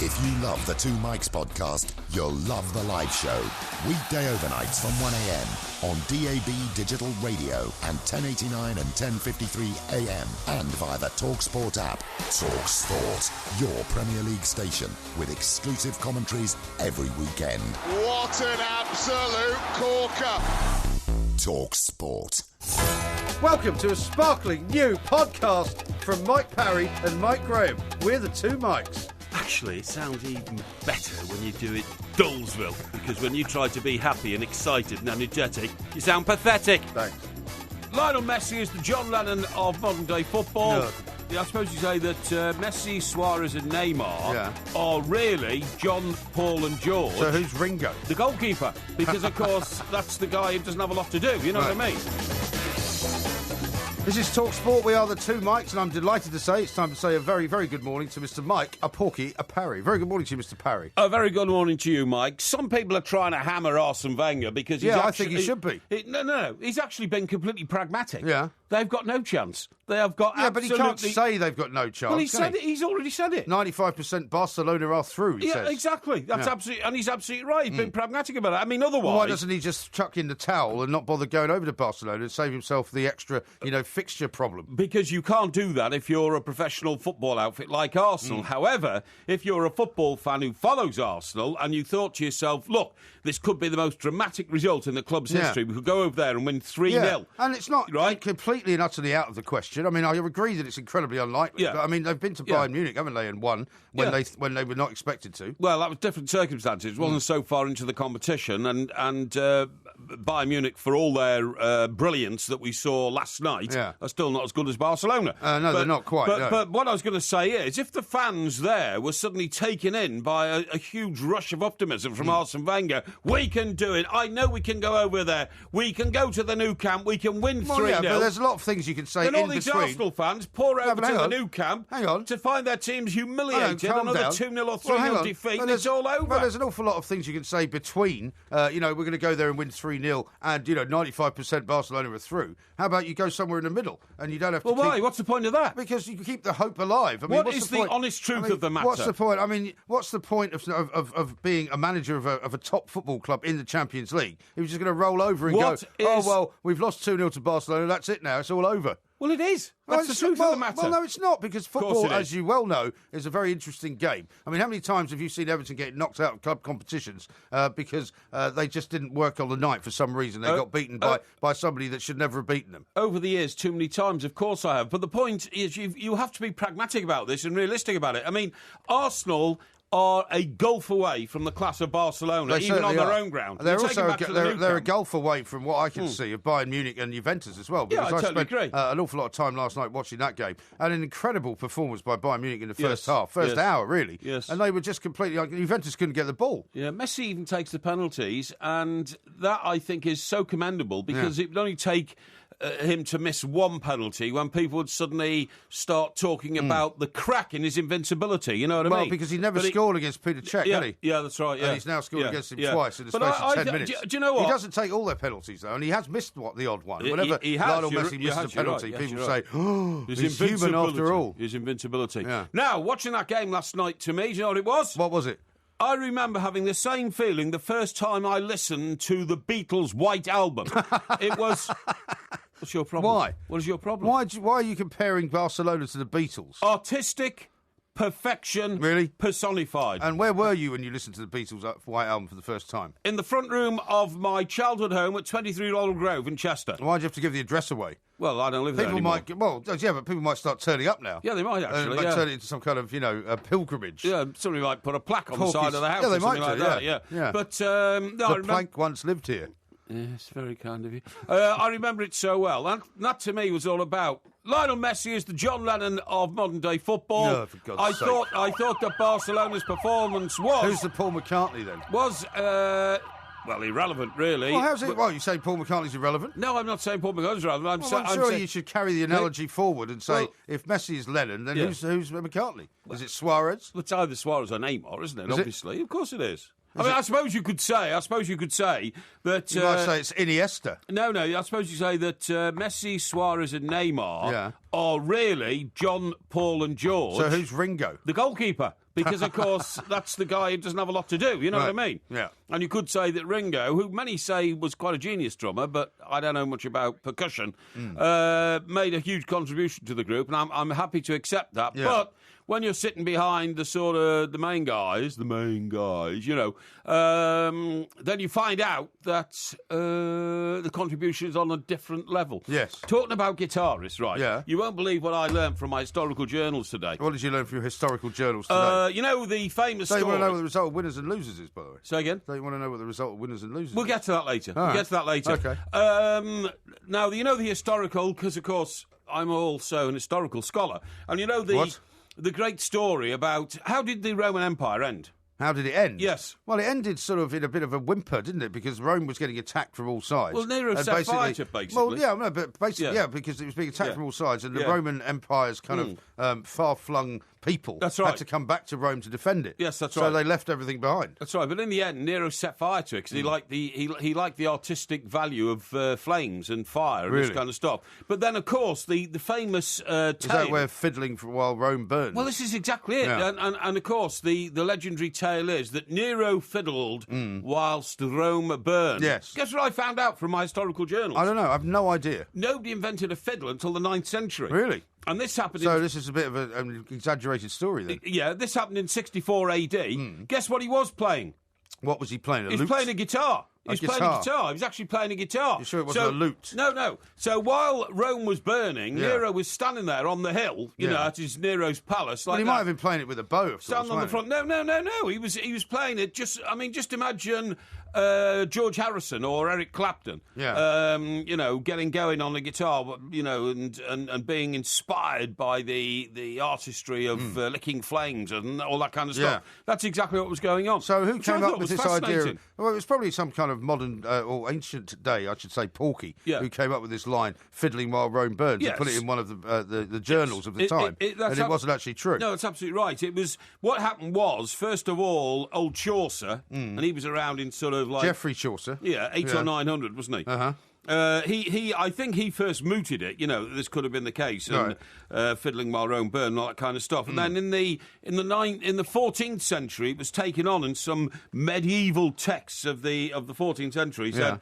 If you love the Two Mics podcast, you'll love the live show. Weekday overnights from 1am on DAB Digital Radio and 1089 and 1053 AM and via the TalkSport app. TalkSport, your Premier League station with exclusive commentaries every weekend. What an absolute corker! TalkSport. Welcome to a sparkling new podcast from Mike Parry and Mike Graham. We're the Two Mics. Actually, it sounds even better when you do it Dullsville, because when you try to be happy and excited and energetic, you sound pathetic. Thanks. Lionel Messi is the John Lennon of modern-day football. No. Yeah, I suppose you say that Messi, Suarez and Neymar are really John, Paul and George. So who's Ringo? The goalkeeper. Because, of course, that's the guy who doesn't have a lot to do. You know what I mean? This is TalkSport. We are the Two Mics, and I'm delighted to say it's time to say a very, very good morning to Mr. Mike, a Porky, a Parry. Very good morning to you, Mr. Parry. A very good morning to you, Mike. Some people are trying to hammer Arsene Wenger because he's I think he should be. No. He's actually been completely pragmatic. Yeah. They've got no chance. They have got absolutely... but he can't say they've got no chance. Well, he said it. He's already said it. 95% Barcelona are through, he says. Exactly. That's absolutely... And he's absolutely right. He's been pragmatic about it. I mean, otherwise... Well, why doesn't he just chuck in the towel and not bother going over to Barcelona and save himself the extra, fixture problem? Because you can't do that if you're a professional football outfit like Arsenal. However, if you're a football fan who follows Arsenal and you thought to yourself, look, this could be the most dramatic result in the club's history. We could go over there and win 3-0. Yeah. And it's not right? completely and utterly out of the question. I mean, I agree that it's incredibly unlikely. Yeah. But, I mean, they've been to Bayern Munich, haven't they, and won when they were not expected to. Well, that was different circumstances. It wasn't so far into the competition. And Bayern Munich, for all their brilliance that we saw last night, are still not as good as Barcelona. No, they're not quite. But what I was going to say is, if the fans there were suddenly taken in by a huge rush of optimism from Arsene Wenger, we can do it. I know we can go over there. We can go to the Nou Camp. We can win 3-0. Yeah, but there's a lot of things you can say then in all these between. Arsenal fans pour over to the Nou Camp to find their teams humiliated. Another 2-0 or 3-0 defeat, and it's all over. Well, there's an awful lot of things you can say between, we're going to go there and win 3-0 and, 95% Barcelona are through. How about you go somewhere in the middle and you don't have to why? What's the point of that? Because you keep the hope alive. I mean, what is the honest truth of the matter? What's the point? I mean, what's the point of being a manager of a top football club in the Champions League? He was just going to roll over and we've lost 2-0 to Barcelona, that's it now, it's all over. Well, it is. That's the truth of the matter. Well, no, it's not, because football, as you well know, is a very interesting game. I mean, how many times have you seen Everton get knocked out of club competitions because they just didn't work on the night for some reason? They got beaten by somebody that should never have beaten them. Over the years, too many times, of course I have. But the point is you have to be pragmatic about this and realistic about it. I mean, Arsenal are a gulf away from the class of Barcelona, even on their own ground. They're also a gulf away from what I can see of Bayern Munich and Juventus as well. Because I totally agree. An awful lot of time last night watching that game, and an incredible performance by Bayern Munich in the first hour, really. Yes. And they were just completely... Juventus couldn't get the ball. Yeah, Messi even takes the penalties, and that, I think, is so commendable, because it would only take him to miss one penalty when people would suddenly start talking about the crack in his invincibility, you know what I mean? Well, because he never scored against Peter Cech, did he? Yeah, that's right, And he's now scored against him twice in the space of 10 minutes. Do you know what? He doesn't take all their penalties, though, and he has missed, the odd one. Whenever Lionel Messi misses a penalty, people say, he's human after all. His invincibility. Yeah. Now, watching that game last night, to me, do you know what it was? What was it? I remember having the same feeling the first time I listened to the Beatles' White Album. It was... What's your problem? Why? What is your problem? Why are you comparing Barcelona to the Beatles? Artistic perfection, really personified. And where were you when you listened to the Beatles' White Album for the first time? In the front room of my childhood home at 23 Laurel Grove in Chester. Why'd you have to give the address away? Well, I don't live there anymore. But people might start turning up now. Yeah, they might actually. Turn it into some kind of, a pilgrimage. Yeah, somebody might put a plaque on the side of the house. Yeah, they might like that. Yeah. But the plank once lived here. Yes, very kind of you. I remember it so well. And that to me was all about Lionel Messi is the John Lennon of modern-day football. No, for God's sake. I thought that Barcelona's performance was... Who's the Paul McCartney, then? Was, irrelevant, really. Well, how's it? Well, you say Paul McCartney's irrelevant? No, I'm not saying Paul McCartney's irrelevant. I'm sure you should carry the analogy forward and say, if Messi is Lennon, then who's McCartney? Is it Suarez? It's either Suarez or Neymar, isn't it? Obviously. Of course it is. I suppose you could say that... You might say it's Iniesta. No, I suppose you say that Messi, Suarez and Neymar are really John, Paul and George. So who's Ringo? The goalkeeper. Because, of course, that's the guy who doesn't have a lot to do, you know what I mean? Yeah. And you could say that Ringo, who many say was quite a genius drummer, but I don't know much about percussion, made a huge contribution to the group, and I'm happy to accept that. Yeah. But when you're sitting behind the main guys, you know, then you find out that the contribution is on a different level. Yes. Talking about guitarists, right? Yeah. You won't believe what I learned from my historical journals today. What did you learn from your historical journals today? You know the famous story... Don't you want to know what the result of winners and losers is, by the way? Say again? Don't you want to know what the result of winners and losers We'll is? get to that later. Okay. Now, you know the historical, because, of course, I'm also an historical scholar. And you know the great story about how did the Roman Empire end? How did it end? Yes. Well, it ended sort of in a bit of a whimper, didn't it? Because Rome was getting attacked from all sides. Well, Nero set fire to, basically. Well, no, but basically, because it was being attacked from all sides, and the Roman Empire's kind of far-flung people had to come back to Rome to defend it. Yes, that's right. So they left everything behind. That's right. But in the end, Nero set fire to it because he liked the artistic value of flames and fire and this kind of stuff. But then, of course, the famous tale... Is that where fiddling while Rome burned? Well, this is exactly it. Yeah. And of course, the legendary tale is that Nero fiddled whilst Rome burned. Yes. Guess what I found out from my historical journals? I don't know. I've no idea. Nobody invented a fiddle until the 9th century. Really? And this happened this is a bit of an exaggerated story, then. Yeah, this happened in 64 AD. Guess what he was playing? What was he playing? He was playing a guitar. He was playing a guitar. He was actually playing a guitar. You sure it wasn't a lute? No. So while Rome was burning, Nero was standing there on the hill, you know, at his Nero's palace. Like he might have been playing it with a bow, of course. Standing on the front. No. He was playing it. Just imagine George Harrison or Eric Clapton. Yeah. You know, getting going on the guitar. You know, and being inspired by the artistry of licking flames and all that kind of stuff. Yeah. That's exactly what was going on. So who came up with this idea? Well, it was probably some kind of modern or ancient day, I should say, Porky, who came up with this line, fiddling while Rome burns, and put it in one of the journals of the time. And it wasn't actually true. No, it's absolutely right. It was, what happened was, first of all, old Chaucer, and he was around in sort of like... Geoffrey Chaucer. Yeah, 800 or 900, wasn't he? Uh-huh. I think he first mooted it. You know, this could have been the case, and fiddling while Rome burned, and all that kind of stuff. And then in the 14th century, it was taken on in some medieval texts of the 14th century. Said,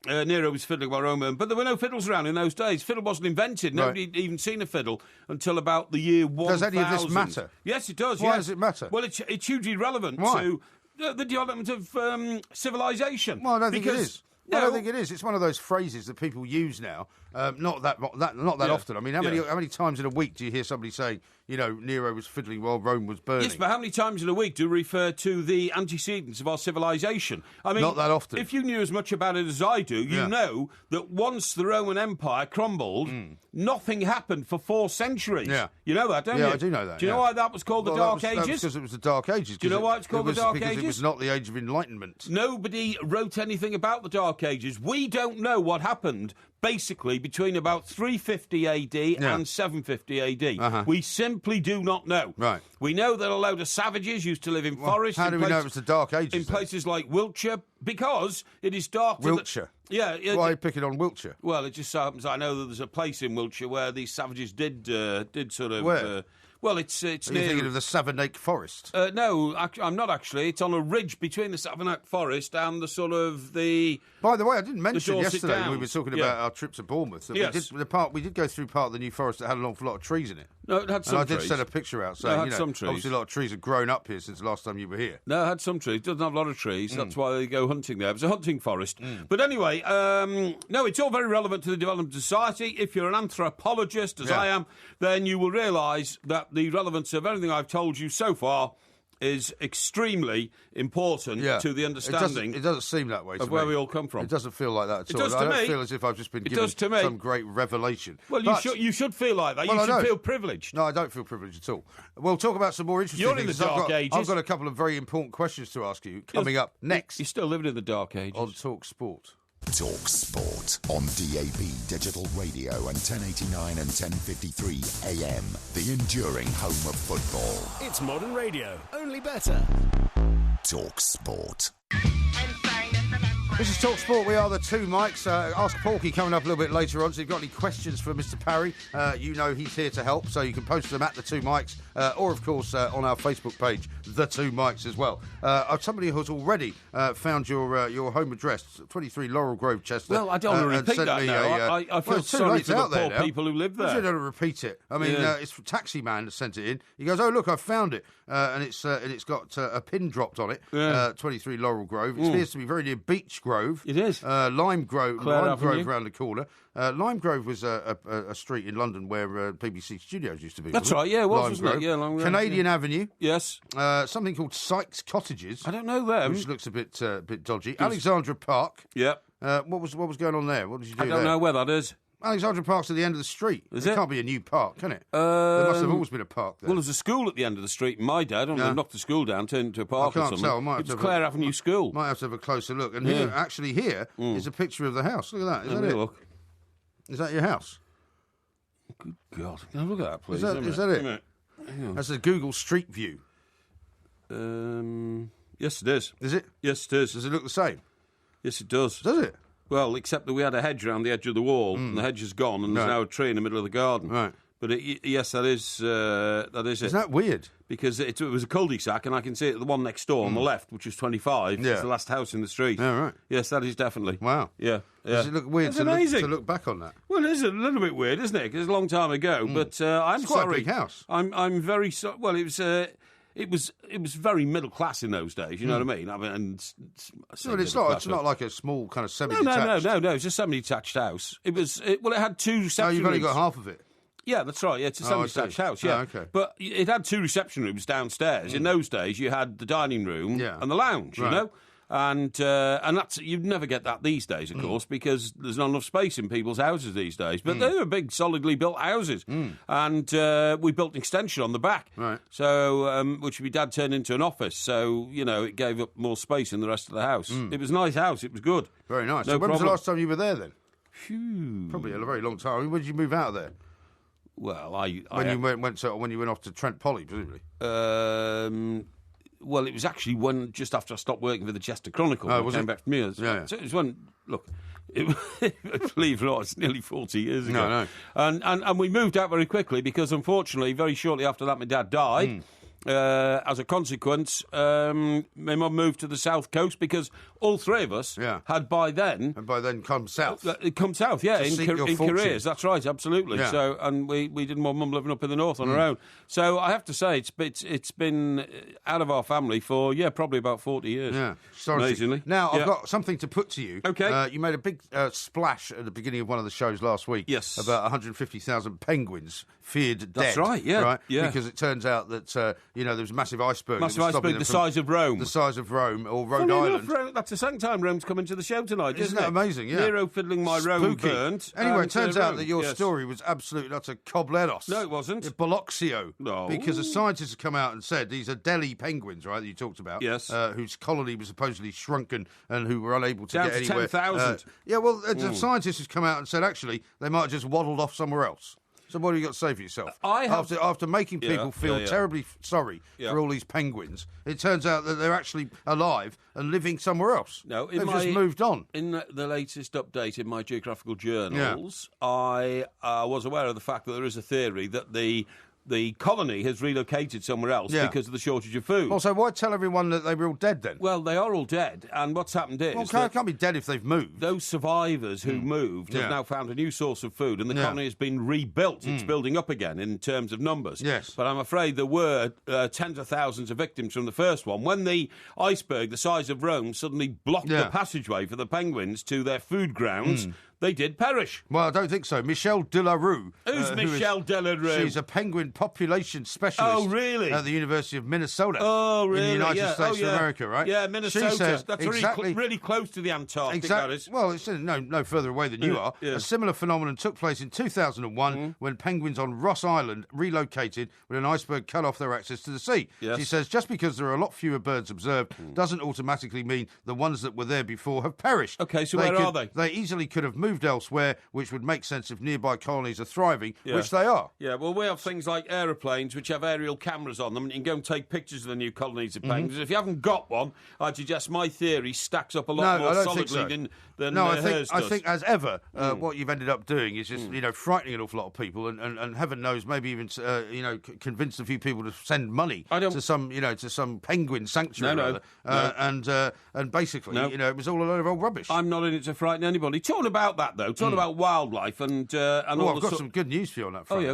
Nero was fiddling while Rome burned, but there were no fiddles around in those days. Fiddle wasn't invented. Nobody had even seen a fiddle until about the year 1000. Does any of this matter? Yes, it does. Why does it matter? Well, it's hugely relevant to the development of civilization. Well, I don't think it is. I don't think it is. It's one of those phrases that people use now. Not that often. I mean, how many times in a week do you hear somebody saying, you know, Nero was fiddling while Rome was burning? Yes, but how many times in a week do we refer to the antecedents of our civilization? I mean, not that often. If you knew as much about it as I do, you know that once the Roman Empire crumbled, nothing happened for 4 centuries. Yeah. You know that, don't you? Yeah, I do know that. Do you know why that was called the Dark Ages? That was because it was the Dark Ages. Do you know why it's called the Dark Ages? Because it was not the Age of Enlightenment. Nobody wrote anything about the Dark Ages. We don't know what happened basically between about 350 AD and 750 AD. Uh-huh. We simply do not know. Right. We know that a load of savages used to live in forests. How do we know it was the Dark Ages? In places like Wiltshire, because it is dark. Wiltshire? Yeah. Why are you picking on Wiltshire? Well, it just so happens I know that there's a place in Wiltshire where these savages did sort of... Where? Well, it's near... Are you thinking of the Savernake Forest? No, I'm not actually. It's on a ridge between the Savernake Forest and the sort of the... By the way, I didn't mention yesterday when we were talking about our trip to Bournemouth that we did go through part of the New Forest that had an awful lot of trees in it. No, it had some trees. And I did send a picture out saying, some trees. Obviously a lot of trees have grown up here since the last time you were here. No, it had some trees. It doesn't have a lot of trees. That's why they go hunting there. It was a hunting forest. But anyway, no, it's all very relevant to the development of society. If you're an anthropologist, as I am, then you will realise that the relevance of everything I've told you so far is extremely important to the understanding. It doesn't seem that way to of where we all come from. It doesn't feel like that at all. I don't feel as if I've just been given some great revelation. Well, you should feel like that. You should feel privileged. No, I don't feel privileged at all. We'll talk about some more interesting things. You're in the Dark Ages. I've got a couple of very important questions to ask you coming up next. You're still living in the Dark Ages. On Talk Sport. Talk Sport on DAB Digital Radio and 1089 and 1053 AM, the enduring home of football. It's modern radio, only better. Talk Sport. This is Talk Sport. We are the two Mikes. Ask Porky coming up a little bit later on. So if you've got any questions for Mr. Parry, you know he's here to help. So you can post them at the two Mikes, or of course on our Facebook page, the two Mikes as well. Somebody who's already found your home address, 23 Laurel Grove, Chester. Well, I don't want to repeat that now. I feel sorry for the poor people who live there. You don't repeat it. I mean, it's Taxi Man that sent it in. He goes, "Oh look, I found it," and it's got a pin dropped on it. 23 Laurel Grove. It appears to be very near Beach Grove. It is. Lime Grove around the corner. Lime Grove was a street in London where BBC Studios used to be. That's right, yeah, it was, wasn't it? Yeah, Lime Grove. Canadian Avenue. Yes. Something called Sykes Cottages. I don't know them. Which looks a bit dodgy. Alexandra Park. Yep. What was going on there? What did you do there? I don't know where that is. Alexandra Park's at the end of the street. It can't be a new park, can it? There must have always been a park there. Well, there's a school at the end of the street in my day. I don't know, they knocked the school down, turned it into a park or something. Tell. It's Clare Avenue School. Might have to have a closer look. And here is a picture of the house. Look at that. Is that it? Look. Is that your house? Good God. Can I look at that, please? Is that it? That's a Google Street View. Yes, it is. Is it? Yes, it is. Does it look the same? Yes, it does. Does it? Well, except that we had a hedge around the edge of the wall, and the hedge is gone, and there's now a tree in the middle of the garden. Right. But yes, that is it. Isn't that weird? Because it was a cul-de-sac, and I can see it, the one next door on the left, which was 25, is the last house in the street. Yeah, right. Yes, that is definitely. Wow. Yeah. Does it look weird to look back on that? Well, it is a little bit weird, isn't it? Because it's a long time ago. But I'm it's quite sorry. a big house. I'm very sorry. Well, it was very middle class in those days. You know what I mean? It's not like a small kind of semi-detached. No. It's a semi-detached house. It had two reception rooms. You've only rooms. got half of it. Yeah, that's right. Yeah, it's a semi-detached house. Yeah, okay. But it had two reception rooms downstairs. In those days, you had the dining room and the lounge. You know. And that's you'd never get that these days, of course, because there's not enough space in people's houses these days. But they were big, solidly built houses, and we built an extension on the back, right? So which my dad turned into an office. So it gave up more space in the rest of the house. It was a nice house. It was good. Very nice. So when was the last time you were there then? Probably a very long time. When did you move out of there? Well, when you went off to Trent Poly, presumably. Well, it was actually just after I stopped working for the Chester Chronicle. I came back from here. Yeah. So it was when, believe it or not, it's nearly 40 years ago. No. And we moved out very quickly because, unfortunately, very shortly after that, my dad died. As a consequence, my mum moved to the south coast because all three of us had by then come south. Come south, yeah, in careers. That's right, absolutely. Yeah. So, and we didn't want mum living up in the north on her own. So I have to say, it's been out of our family for probably about 40 years. Yeah, amazingly. Now I've got something to put to you. Okay, you made a big splash at the beginning of one of the shows last week. Yes, about 150,000 penguins feared dead. That's right. Yeah, right. Yeah, because it turns out that there was a massive iceberg. The size of Rome. The size of Rome or Rhode Island. That's the second time Rome's coming to the show tonight, isn't that amazing? Yeah. Nero fiddling my Rome burnt. Anyway, it turns out that your story was absolutely not a cobleros. No, it wasn't. Bolloxio. No. Because a scientist has come out and said these are Delhi penguins, right, that you talked about. Yes. Whose colony was supposedly shrunken and who were unable to down get to anywhere. 10,000. The scientist has come out and said, actually, they might have just waddled off somewhere else. So what have you got to say for yourself? After making people feel terribly sorry for all these penguins, it turns out that they're actually alive and living somewhere else. No, they've just moved on. In the latest update in my geographical journals, I was aware of the fact that there is a theory that the colony has relocated somewhere else because of the shortage of food. Well, so why tell everyone that they were all dead then? Well, they are all dead, and what's happened is... Well, they can't be dead if they've moved. Those survivors who moved have now found a new source of food, and the colony has been rebuilt. It's building up again in terms of numbers. Yes. But I'm afraid there were tens of thousands of victims from the first one. When the iceberg, the size of Rome, suddenly blocked the passageway for the penguins to their food grounds... They did perish. Well, I don't think so. Michelle Delarue. Who's Michelle Delarue? She's a penguin population specialist. Oh, really? At the University of Minnesota. Oh, really? In the United States of America, right? Yeah, Minnesota. She says that's really close to the Antarctic, that is. Well, it's no further away than you are. Yeah. A similar phenomenon took place in 2001 when penguins on Ross Island relocated when an iceberg cut off their access to the sea. Yes. She says just because there are a lot fewer birds observed doesn't automatically mean the ones that were there before have perished. Okay, so where are they? They easily could have moved moved elsewhere, which would make sense if nearby colonies are thriving, which they are. Yeah, well, we have things like aeroplanes which have aerial cameras on them, and you can go and take pictures of the new colonies of penguins. If you haven't got one, I'd suggest my theory stacks up a lot more solidly than hers does. I think, as ever, what you've ended up doing is just, frightening an awful lot of people, and heaven knows, maybe even, convinced a few people to send money to some penguin sanctuary. And basically, it was all a load of old rubbish. I'm not in it to frighten anybody. Talking about that, though, talking about wildlife and all I've got some good news for you on that front,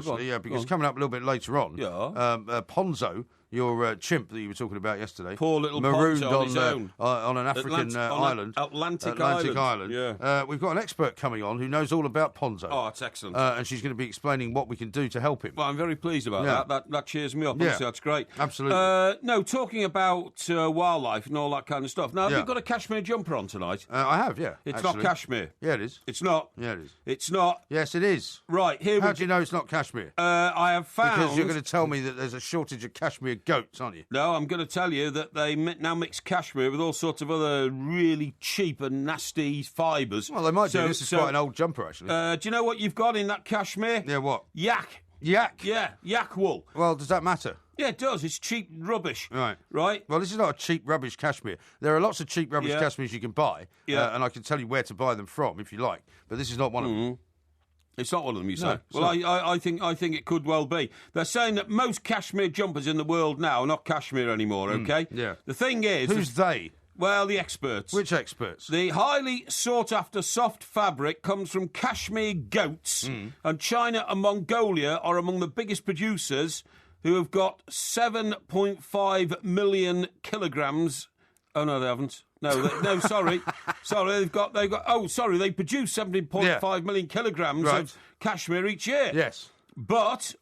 because coming up a little bit later on, Ponzo, your chimp that you were talking about yesterday, poor little marooned on his own on an African island, Atlantic Island. Yeah. We've got an expert coming on who knows all about Ponzo. Oh, that's excellent. And she's going to be explaining what we can do to help him. Well, I'm very pleased about that. That cheers me up. Honestly, that's great. Absolutely. No, talking about wildlife and all that kind of stuff. Now, have you got a cashmere jumper on tonight? I have, yeah. It's not cashmere. Yeah, it is. It's not. Yeah, it is. It's not. Yes, it is. Right, How do you know it's not cashmere? I have found... Because you're going to tell me that there's a shortage of cashmere goats, aren't you? No, I'm going to tell you that they now mix cashmere with all sorts of other really cheap and nasty fibres. Well, they might do. This is quite an old jumper, actually. Do you know what you've got in that cashmere? Yeah, what? Yak. Yak? Yeah, yak wool. Well, does that matter? Yeah, it does. It's cheap rubbish. Right. Right? Well, this is not a cheap rubbish cashmere. There are lots of cheap rubbish cashmeres you can buy, and I can tell you where to buy them from if you like, but this is not one of them. It's not one of them, you say? No, well, I think it could well be. They're saying that most cashmere jumpers in the world now are not cashmere anymore, OK? Yeah. The thing is... Who's they? Well, the experts. Which experts? The highly sought-after soft fabric comes from cashmere goats, and China and Mongolia are among the biggest producers, who have got 7.5 million kilograms. Oh, no, they haven't. No, sorry. They produce 17.5 million kilograms of cashmere each year. Yes. But,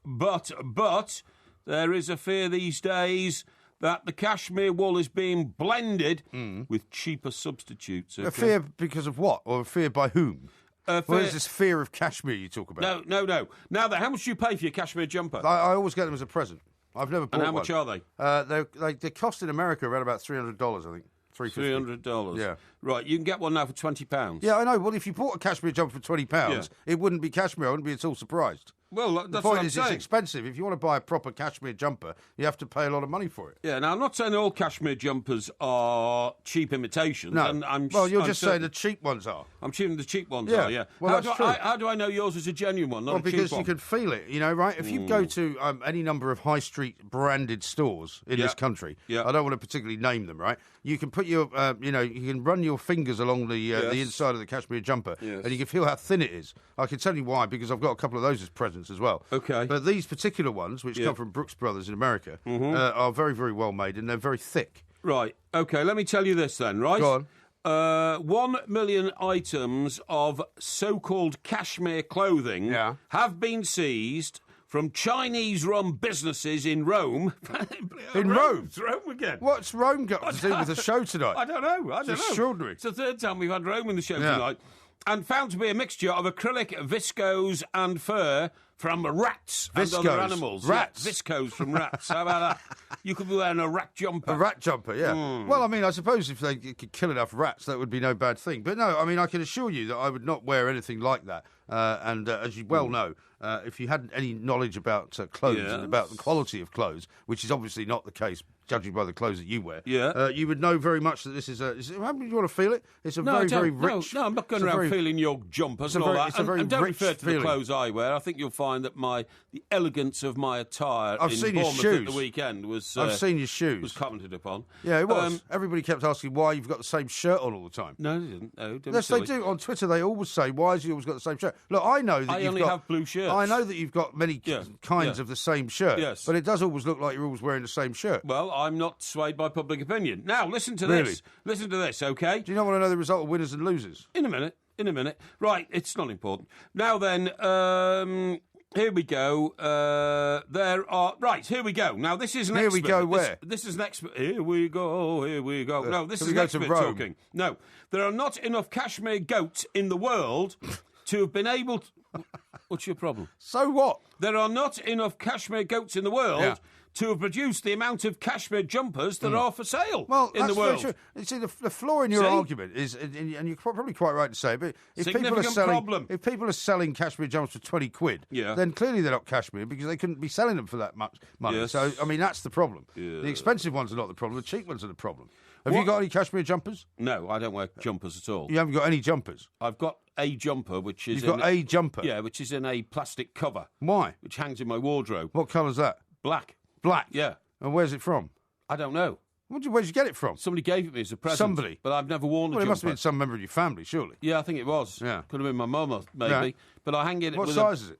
there is a fear these days that the cashmere wool is being blended with cheaper substitutes. Okay? A fear because of what? Or a fear by whom? What is this fear of cashmere you talk about? No. Now, then, how much do you pay for your cashmere jumper? I always get them as a present. I've never bought one. And how much are they? They cost in America around about $300, I think. $300. Yeah. Right, you can get one now for £20. Yeah, I know. Well, if you bought a cashmere jumper for £20, it wouldn't be cashmere. I wouldn't be at all surprised. Well, that's the point what I'm is, saying. It's expensive. If you want to buy a proper cashmere jumper, you have to pay a lot of money for it. Yeah, now, I'm not saying all cashmere jumpers are cheap imitations. No. And you're just saying the cheap ones are. I'm saying the cheap ones are, yeah. Well, how do I know yours is a genuine one, not a cheap one? Because you can feel it, right? If you go to any number of high street branded stores in this country, I don't want to particularly name them, right? You can put your, you can run your fingers along the inside of the cashmere jumper, and you can feel how thin it is. I can tell you why, because I've got a couple of those as presents as well. Okay. But these particular ones, which come from Brooks Brothers in America, are very, very well made, and they're very thick. Right. Okay, let me tell you this then, right? Go on. 1 million items of so-called cashmere clothing have been seized from Chinese-run businesses in Rome. In Rome? It's Rome again. What's Rome got to do with the show tonight? I don't know. It's extraordinary. It's the third time we've had Rome in the show tonight. And found to be a mixture of acrylic, viscose and fur from rats and other animals. Rats? Yeah, viscose from rats. How about that? You could be wearing a rat jumper. A rat jumper, yeah. Well, I mean, I suppose if they could kill enough rats, that would be no bad thing. But no, I mean, I can assure you that I would not wear anything like that. And as you well know, if you hadn't any knowledge about clothes and about the quality of clothes, which is obviously not the case, judging by the clothes that you wear, you would know very much that this is a... How do you want to feel it? It's a very rich... No, I'm not going around feeling your jumpers and all that. It's a very and don't rich refer to feeling. the clothes I wear. I think you'll find that the elegance of my attire in Bournemouth at the weekend was... I've seen your shoes. Was commented upon. Yeah, it was. Everybody kept asking why you've got the same shirt on all the time. No, they didn't. No, yes, they do. On Twitter, they always say, why has he always got the same shirt? Look, I know that I only have blue shirts. I know that you've got many kinds of the same shirt. Yes. But it does always look like you're always wearing the same shirt. Well, I'm not swayed by public opinion. Now, listen to this. Listen to this, OK? Do you not want to know the result of winners and losers? In a minute. Right, it's not important. Now then, here we go. Here we go. Now, this is an expert. Here we go where? This is an expert. Here we go. No, this is an expert talking. No, there are not enough cashmere goats in the world to have been able to... What's your problem? So what? There are not enough cashmere goats in the world to have produced the amount of cashmere jumpers that are for sale in the world. Very true. You see, the flaw in your argument is, and you're probably quite right to say, but if people are selling cashmere jumpers for 20 quid, then clearly they're not cashmere because they couldn't be selling them for that much money. Yes. So, I mean, that's the problem. Yeah. The expensive ones are not the problem. The cheap ones are the problem. Have you got any cashmere jumpers? No, I don't wear jumpers at all. You haven't got any jumpers? I've got a jumper, which is... You've got a jumper? Yeah, which is in a plastic cover. Why? Which hangs in my wardrobe. What colour's that? Black. Black? Yeah. And where's it from? I don't know. Where'd you get it from? Somebody gave it me as a present. Somebody? But I've never worn a jumper. It must have been some member of your family, surely. Yeah, I think it was. Yeah. Could have been my mum, maybe. Yeah. But I hang it... What size is it?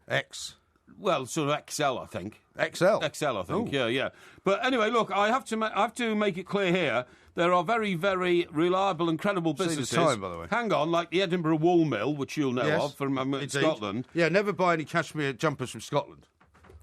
X? Well, sort of XL, I think. XL? XL, I think. Ooh. Yeah. But anyway, look, I have to make it clear here. There are very, very reliable and credible businesses. See the time, by the way. Hang on, like the Edinburgh Wool Mill, which you'll know of from Scotland. Yeah, never buy any cashmere jumpers from Scotland.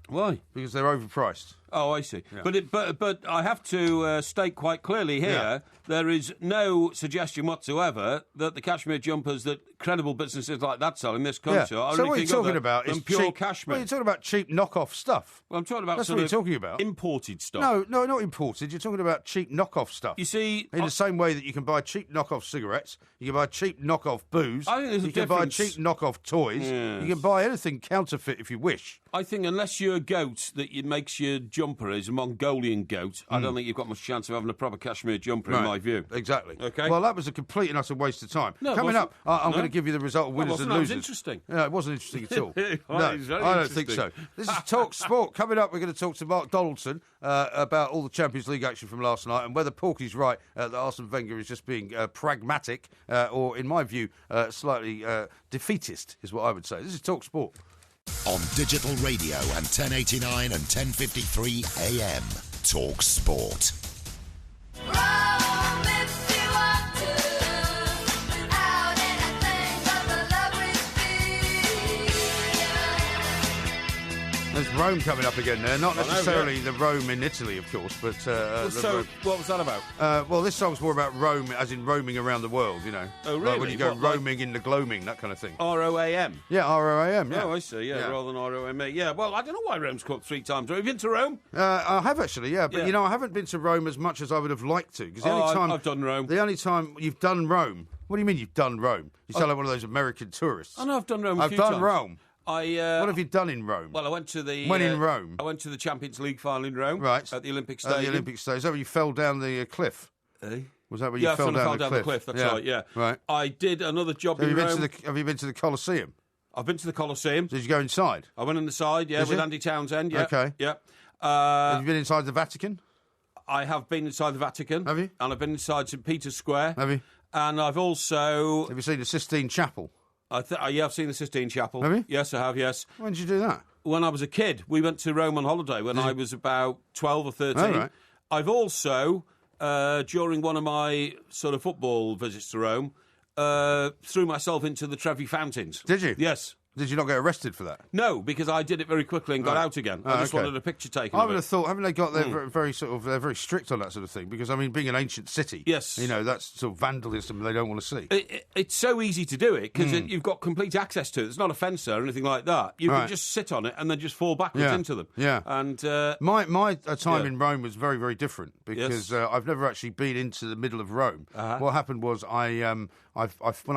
Why? Because they're overpriced. Oh, I see. Yeah. But I have to state quite clearly here, there is no suggestion whatsoever that the cashmere jumpers that credible businesses like that sell in this country are so anything what you're talking about than is pure cheap, cashmere. Well, you're talking about cheap knockoff stuff. Well, I'm talking about That's what you're talking about. Imported stuff. No, not imported. You're talking about cheap knockoff stuff. You see... In the same way that you can buy cheap knockoff cigarettes, you can buy cheap knockoff booze, I think there's a you can buy difference. cheap knockoff toys, Yes. you can buy anything counterfeit if you wish. I think unless your goat that makes your jumper is a Mongolian goat, I don't think you've got much chance of having a proper cashmere jumper, in my view. Exactly. Okay. Well, that was a complete and utter waste of time. No, Coming up, I'm going to give you the result of winners and That was losers. interesting. Yeah, it wasn't interesting at all. It No, was very I don't think so. interesting. This is Talk Sport. Coming up, we're going to talk to Mark Donaldson about all the Champions League action from last night and whether Porky's right that Arsene Wenger is just being pragmatic or, in my view, slightly defeatist, is what I would say. This is Talk Sport. On digital radio and 1089 and 1053 AM. Talk Sport. There's Rome coming up again there. Not necessarily the Rome in Italy, of course, but... So, what was that about? well, this song's more about Rome, as in roaming around the world, you know. Oh, really? Like when you go What, roaming in the gloaming, that kind of thing. ROAM? Yeah, ROAM, yeah. Oh, I see, yeah, rather than ROMA. Yeah, well, I don't know why Rome's called 3 times. Have you been to Rome? I have actually, yeah. But, Yeah. you know, I haven't been to Rome as much as I would have liked to. Because the only time I've done Rome. The only time you've done Rome... What do you mean you've done Rome? You sound like one of those American tourists. I know I've done Rome a I've few done times. Rome. What What have you done in Rome? Well, I went to the... When in Rome? I went to the Champions League final in Rome. Right. At the Olympic Stadium. At the Olympic Stadium. Is that where you fell down the cliff? Eh? Was that where Yeah, you fell down the cliff, that's right, yeah. Right. I did another job Have in you, Rome. have you been to the Colosseum? I've been to the Colosseum. Did you go inside? I went on the side, Did with you? Andy Townsend, yeah. Okay. Yeah. Have you been inside the Vatican? I have been inside the Vatican. Have you? And I've been inside St. Peter's Square. Have you? And I've also... Have you seen the Sistine Chapel? yeah, I've seen the Sistine Chapel. Have you? Yes, I have, yes. When did you do that? When I was a kid. We went to Rome on holiday when I was about 12 or 13. Oh, right. I've also, during one of my sort of football visits to Rome, threw myself into the Trevi Fountains. Did you? Yes. Did you not get arrested for that? No, because I did it very quickly and got out again. I just wanted a picture taken. I would have thought, haven't they got their very sort of, they're very strict on that sort of thing? Because, I mean, being an ancient city, yes, you know, that's sort of vandalism they don't want to see. It's so easy to do it because you've got complete access to it. It's not a fence or anything like that. You can just sit on it and then just fall backwards into them. Yeah. And my time in Rome was very, very different because I've never actually been into the middle of Rome. What happened was when I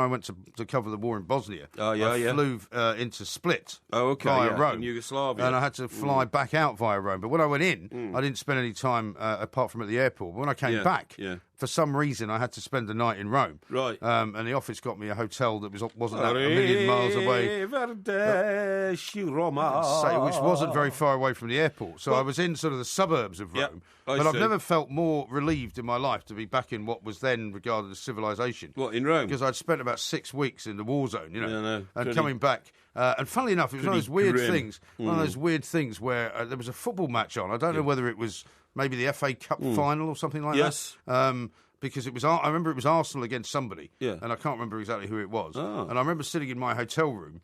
went to cover the war in Bosnia, I flew into Split via Rome, in Yugoslavia, and I had to fly back out via Rome. But when I went in, I didn't spend any time apart from at the airport. But when I came back, for some reason, I had to spend the night in Rome. Right. And the office got me a hotel that wasn't that a million miles away, which wasn't very far away from the airport. So I was in sort of the suburbs of Rome. But I've never felt more relieved in my life to be back in what was then regarded as civilization. What, in Rome? Because I'd spent about 6 weeks in the war zone, you know, Yeah, no, and coming back. And funnily enough, it was one of those weird grim. things. One of those weird things where there was a football match on. I don't know whether it was maybe the FA Cup final or something like that. Because it was, I remember it was Arsenal against somebody, and I can't remember exactly who it was. And I remember sitting in my hotel room,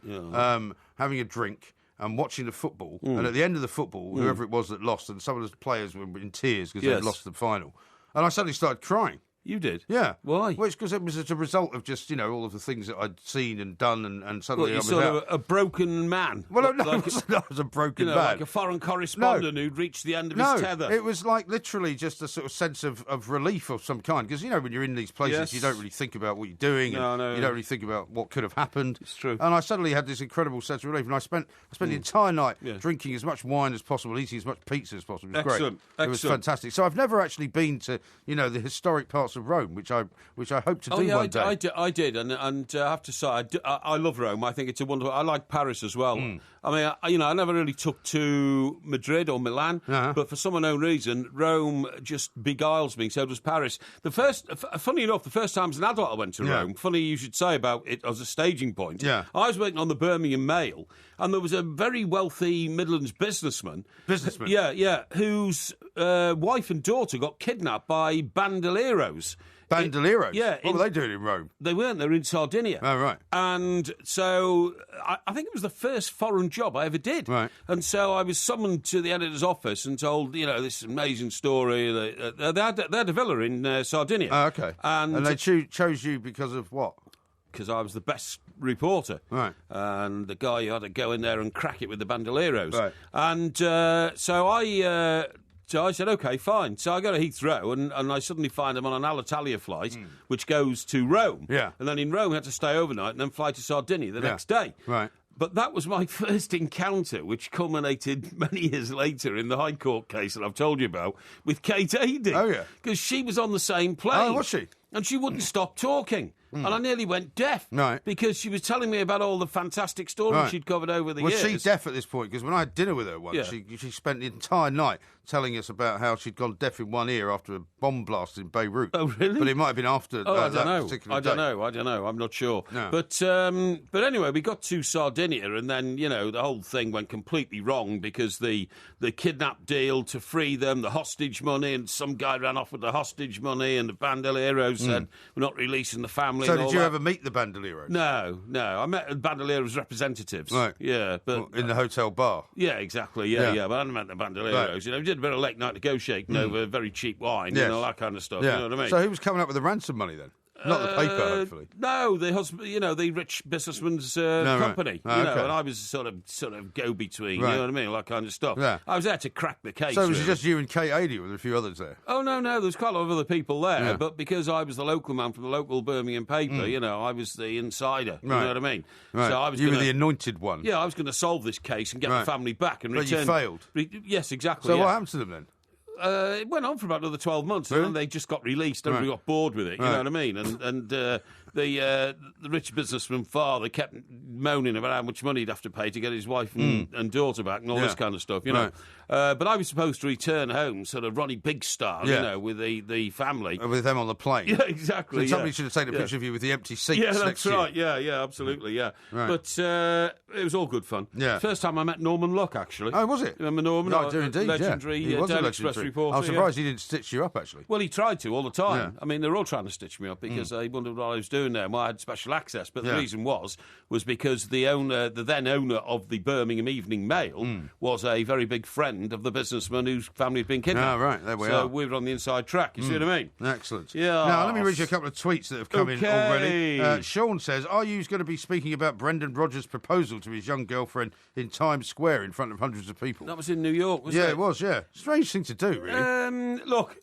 having a drink and watching the football. And at the end of the football, whoever it was that lost, and some of the players were in tears because they'd lost the final. And I suddenly started crying. You did? Yeah. Why? Well, it's because it was as a result of just, all of the things that I'd seen and done, and suddenly You're I was sort out. of a broken man. Well, no, like, I was a broken man. Like a foreign correspondent who'd reached the end of his tether. It was like literally just a sort of sense of relief of some kind. Because, when you're in these places, you don't really think about what you're doing. And you don't really think about what could have happened. It's true. And I suddenly had this incredible sense of relief. And I spent the entire night drinking as much wine as possible, eating as much pizza as possible. It was great. It was fantastic. So I've never actually been to, the historic parts of Rome, which I hope to do one day. I did, and I have to say, I love Rome. I think it's a wonderful. I like Paris as well. I mean, I never really took to Madrid or Milan, but for some unknown reason, Rome just beguiles me. So does Paris. Funny enough, the first time as an adult I went to Rome. Funny you should say about it as a staging point. Yeah. I was waiting on the Birmingham Mail, and there was a very wealthy Midlands businessman. Yeah, whose wife and daughter got kidnapped by bandoleros. Bandoleros? What were they doing in Rome? They weren't. They were in Sardinia. Oh, right. And so I think it was the first foreign job I ever did. Right. And so I was summoned to the editor's office and told, this amazing story. They had a villa in Sardinia. Oh, okay. And they chose you because of what? Because I was the best reporter. Right. And the guy who had to go in there and crack it with the bandoleros. Right. And so I said, OK, fine. So I go to Heathrow and I suddenly find I'm on an Alitalia flight, which goes to Rome. Yeah. And then in Rome, I had to stay overnight and then fly to Sardinia the next day. Right. But that was my first encounter, which culminated many years later in the High Court case that I've told you about with Kate Adie. Oh, yeah. Because she was on the same plane. Oh, was she? And she wouldn't stop talking. And I nearly went deaf. Right. Because she was telling me about all the fantastic stories she'd covered over the years. Was she deaf at this point? Because when I had dinner with her once, she spent the entire night telling us about how she'd gone deaf in one ear after a bomb blast in Beirut. Oh, really? But it might have been after that particular day. I don't know. I'm not sure. No. But anyway, we got to Sardinia, and then, the whole thing went completely wrong because the kidnap deal to free them, the hostage money, and some guy ran off with the hostage money, and the bandoleros said, we're not releasing the family. So and did you ever meet the bandoleros? No. I met bandoleros representatives. Right. Yeah. But in the hotel bar? Yeah, exactly. Yeah. But I hadn't met the bandoleros. Right. We did a bit of late night negotiating over very cheap wine and all that kind of stuff. Yeah. You know what I mean? So who was coming up with the ransom money then? Not the paper, hopefully. No, the husband, the rich businessman's company. Right. Okay. And I was sort of go between. Right. You know what I mean, all that kind of stuff. Yeah. I was there to crack the case. So was it really. just you and Kate Adie, or were there a few others there? Oh no, there's quite a lot of other people there. Yeah. But because I was the local man from the local Birmingham paper, I was the insider. You know what I mean? Right. So I was you were the anointed one. Yeah, I was going to solve this case and get the family back and return. But you failed. Yes, exactly. So what happened to them then? It went on for about another 12 months, and then they just got released. Everybody got bored with it, you know what I mean? And the rich businessman father kept moaning about how much money he'd have to pay to get his wife and daughter back and all this kind of stuff, you know. But I was supposed to return home, sort of Ronnie Big style, with the family. With them on the plane. Yeah, exactly. So somebody should have taken a picture of you with the empty seats Yeah, next that's to you. right. Yeah, absolutely, yeah. Right. But it was all good fun. Yeah. First time I met Norman Luck, actually. Oh, was it? Remember Norman? No, I do indeed, legendary He was a Daily legendary. Express reporter. I'm surprised he didn't stitch you up, actually. Well, he tried to all the time. Yeah. I mean, they were all trying to stitch me up because they wondered what I was doing there. Well, I had special access, but the reason was because the then owner of the Birmingham Evening Mail was a very big friend of the businessman whose family had been kidnapped. Oh, right, there we are. So we were on the inside track, you see what I mean? Excellent. Yeah. Now, let me read you a couple of tweets that have come in already. Sean says, are you going to be speaking about Brendan Rodgers' proposal to his young girlfriend in Times Square in front of hundreds of people? That was in New York, wasn't it? Yeah, it was, yeah. Strange thing to do, really. Look,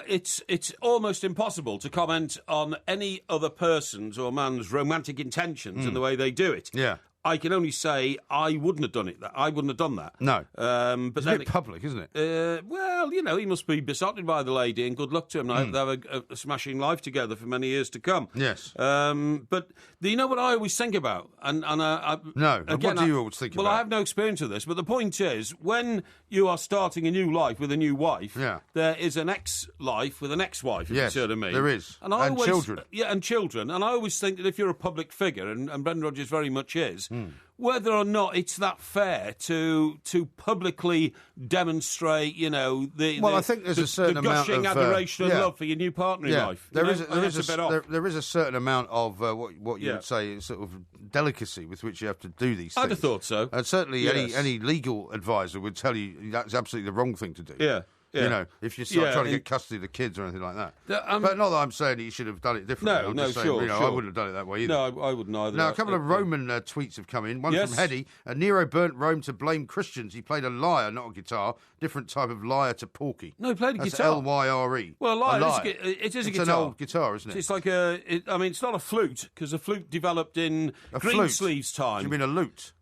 it's almost impossible to comment on any other person's or man's romantic intentions and the way they do it. Yeah. I can only say I wouldn't have done it. I wouldn't have done that. No. But it's a bit public, isn't it? Well, he must be besotted by the lady, and good luck to him. I hope they have a smashing life together for many years to come. Yes. But do you know what I always think about? No. Again, what do you always think about? Well, I have no experience of this, but the point is, when you are starting a new life with a new wife, there is an ex-life with an ex-wife, if you see what I mean. There is. And children. Yeah, and children. And I always think that if you're a public figure, and Brendan Rodgers very much is, whether or not it's that fair to publicly demonstrate, I think there's a certain amount gushing of adoration and love for your new partner in life. There is a certain amount of what you would say sort of delicacy with which you have to do these things. I'd have thought so. And certainly any legal advisor would tell you that's absolutely the wrong thing to do. Yeah. Yeah. You know, if you start trying to get custody of the kids or anything like that. But not that I'm saying that you should have done it differently. I'm just saying, sure, I wouldn't have done it that way either. No, I wouldn't either. Now, a couple of Roman tweets have come in. One from Heddy. Nero burnt Rome to blame Christians. He played a lyre, not a guitar. Different type of lyre to Porky. No, he played a guitar. L-Y-R-E. Well, a lyre. It is a guitar. It's an old guitar, isn't it? It's like it's not a flute, because a flute developed in Greensleeves time. You mean a lute?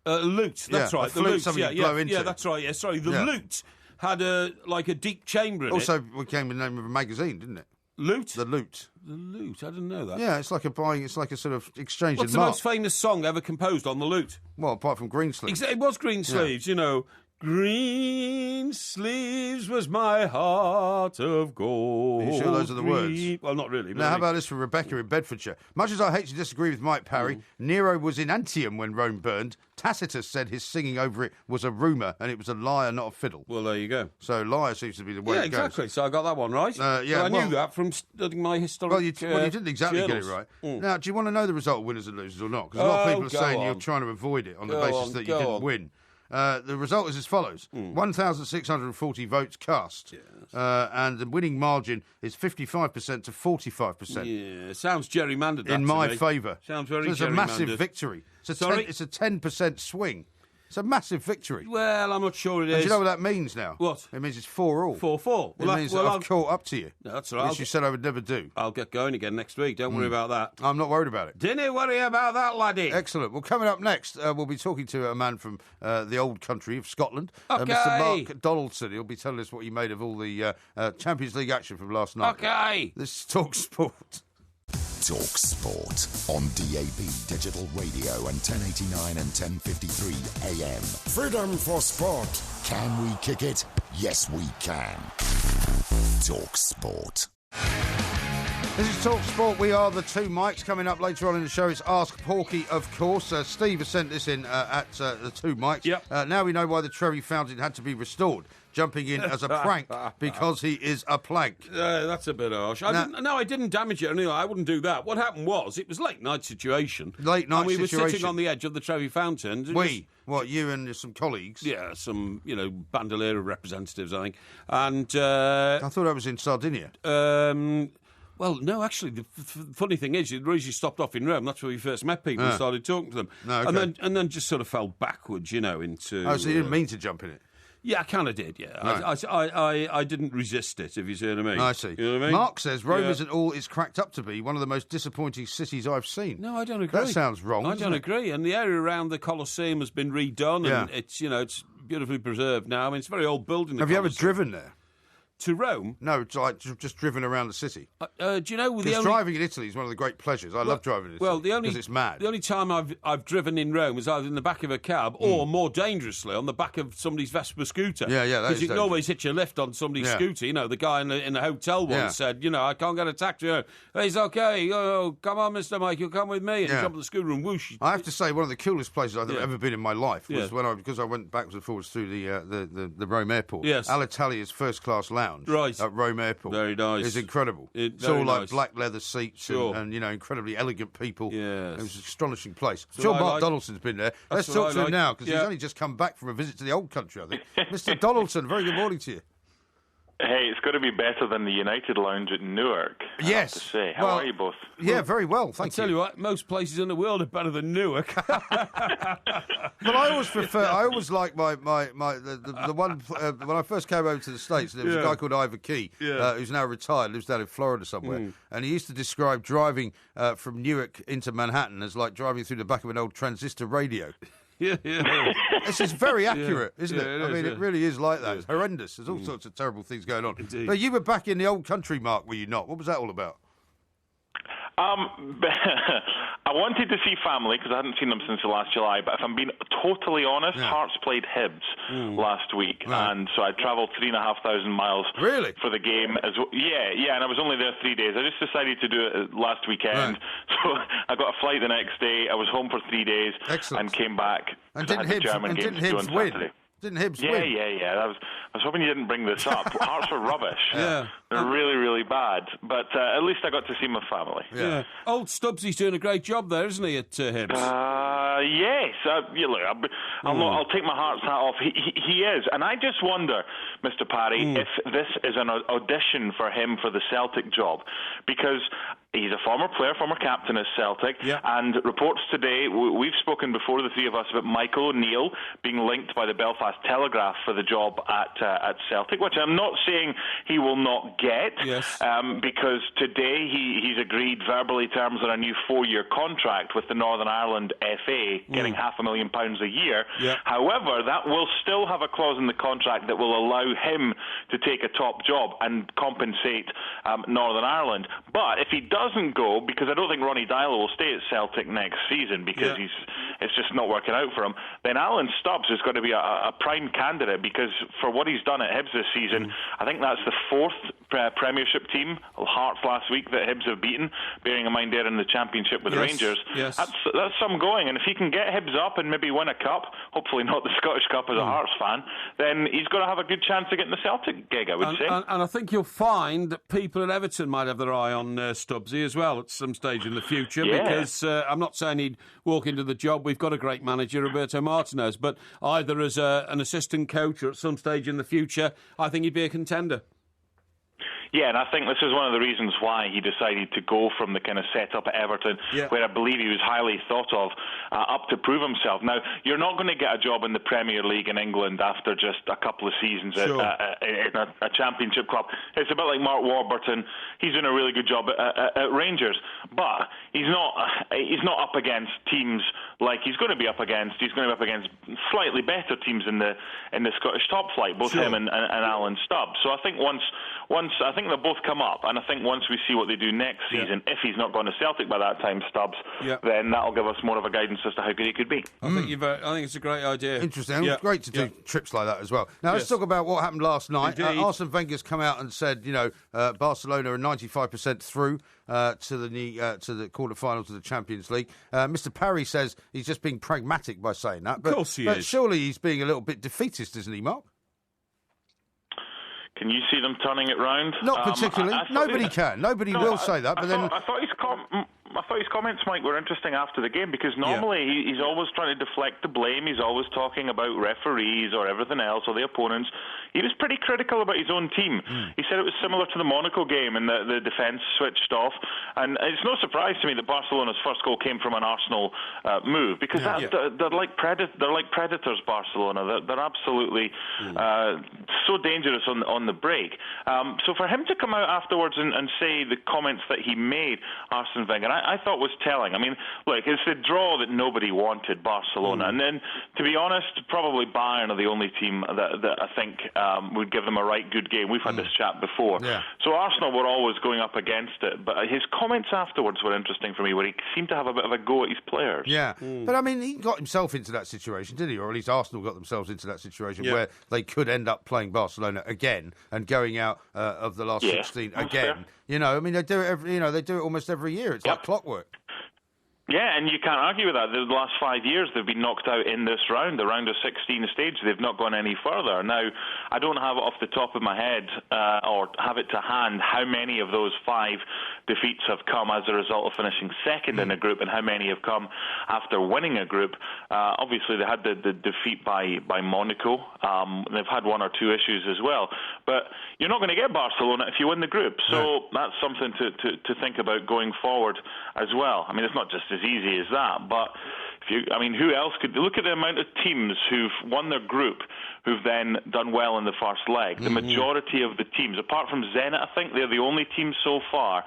Lute, that's right. The lute, something you blow into. Yeah, that's right. Yeah, sorry. The lute had a deep chamber in it. Also became the name of a magazine, didn't it? Lute? The Lute. The Lute, I didn't know that. Yeah, it's like a sort of exchange. What's the most famous song ever composed on the lute? Well, apart from Greensleeves. It was Greensleeves, you know. Green sleeves was my heart of gold. Are you sure those are the words? Well, not really. Now, how about this from Rebecca in Bedfordshire? Much as I hate to disagree with Mike Parry, Nero was in Antium when Rome burned. Tacitus said his singing over it was a rumour and it was a lyre, not a fiddle. Well, there you go. So lyre seems to be the way it goes. Yeah, exactly. So I got that one right. So I knew that from studying my historic Well, you didn't exactly journals. Get it right. Now, do you want to know the result of winners and losers or not? Because a lot of people are saying you're trying to avoid it on the basis that you didn't win. The result is as follows. 1,640 votes cast. Yes. And the winning margin is 55% to 45%. Yeah, it sounds gerrymandered. In my favour. Sounds very gerrymandered. It's a massive victory. It's a 10% swing. It's a massive victory. Well, I'm not sure it is. And do you know what that means now? What? It means it's 4-4. 4-4. It means that I've caught up to you. No, that's right. Which you said I would never do. I'll get going again next week. Don't worry about that. I'm not worried about it. Didn't worry about that, laddie. Excellent. Well, coming up next, we'll be talking to a man from the old country of Scotland, Okay. Mr. Mark Donaldson. He'll be telling us what he made of all the Champions League action from last night. Okay. This is Talk Sport. Talk Sport on DAB Digital Radio and 1089 and 1053 AM. Freedom for sport. Can we kick it? Yes, we can. Talk Sport. This is Talk Sport. We are the two mics. Coming up later on in the show, it's Ask Porky, of course. Steve has sent this in at the two mics. Yep. Now we know why the Trevi fountain had to be restored. Jumping in as a prank because he is a plank. That's a bit harsh. I didn't damage it. Anyway, I wouldn't do that. What happened was, it was late night situation. Late night and we situation. were sitting on the edge of the Trevi fountain. What, you and some colleagues? Yeah, some, Bandolera representatives, I think. And I thought I was in Sardinia. Well, no, actually, the funny thing is, the reason you stopped off in Rome, that's where we first met people and started talking to them. No, okay. And then just sort of fell backwards, into... Oh, so you didn't mean to jump in it? Yeah, I kind of did, yeah. No. I didn't resist it, if you see what I mean. I see. You know what I mean? Mark says Rome isn't all it's cracked up to be, one of the most disappointing cities I've seen. No, I don't agree. That sounds wrong, I don't agree. And the area around the Colosseum has been redone, and it's beautifully preserved now. I mean, it's a very old building. Have you ever driven there? To Rome? No, it's like just driven around the city. Do you know... driving in Italy is one of the great pleasures. I love driving in Italy because it's mad. The only time I've driven in Rome was either in the back of a cab or, more dangerously, on the back of somebody's Vespa scooter. Yeah, that is because you can always hitch a lift on somebody's scooter. The guy in the hotel once said, I can't get a taxi. He's okay. Come on, Mr. Mike, you'll come with me. And he jumped on the scooter and whoosh. I have to say, one of the coolest places I've ever been in my life was because I went backwards and forwards through the Rome airport. Yes. Alitalia's first-class lounge. Right. At Rome Airport. Very nice. It's incredible. It's all like black leather seats and incredibly elegant people. Yes. It was an astonishing place. So Sure, Mark Donaldson's been there. Let's talk to him now because he's only just come back from a visit to the old country, I think. Mr. Donaldson, very good morning to you. Hey, it's got to be better than the United Lounge at Newark. Yes. I have to say. How are you both? Yeah, very well, thank you. I tell you what, most places in the world are better than Newark. But I always like the one when I first came over to the States, there was a guy called Ivor Key, who's now retired, lives down in Florida somewhere, and he used to describe driving from Newark into Manhattan as like driving through the back of an old transistor radio. Yeah. This is very accurate, isn't it? It is, it really is like that. It's horrendous. There's all sorts of terrible things going on. Indeed. But you were back in the old country, Mark, were you not? What was that all about? I wanted to see family because I hadn't seen them since the last July, but if I'm being totally honest, Hearts played Hibs last week, and so I travelled 3,500 miles for the game. Yeah, and I was only there 3 days. I just decided to do it last weekend, so I got a flight the next day. I was home for 3 days and came back. And didn't Hibs win? Didn't Hibs win? Yeah. I was hoping you didn't bring this up. Hearts were rubbish. Yeah. They're really, really bad. But at least I got to see my family. Yeah. Old Stubbsy's doing a great job there, isn't he, at Hibs? Yes. I'll take my heart's hat off. He is. And I just wonder, Mr. Parry, if this is an audition for him for the Celtic job. Because he's a former player, former captain at Celtic, and reports today, we've spoken before, the three of us, about Michael O'Neill being linked by the Belfast Telegraph for the job at Celtic, which I'm not saying he will not get, because today he's agreed verbally terms on a new 4-year contract with the Northern Ireland FA, getting £500,000 a year. However, that will still have a clause in the contract that will allow him to take a top job and compensate Northern Ireland. But if he doesn't go, because I don't think Ronnie Dyler will stay at Celtic next season because it's just not working out for him, then Alan Stubbs is going to be a prime candidate, because for what he's done at Hibs this season, I think that's the 4th Premiership team, Hearts last week, that Hibs have beaten, bearing in mind they're in the Championship with Rangers. That's some going, and if he can get Hibs up and maybe win a cup, hopefully not the Scottish Cup as a Hearts fan, then he's going to have a good chance of getting the Celtic gig, I would say. And I think you'll find that people at Everton might have their eye on Stubbsy as well at some stage in the future, because I'm not saying he'd walk into the job. We've got a great manager, Roberto Martinez, but either as an assistant coach or at some stage in the future, I think he'd be a contender. Yeah, and I think this is one of the reasons why he decided to go from the kind of setup at Everton, where I believe he was highly thought of, up to prove himself. Now, you're not going to get a job in the Premier League in England after just a couple of seasons in a Championship club. It's a bit like Mark Warburton. He's doing a really good job at Rangers, but he's not up against teams like he's going to be up against. He's going to be up against slightly better teams in the Scottish top flight, both him and Alan Stubbs. So I think once I think they'll both come up, and I think once we see what they do next season, if he's not going to Celtic by that time, Stubbs, then that'll give us more of a guidance as to how good he could be. I think it's a great idea. Interesting. It's great to do trips like that as well. Now let's talk about what happened last night. Arsene Wenger's come out and said, Barcelona are 95% through to the quarter-finals of the Champions League. Mr. Parry says he's just being pragmatic by saying that. Of course he is. But surely he's being a little bit defeatist, isn't he, Mark? Can you see them turning it round? Not particularly. Nobody can. Nobody will say that. But I thought his comments, Mike, were interesting after the game, because normally he's always trying to deflect the blame. He's always talking about referees or everything else or the opponents. He was pretty critical about his own team. He said it was similar to the Monaco game, and the defence switched off. And it's no surprise to me that Barcelona's first goal came from an Arsenal move, because they're like predators. Barcelona. They're absolutely so dangerous on the break. So for him to come out afterwards and say the comments that he made, Arsene Wenger, I thought was telling. I mean, look, it's the draw that nobody wanted, Barcelona. And then, to be honest, probably Bayern are the only team that I think would give them a right good game. We've had this chat before. So Arsenal were always going up against it. But his comments afterwards were interesting for me, where he seemed to have a bit of a go at his players. But I mean, he got himself into that situation, didn't he? Or at least Arsenal got themselves into that situation where they could end up playing Barcelona again and going out of the last 16 again. I mean, they do it they do it almost every year. It's like clockwork. Yeah, and you can't argue with that. The last 5 years, they've been knocked out in this round, the round of 16 stage. They've not gone any further. Now, I don't have it off the top of my head or have it to hand how many of those 5 defeats have come as a result of finishing second in a group, and how many have come after winning a group. Obviously, they had the defeat by Monaco. They've had 1 or 2 issues as well. But you're not going to get Barcelona if you win the group. So that's something to think about going forward as well. I mean, it's not just as easy as that, but who else could look at the amount of teams who've won their group who've then done well in the first leg? The majority of the teams, apart from Zenit, I think they're the only team so far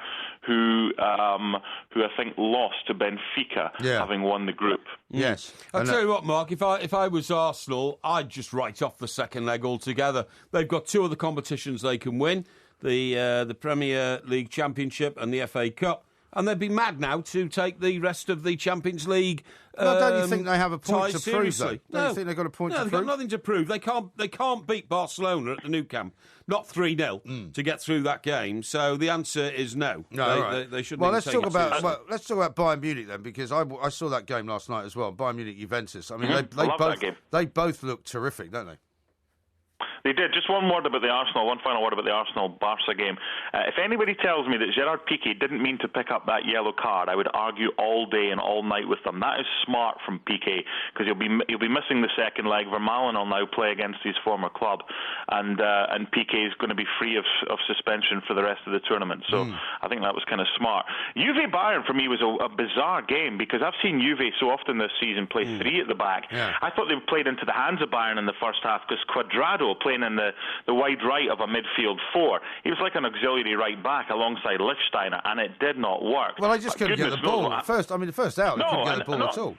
who I think lost to Benfica, having won the group. Yes. I'll tell you what, Mark, if I was Arsenal, I'd just write off the second leg altogether. They've got 2 other competitions they can win, the Premier League Championship and the FA Cup. And they'd be mad now to take the rest of the Champions League. Don't you think they have a point to prove, though? No. You think they've got a point to prove? No, they've got nothing to prove. They can't beat Barcelona at the Nou Camp. Not 3-0 to get through that game. So the answer is no. They shouldn't. Well, let's talk about Bayern Munich then, because I saw that game last night as well. Bayern Munich Juventus. I mean, they both look terrific, don't they? They did. Just one final word about the Arsenal-Barca game. If anybody tells me that Gerard Piqué didn't mean to pick up that yellow card, I would argue all day and all night with them. That is smart from Piqué, because he'll be missing the second leg. Vermaelen will now play against his former club, and Piqué is going to be free of suspension for the rest of the tournament. So I think that was kind of smart. Juve-Bayern for me was a bizarre game, because I've seen Juve so often this season play three at the back. Yeah. I thought they played into the hands of Bayern in the first half, because Cuadrado, playing in the wide right of a midfield four, he was like an auxiliary right back alongside Lichtsteiner, and it did not work. Well, I just couldn't get the ball. The first out, they couldn't get the ball at all.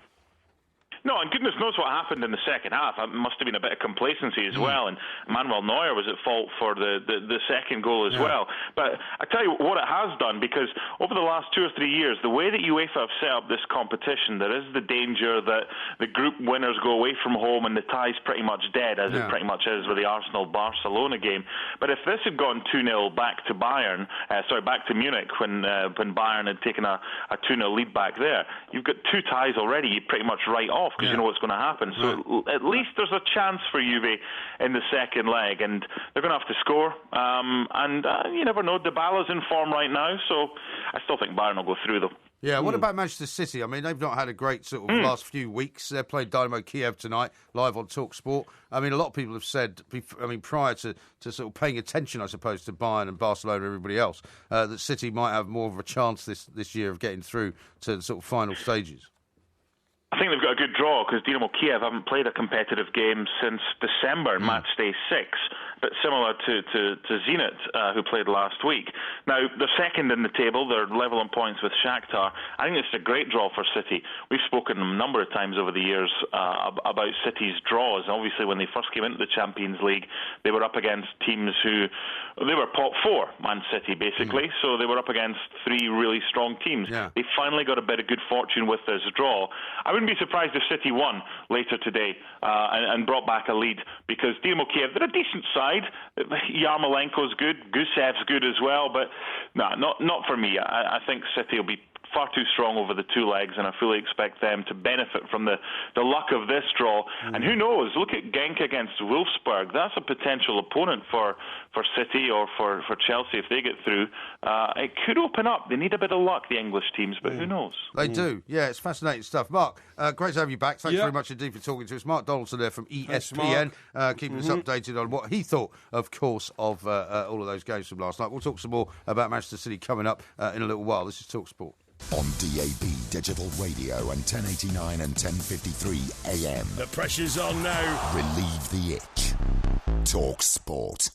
No, and goodness knows what happened in the second half. It must have been a bit of complacency as well, and Manuel Neuer was at fault for the second goal as well. But I tell you what it has done, because over the last 2 or 3 years, the way that UEFA have set up this competition, there is the danger that the group winners go away from home and the tie's pretty much dead, as it pretty much is with the Arsenal-Barcelona game. But if this had gone 2-0 back to Munich, when Bayern had taken a 2-0 lead back there, you've got two ties already. You pretty much write off, because you know what's going to happen. So at least there's a chance for Juve in the second leg, and they're going to have to score. You never know. Dybala's in form right now, so I still think Bayern will go through, though. Yeah, what about Manchester City? I mean, they've not had a great sort of last few weeks. They played Dynamo Kiev tonight, live on TalkSport. I mean, a lot of people have said, prior to sort of paying attention, I suppose, to Bayern and Barcelona and everybody else, that City might have more of a chance this year of getting through to the sort of final stages. I think they've got a good draw, because Dynamo Kiev haven't played a competitive game since December, match day 6, but similar to Zenit, who played last week. Now, they're second in the table. They're level on points with Shakhtar. I think it's a great draw for City. We've spoken a number of times over the years about City's draws. Obviously, when they first came into the Champions League, they were up against teams they were pot 4, Man City, basically. So they were up against 3 really strong teams. Yeah. They finally got a bit of good fortune with this draw. I wouldn't be surprised if City won later today and brought back a lead, because Dynamo Kiev, they're a decent side. Yarmolenko's good, Gusev's good as well, but not for me. I think City will be far too strong over the 2 legs, and I fully expect them to benefit from the luck of this draw. And who knows, look at Genk against Wolfsburg. That's a potential opponent for City or for Chelsea if they get through. It could open up. They need a bit of luck, the English teams, but who knows? They do. Yeah, it's fascinating stuff. Mark, great to have you back. Thanks very much indeed for talking to us. Mark Donaldson there from ESPN, keeping us updated on what he thought, of course, of all of those games from last night. We'll talk some more about Manchester City coming up in a little while. This is TalkSport. On DAB Digital Radio and 1089 and 1053 AM. The pressure's on now. Relieve the itch. Talk Sport.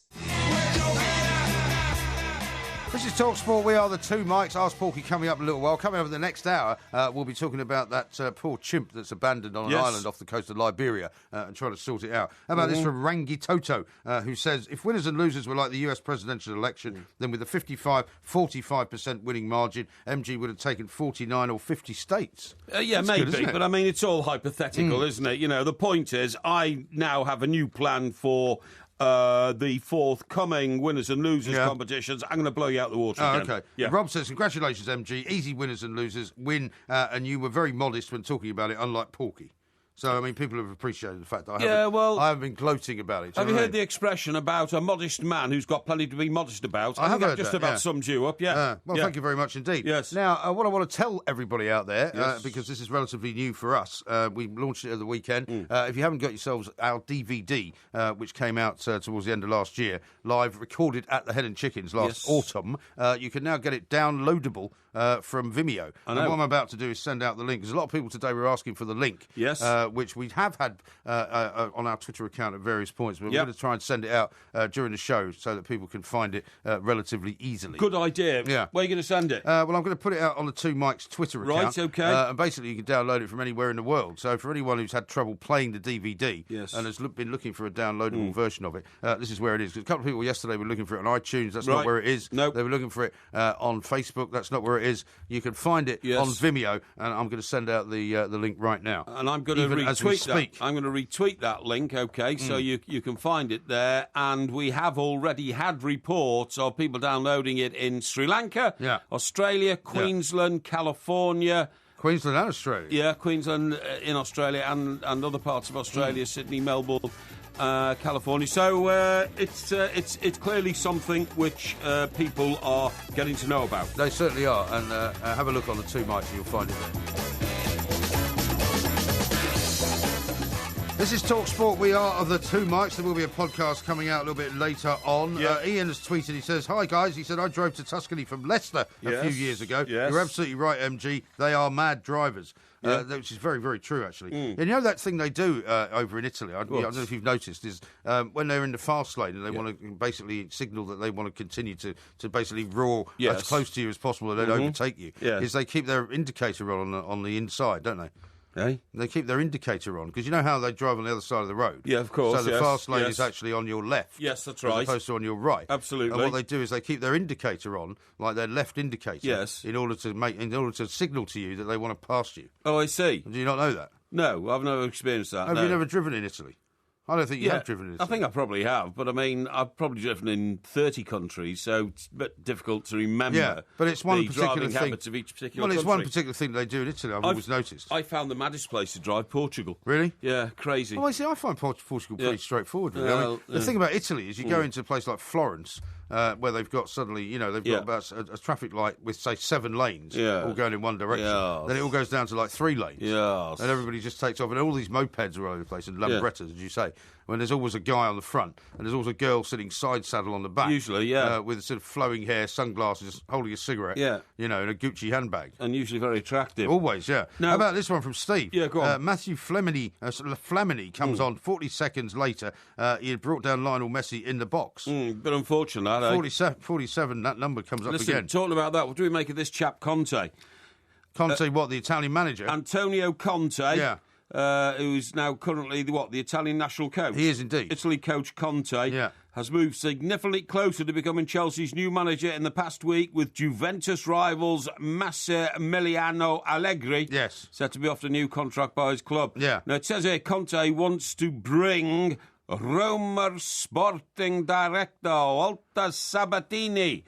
This is TalkSport. We are the two Mikes. Ask Porky coming up in a little while. Coming up in the next hour, we'll be talking about that poor chimp that's abandoned on an island off the coast of Liberia and trying to sort it out. How about this from Rangi Toto, who says, if winners and losers were like the US presidential election, then with a 45% winning margin, MG would have taken 49 or 50 states. That's maybe, good, but I mean, it's all hypothetical, isn't it? You know, the point is, I now have a new plan for the forthcoming winners and losers competitions. I'm going to blow you out the water again. Okay. Yeah. Rob says, congratulations, MG. Easy winners and losers. Win, and you were very modest when talking about it, unlike Porky. So, I mean, people have appreciated the fact that I haven't been gloating about it. Have you heard the expression about a modest man who's got plenty to be modest about? I have heard just that, about sums you up, thank you very much indeed. Yes. Now, what I want to tell everybody out there, because this is relatively new for us, we launched it at the weekend. If you haven't got yourselves our DVD, which came out towards the end of last year, live recorded at the Hen and Chickens last autumn, you can now get it downloadable from Vimeo. And what I'm about to do is send out the link, because a lot of people today were asking for the link. Yes. Which we have had on our Twitter account at various points, but we're going to try and send it out during the show so that people can find it relatively easily. Good idea. Yeah. Where are you going to send it? Well, I'm going to put it out on the Two Mikes Twitter account. Right, okay. And basically you can download it from anywhere in the world. So for anyone who's had trouble playing the DVD and has been looking for a downloadable version of it, this is where it is. A couple of people yesterday were looking for it on iTunes. That's not where it is. Nope. They were looking for it on Facebook. That's not where it is. You can find it on Vimeo, and I'm going to send out the link right now. And I'm going to retweet that. I'm going to retweet that link, okay, so you can find it there. And we have already had reports of people downloading it in Sri Lanka, Australia, Queensland, California. Queensland and Australia? Yeah, Queensland in Australia and other parts of Australia, Sydney, Melbourne. California. So it's clearly something which people are getting to know about. They certainly are, and have a look on the Two Mics and you'll find it there. This is Talk Sport. We are of the Two Mics. There will be a podcast coming out a little bit later on. Yeah. Ian has tweeted, he says, "Hi guys," he said, "I drove to Tuscany from Leicester a few years ago." Yes. You're absolutely right, MG. They are mad drivers. Which is very, very true, actually. And you know that thing they do over in Italy, I don't know if you've noticed, is when they're in the fast lane and they want to basically signal that they want to continue to basically roar as close to you as possible and then overtake you, is they keep their indicator on the inside, don't they? Eh? They keep their indicator on, because you know how they drive on the other side of the road? Yeah, of course. So the fast lane is actually on your left. Yes, that's right. As opposed to on your right. Absolutely. And what they do is they keep their indicator on, like their left indicator, in order to signal to you that they want to pass you. Oh, I see. Do you not know that? No, I've never experienced that. Have you never driven in Italy? I don't think you have driven in Italy. I think I probably have, but I mean, I've probably driven in 30 countries, so it's a bit difficult to remember. Yeah, but it's one particular driving thing. habits of each particular Well, it's country. one particular thing they do in Italy. I've always noticed. I found the maddest place to drive Portugal. Really? Yeah, crazy. Oh, I see. I find Portugal pretty straightforward. Really. I mean, the thing about Italy is you go into a place like Florence, where they've got suddenly, they've got about a traffic light with, say, 7 lanes, all going in one direction. Yes. Then it all goes down to like 3 lanes. Yes. And everybody just takes off. And all these mopeds are all over the place, and Lambrettas, as you say. When there's always a guy on the front, and there's always a girl sitting side saddle on the back. Usually, with sort of flowing hair, sunglasses, holding a cigarette. Yeah. And a Gucci handbag. And usually very attractive. Always, yeah. Now, how about this one from Steve? Yeah, go on. Matthew Flamini comes on 40 seconds later. He had brought down Lionel Messi in the box. But unfortunate, 47, that number comes up Listen, again. Talking about that, what do we make of this chap Conte? Conte, the Italian manager? Antonio Conte. Yeah. Who's now currently the Italian national coach. He is indeed. Italy coach Conte has moved significantly closer to becoming Chelsea's new manager in the past week, with Juventus rivals Massimiliano Allegri set to be offered a new contract by his club. Yeah. Now it says here Conte wants to bring Roma Sporting Director Walter Sabatini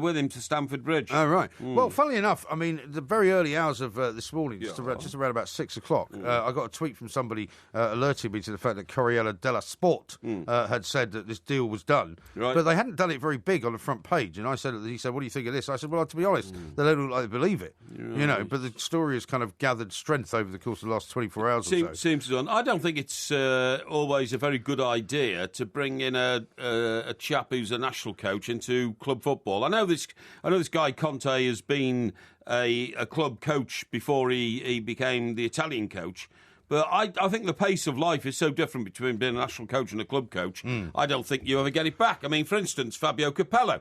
with him to Stamford Bridge. Oh, right. Well, funnily enough, I mean, the very early hours of this morning, just around about 6 o'clock, I got a tweet from somebody alerting me to the fact that Corriere della Sport had said that this deal was done. Right. But they hadn't done it very big on the front page. And he said, "What do you think of this?" I said, "Well, to be honest, they don't look like they believe it." Right. But the story has kind of gathered strength over the course of the last 24 hours or so. Seems to done. I don't think it's always a very good idea to bring in a chap who's a national coach into club football. I know this guy Conte has been a club coach before he became the Italian coach. But I think the pace of life is so different between being a national coach and a club coach. I don't think you ever get it back. I mean, for instance, Fabio Capello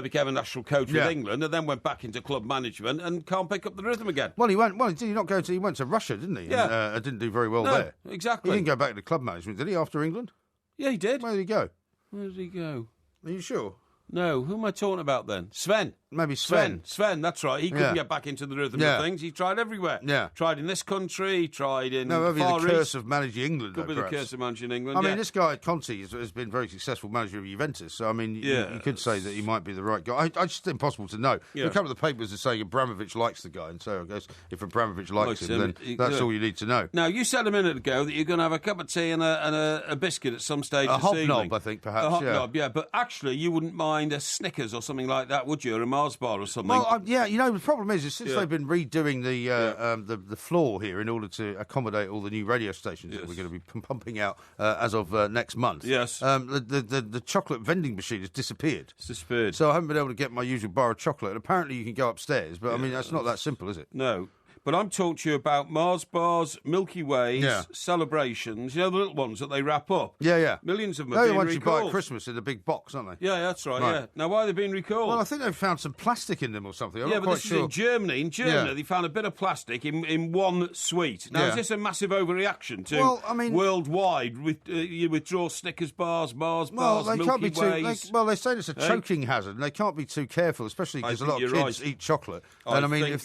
became a national coach with England and then went back into club management and can't pick up the rhythm again. Well, he went. Well, did he not go to? He went to Russia, didn't he? Yeah, and didn't do very well there. Exactly. He didn't go back to club management, did he? After England? Yeah, he did. Where did he go? Where did he go? Are you sure? No, who am I talking about then? Sven. Maybe Sven. Sven, that's right. He couldn't get back into the rhythm of things. He tried everywhere. Yeah. Tried in this country, he tried in maybe Far the curse East. of managing England. Could be the curse of managing England. I mean, this guy Conte has been a very successful manager of Juventus. So I mean, you could say that he might be the right guy. I just impossible to know. A couple of the papers are saying Abramovich likes the guy, and so I guess if Abramovich likes him, then that's all you need to know. Now, you said a minute ago that you're going to have a cup of tea and a biscuit at some stage. A hobnob, I think, perhaps. A hobnob, yeah. But actually, you wouldn't mind a Snickers or something like that, would you? Or a Mars bar or something? Well, the problem is since they've been redoing the floor here in order to accommodate all the new radio stations that we're going to be pumping out as of next month. Yes. The chocolate vending machine has disappeared. It's disappeared. So I haven't been able to get my usual bar of chocolate. And apparently you can go upstairs, but I mean that's not that simple, is it? No. But I'm talking to you about Mars bars, Milky Ways, celebrations, the little ones that they wrap up. Yeah. Millions of them They're have the been ones you buy recalled. at Christmas in the big box, aren't they? Yeah, that's right, yeah. Now, why are they being recalled? Well, I think they've found some plastic in them or something. I'm not but quite this sure. is in Germany. In Germany, they found a bit of plastic in one sweet. Now, is this a massive overreaction to worldwide? You withdraw Snickers bars, Mars bars, they Milky can't be Ways. too. They say it's a choking hazard, and they can't be too careful, especially because a lot of kids eat chocolate. And I mean, if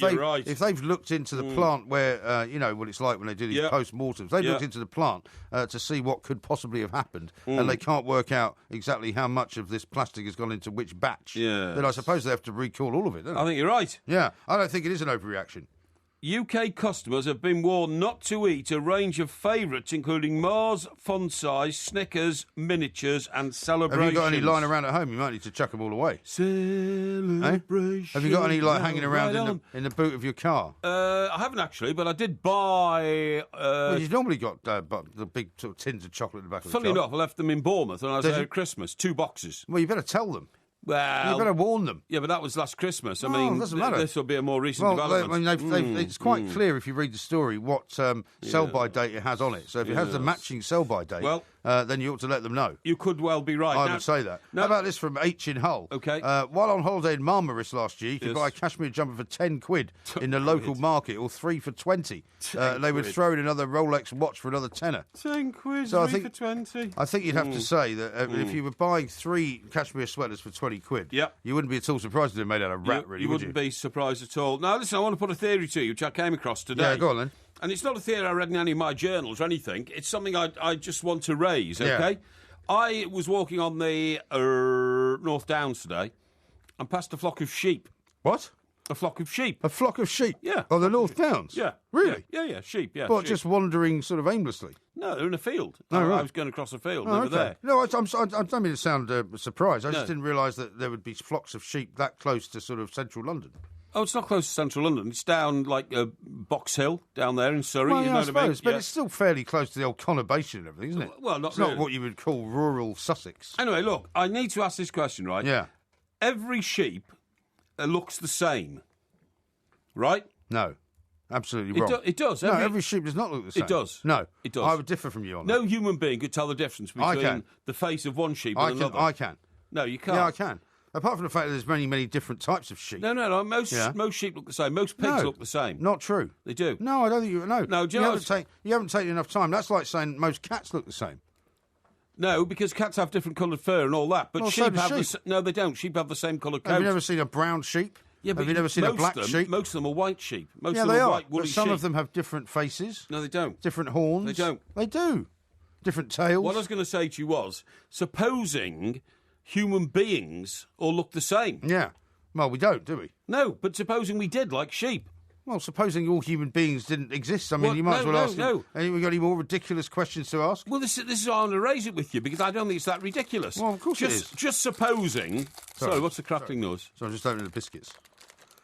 they've looked into the plant where what it's like when they do these post-mortems, they've looked into the plant to see what could possibly have happened, and they can't work out exactly how much of this plastic has gone into which batch. Then I suppose they have to recall all of it, don't they? I think you're right. Yeah, I don't think it is an overreaction. UK customers have been warned not to eat a range of favourites, including Mars, Fun Size, Snickers, miniatures, and celebrations. Have you got any lying around at home? You might need to chuck them all away. Celebrations. Have you got any hanging around in the boot of your car? I haven't actually, but I did buy. Well, you've normally got the big sort of tins of chocolate in the back of the car. Funny enough, I left them in Bournemouth when I was there at Christmas. 2 boxes. Well, you better tell them. Well, you better warn them. Yeah, but that was last Christmas. I it mean, doesn't matter. This will be a more recent development. It's quite clear if you read the story what sell-by date it has on it. So if it has the matching sell-by date, then you ought to let them know. You could well be right. I would say that. How about this from H in Hull? Okay. While on holiday in Marmaris last year, you could buy a cashmere jumper for £10 in the local market, or 3 for 20. They would throw in another Rolex watch for another tenner. £10, so 3 for 20. I think you'd have to say that if you were buying 3 cashmere sweaters for £20, you wouldn't be at all surprised if they're made out of rat, really, you would wouldn't be surprised at all. Now, listen, I want to put a theory to you, which I came across today. Yeah, go on then. And it's not a theory I read in any of my journals or anything. It's something I just want to raise, okay? I was walking on the North Downs today and passed a flock of sheep. What? A flock of sheep. A flock of sheep? Yeah. On the North Downs? Yeah. Really? Yeah, sheep, yeah. What, sheep. just wandering sort of aimlessly? No, they're in a field. Oh, right. I was going across a field and they were there. No, I don't mean to sound surprised. I just didn't realise that there would be flocks of sheep that close to sort of central London. Oh, it's not close to central London. It's down like Box Hill down there in Surrey. Well, you know I suppose, what I mean? but it's still fairly close to the old conurbation and everything, isn't it? Well, it's not what you would call rural Sussex. Anyway, look, I need to ask this question, right? Yeah. Every sheep looks the same, right? No. Absolutely wrong. It does. No, every sheep does not look the same. It does. No. It does. I would differ from you on that. No human being could tell the difference between the face of one sheep and another. I can. No, you can't. Yeah, I can. Apart from the fact that there's many, many different types of sheep. No. Most sheep look the same. Most pigs look the same. Not true. They do. No, I don't think you... No, No, you haven't taken enough time. That's like saying most cats look the same. No, because cats have different coloured fur and all that. But sheep have no, they don't. Sheep have the same coloured coat. Have you never seen a brown sheep? Yeah, but have you never seen a black sheep? Most of them are white sheep. Most yeah, of them they are. White, woolly but some sheep. of them have different faces. No, they don't. Different horns. They don't. They do. Different tails. What I was going to say to you was, supposing human beings all look the same. Yeah. Well, we don't, do we? No, but supposing we did, like sheep. Well, supposing all human beings didn't exist, I mean, you might as well ask... No. Have we got any more ridiculous questions to ask? Well, this is why I want to raise it with you, because I don't think it's that ridiculous. Well, of course it is. Just supposing... Sorry, what's the crackling noise? So I'm just opening the biscuits.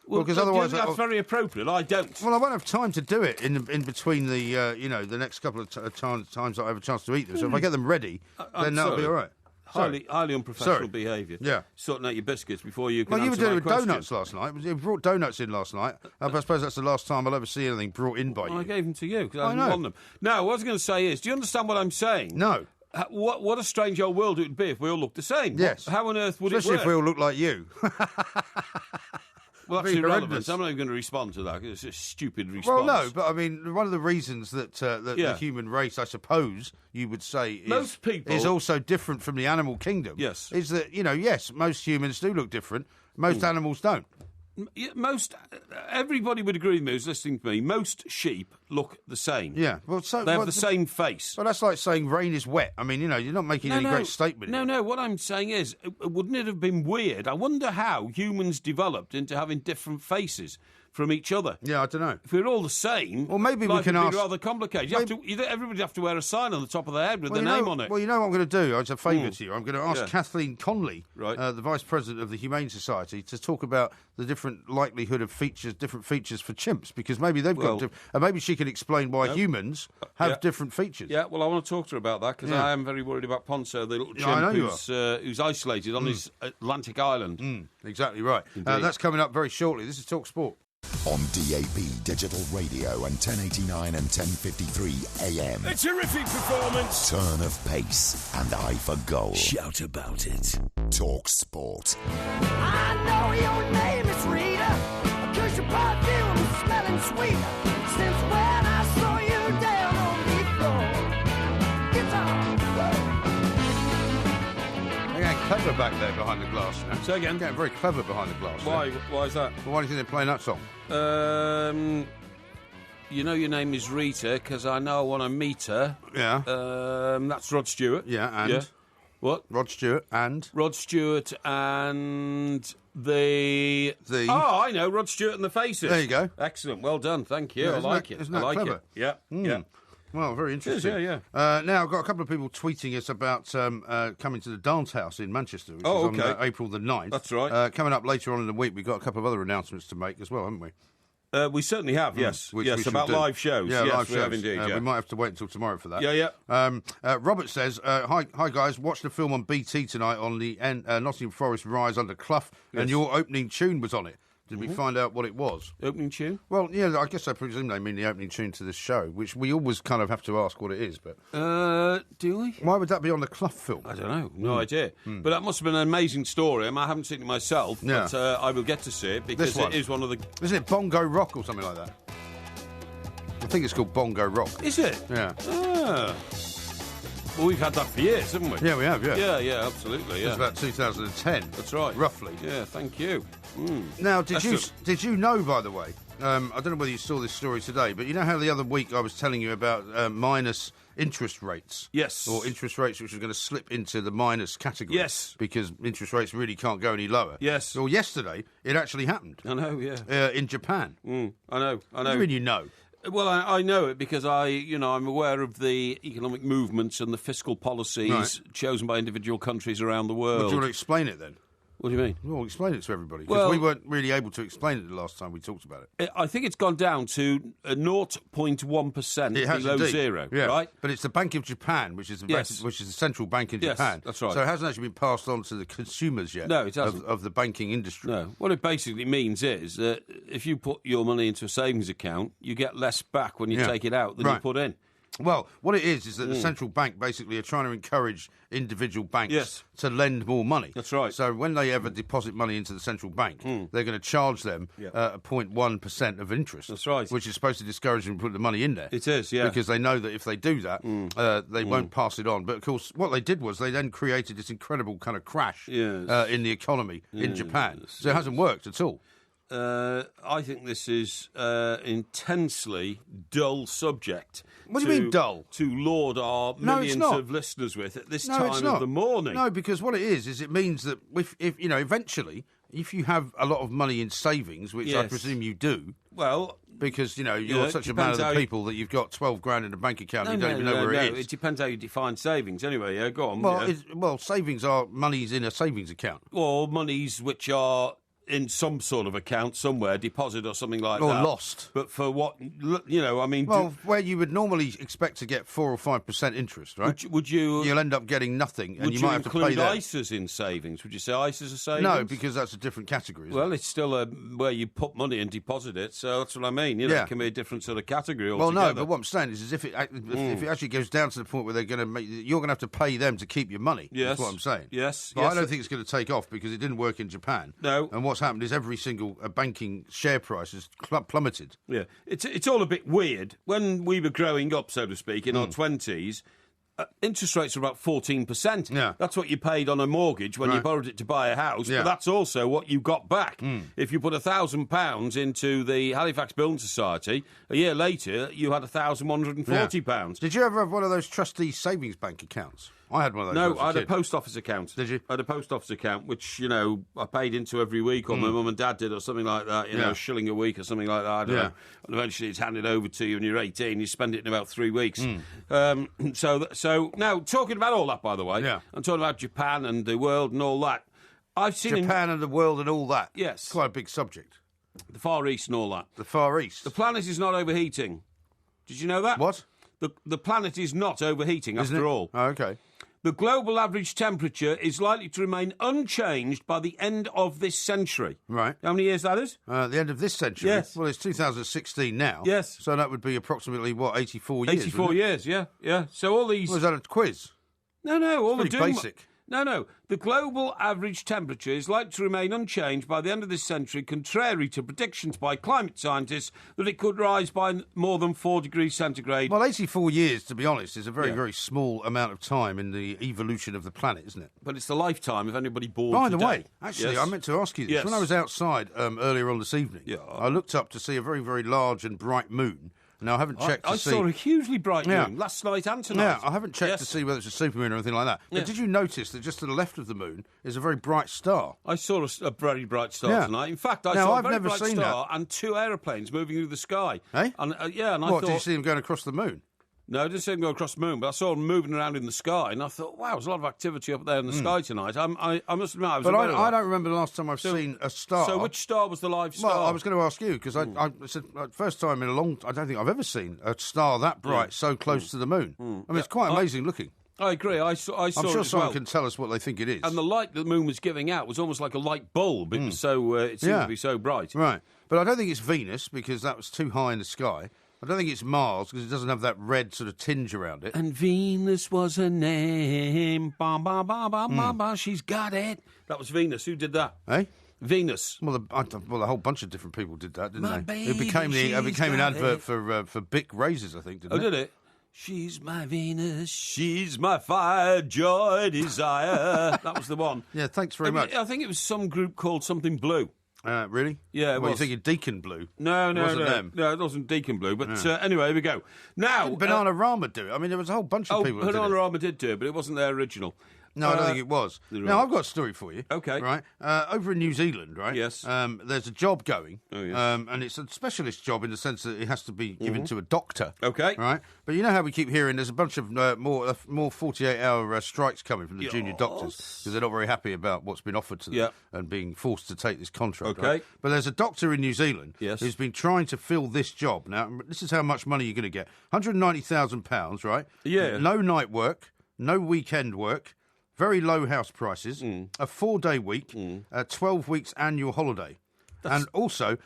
Well, because otherwise... that's very appropriate. I don't. Well, I won't have time to do it in between the, the next couple of times that I have a chance to eat them. So if I get them ready, then that'll be all right. Highly unprofessional behaviour. Yeah. Sorting out your biscuits before you can Well, you were answer doing my it with question. donuts last night. You brought donuts in last night. I suppose that's the last time I'll ever see anything brought in by you. I gave them to you because I didn't want them. Now, what I was going to say is, do you understand what I'm saying? No. What a strange old world it would be if we all looked the same. Yes. How on earth would it work? Especially if we all look like you. Well, that's irrelevant. I'm not even going to respond to that. It's a stupid response. Well, no, but I mean, one of the reasons that the human race, I suppose, you would say, is also different from the animal kingdom. Yes. Is that, yes, most humans do look different. Most animals don't. Everybody would agree with me who's listening to me. Most sheep look the same. Yeah, well, they have the same face. Well, that's like saying rain is wet. I mean, you're not making any great statement. No. What I'm saying is, wouldn't it have been weird? I wonder how humans developed into having different faces from each other. Yeah, I don't know. If we're all the same, well, maybe life we can would ask. Be rather complicated. Everybody have to wear a sign on the top of their head with their name on it. Well, you know what I'm going to do? It's a favour to you. I'm going to ask Kathleen Conley, right. The Vice President of the Humane Society, to talk about the different likelihood of different features for chimps, because maybe they've got, and maybe she can explain why humans have different features. Yeah, well, I want to talk to her about that because I am very worried about Ponzo, the little chimp who's isolated on his Atlantic island. Exactly right. That's coming up very shortly. This is Talk Sport. On DAB Digital Radio and 1089 and 1053 AM. A terrific performance. Turn of pace and eye for goal. Shout about it. Talk Sport. I know your name is Rita, 'cause your perfume is smelling sweeter since when I saw you down on the floor. Guitar. They're getting clever back there behind the glass. Say again? Getting very clever behind the glass. Why? Why is that? Well, why do you think they're playing that song? You know your name is Rita because I know I want to meet her. Yeah. That's Rod Stewart. Yeah, and? What? Rod Stewart and the... Oh, I know, Rod Stewart and the Faces. There you go. Excellent, well done, thank you. Yeah, I like it. Isn't that clever? Yeah, yeah. Well, very interesting. Yeah. Now, I've got a couple of people tweeting us about coming to the Dance House in Manchester, which is on April the 9th. That's right. Coming up later on in the week, we've got a couple of other announcements to make as well, haven't we? We certainly have, yes. Yes, about live shows. Yeah, yes, live we shows. have indeed, We might have to wait until tomorrow for that. Yeah. Robert says, hi guys, watched the film on BT tonight on the Nottingham Forest Rise under Clough, and your opening tune was on it. Did we find out what it was? Opening tune? Well, yeah, I guess I presume they mean the opening tune to this show, which we always kind of have to ask what it is. But do we? Why would that be on the Clough film? I don't know. No idea. But that must have been an amazing story. I haven't seen it myself, but I will get to see it because it is one of the... Isn't it Bongo Rock or something like that? I think it's called Bongo Rock. Is it? Yeah. Well, we've had that for years, haven't we? Yeah, we have, Yeah, absolutely, It's about 2010. That's right. Roughly. Yeah, thank you. Now, did you know, by the way, I don't know whether you saw this story today, but you know how the other week I was telling you about minus interest rates? Yes. Or interest rates which are going to slip into the minus category. Yes. Because interest rates really can't go any lower. Yes. Well, yesterday, it actually happened. I know, yeah. In Japan. I know. What do you mean you know? Well, I know it because I'm aware of the economic movements and the fiscal policies chosen by individual countries around the world. Well, do you want to explain it then? What do you mean? Well, explain it to everybody. Because we weren't really able to explain it the last time we talked about it. I think it's gone down to 0.1% below indeed. Zero, yeah. right? But it's the Bank of Japan, which is the central bank in Japan. That's right. So it hasn't actually been passed on to the consumers yet. No, it hasn't. Of the banking industry. No. What it basically means is that if you put your money into a savings account, you get less back when you take it out than you put in. Well, what it is that the central bank basically are trying to encourage individual banks to lend more money. That's right. So when they ever deposit money into the central bank, they're going to charge them 0.1% of interest. That's right. Which is supposed to discourage them to put the money in there. It is, yeah. Because they know that if they do that, they won't pass it on. But, of course, what they did was they then created this incredible kind of crash in the economy in Japan. So it hasn't worked at all. I think this is intensely dull subject. What do you mean dull? To lord our millions of listeners with at this time of the morning. No, because what it is it means that if eventually, if you have a lot of money in savings, which I presume you do, well, because you're such a man of the people that you've got 12 grand in a bank account, and you don't even know where it is. It depends how you define savings. Anyway, go on. Well, savings are monies in a savings account, or monies which are in some sort of account somewhere, deposit or something like that. Or lost. But for what, I mean... Well, where you would normally expect to get 4 or 5% interest, right? Would you... You'll end up getting nothing, and you might have to pay that. Would you include ISAs in savings? Would you say ISAs are savings? No, because that's a different category, isn't it? Well, it's still where you put money and deposit it, so that's what I mean. It can be a different sort of category altogether. Well, no, but what I'm saying is if it actually goes down to the point where they're going to you're going to have to pay them to keep your money. Yes. That's what I'm saying. Yes. But I don't think it's going to take off because it didn't work in Japan. No. And what's happened is every single banking share price has plummeted. Yeah, it's all a bit weird. When we were growing up, so to speak, in our 20s, interest rates were about 14%. Yeah. That's what you paid on a mortgage when you borrowed it to buy a house, but that's also what you got back. If you put £1,000 into the Halifax Building Society, a year later you had £1,140. Did you ever have one of those trustee savings bank accounts? I had one of those. No, I had a post office account. Did you? I had a post office account, which, I paid into every week, or my mum and dad did, or something like that, a shilling a week or something like that. I don't know. And eventually it's handed over to you when you're 18, you spend it in about 3 weeks. So now, talking about all that, by the way, I'm talking about Japan and the world and all that. I've seen Japan and the world and all that. Yes. It's quite a big subject. The Far East and all that. The Far East. The planet is not overheating. Did you know that? What? The planet is not overheating, after all. Oh, okay. The global average temperature is likely to remain unchanged by the end of this century. Right. How many years that is? The end of this century? Yes. Well, it's 2016 now. Yes. So that would be approximately, 84 years? 84 years, yeah. So all these... Was that a quiz? No. All it's pretty basic. No. The global average temperature is likely to remain unchanged by the end of this century, contrary to predictions by climate scientists that it could rise by more than 4 degrees centigrade. Well, 84 years, to be honest, is a very, very small amount of time in the evolution of the planet, isn't it? But it's the lifetime of anybody born By the today. way, actually, I meant to ask you this. Yes. When I was outside earlier on this evening, I looked up to see a very, very large and bright moon No, I haven't checked to see. I saw a hugely bright moon last night and tonight. Yeah, I haven't checked to see whether it's a supermoon or anything like that. But did you notice that just to the left of the moon is a very bright star? I saw a very bright star tonight. In fact, I saw a very bright star and 2 aeroplanes moving through the sky. Eh? And, and I what, thought... did you see them going across the moon? No, I didn't see them go across the moon, but I saw them moving around in the sky, and I thought, wow, there's a lot of activity up there in the sky tonight. I must admit, I was aware of that. I don't remember the last time I've seen a star. So which star was the live star? Well, I was going to ask you, because I said, first time in a long... I don't think I've ever seen a star that bright so close to the moon. I mean, it's quite amazing looking. I agree. I saw I'm sure it someone can tell us what they think it is. And the light that the moon was giving out was almost like a light bulb. It was so it seemed to be so bright. Right. But I don't think it's Venus, because that was too high in the sky. I don't think it's Mars, because it doesn't have that red sort of tinge around it. And Venus was her name. Ba, ba, ba, ba, ba, ba, she's got it. That was Venus. Who did that? Eh? Venus. Well, a whole bunch of different people did that, didn't they? Baby, it became an advert for Bic razors, I think, didn't it? Oh, did it? She's my Venus, she's my fire, joy, desire. That was the one. Yeah, thanks very much. I think it was some group called something Blue. Really? Yeah, it was. You thinking Deacon Blue? No, it wasn't them. No, it wasn't Deacon Blue. But anyway, here we go. Now, Banana Rama do it. I mean, there was a whole bunch of people. Banana Rama did do it, but it wasn't their original. No, I don't think it was. Right. Now, I've got a story for you. Okay. Right. Over in New Zealand, right? Yes. There's a job going. Oh, yes. And it's a specialist job in the sense that it has to be given to a doctor. Okay. Right? But you know how we keep hearing there's a bunch of more 48-hour strikes coming from the junior doctors because they're not very happy about what's been offered to them and being forced to take this contract. Okay. Right? But there's a doctor in New Zealand who's been trying to fill this job. Now, this is how much money you're going to get. £190,000, right? Yeah. No night work, no weekend work. Very low house prices, a 4-day week, 12 weeks annual holiday. And also,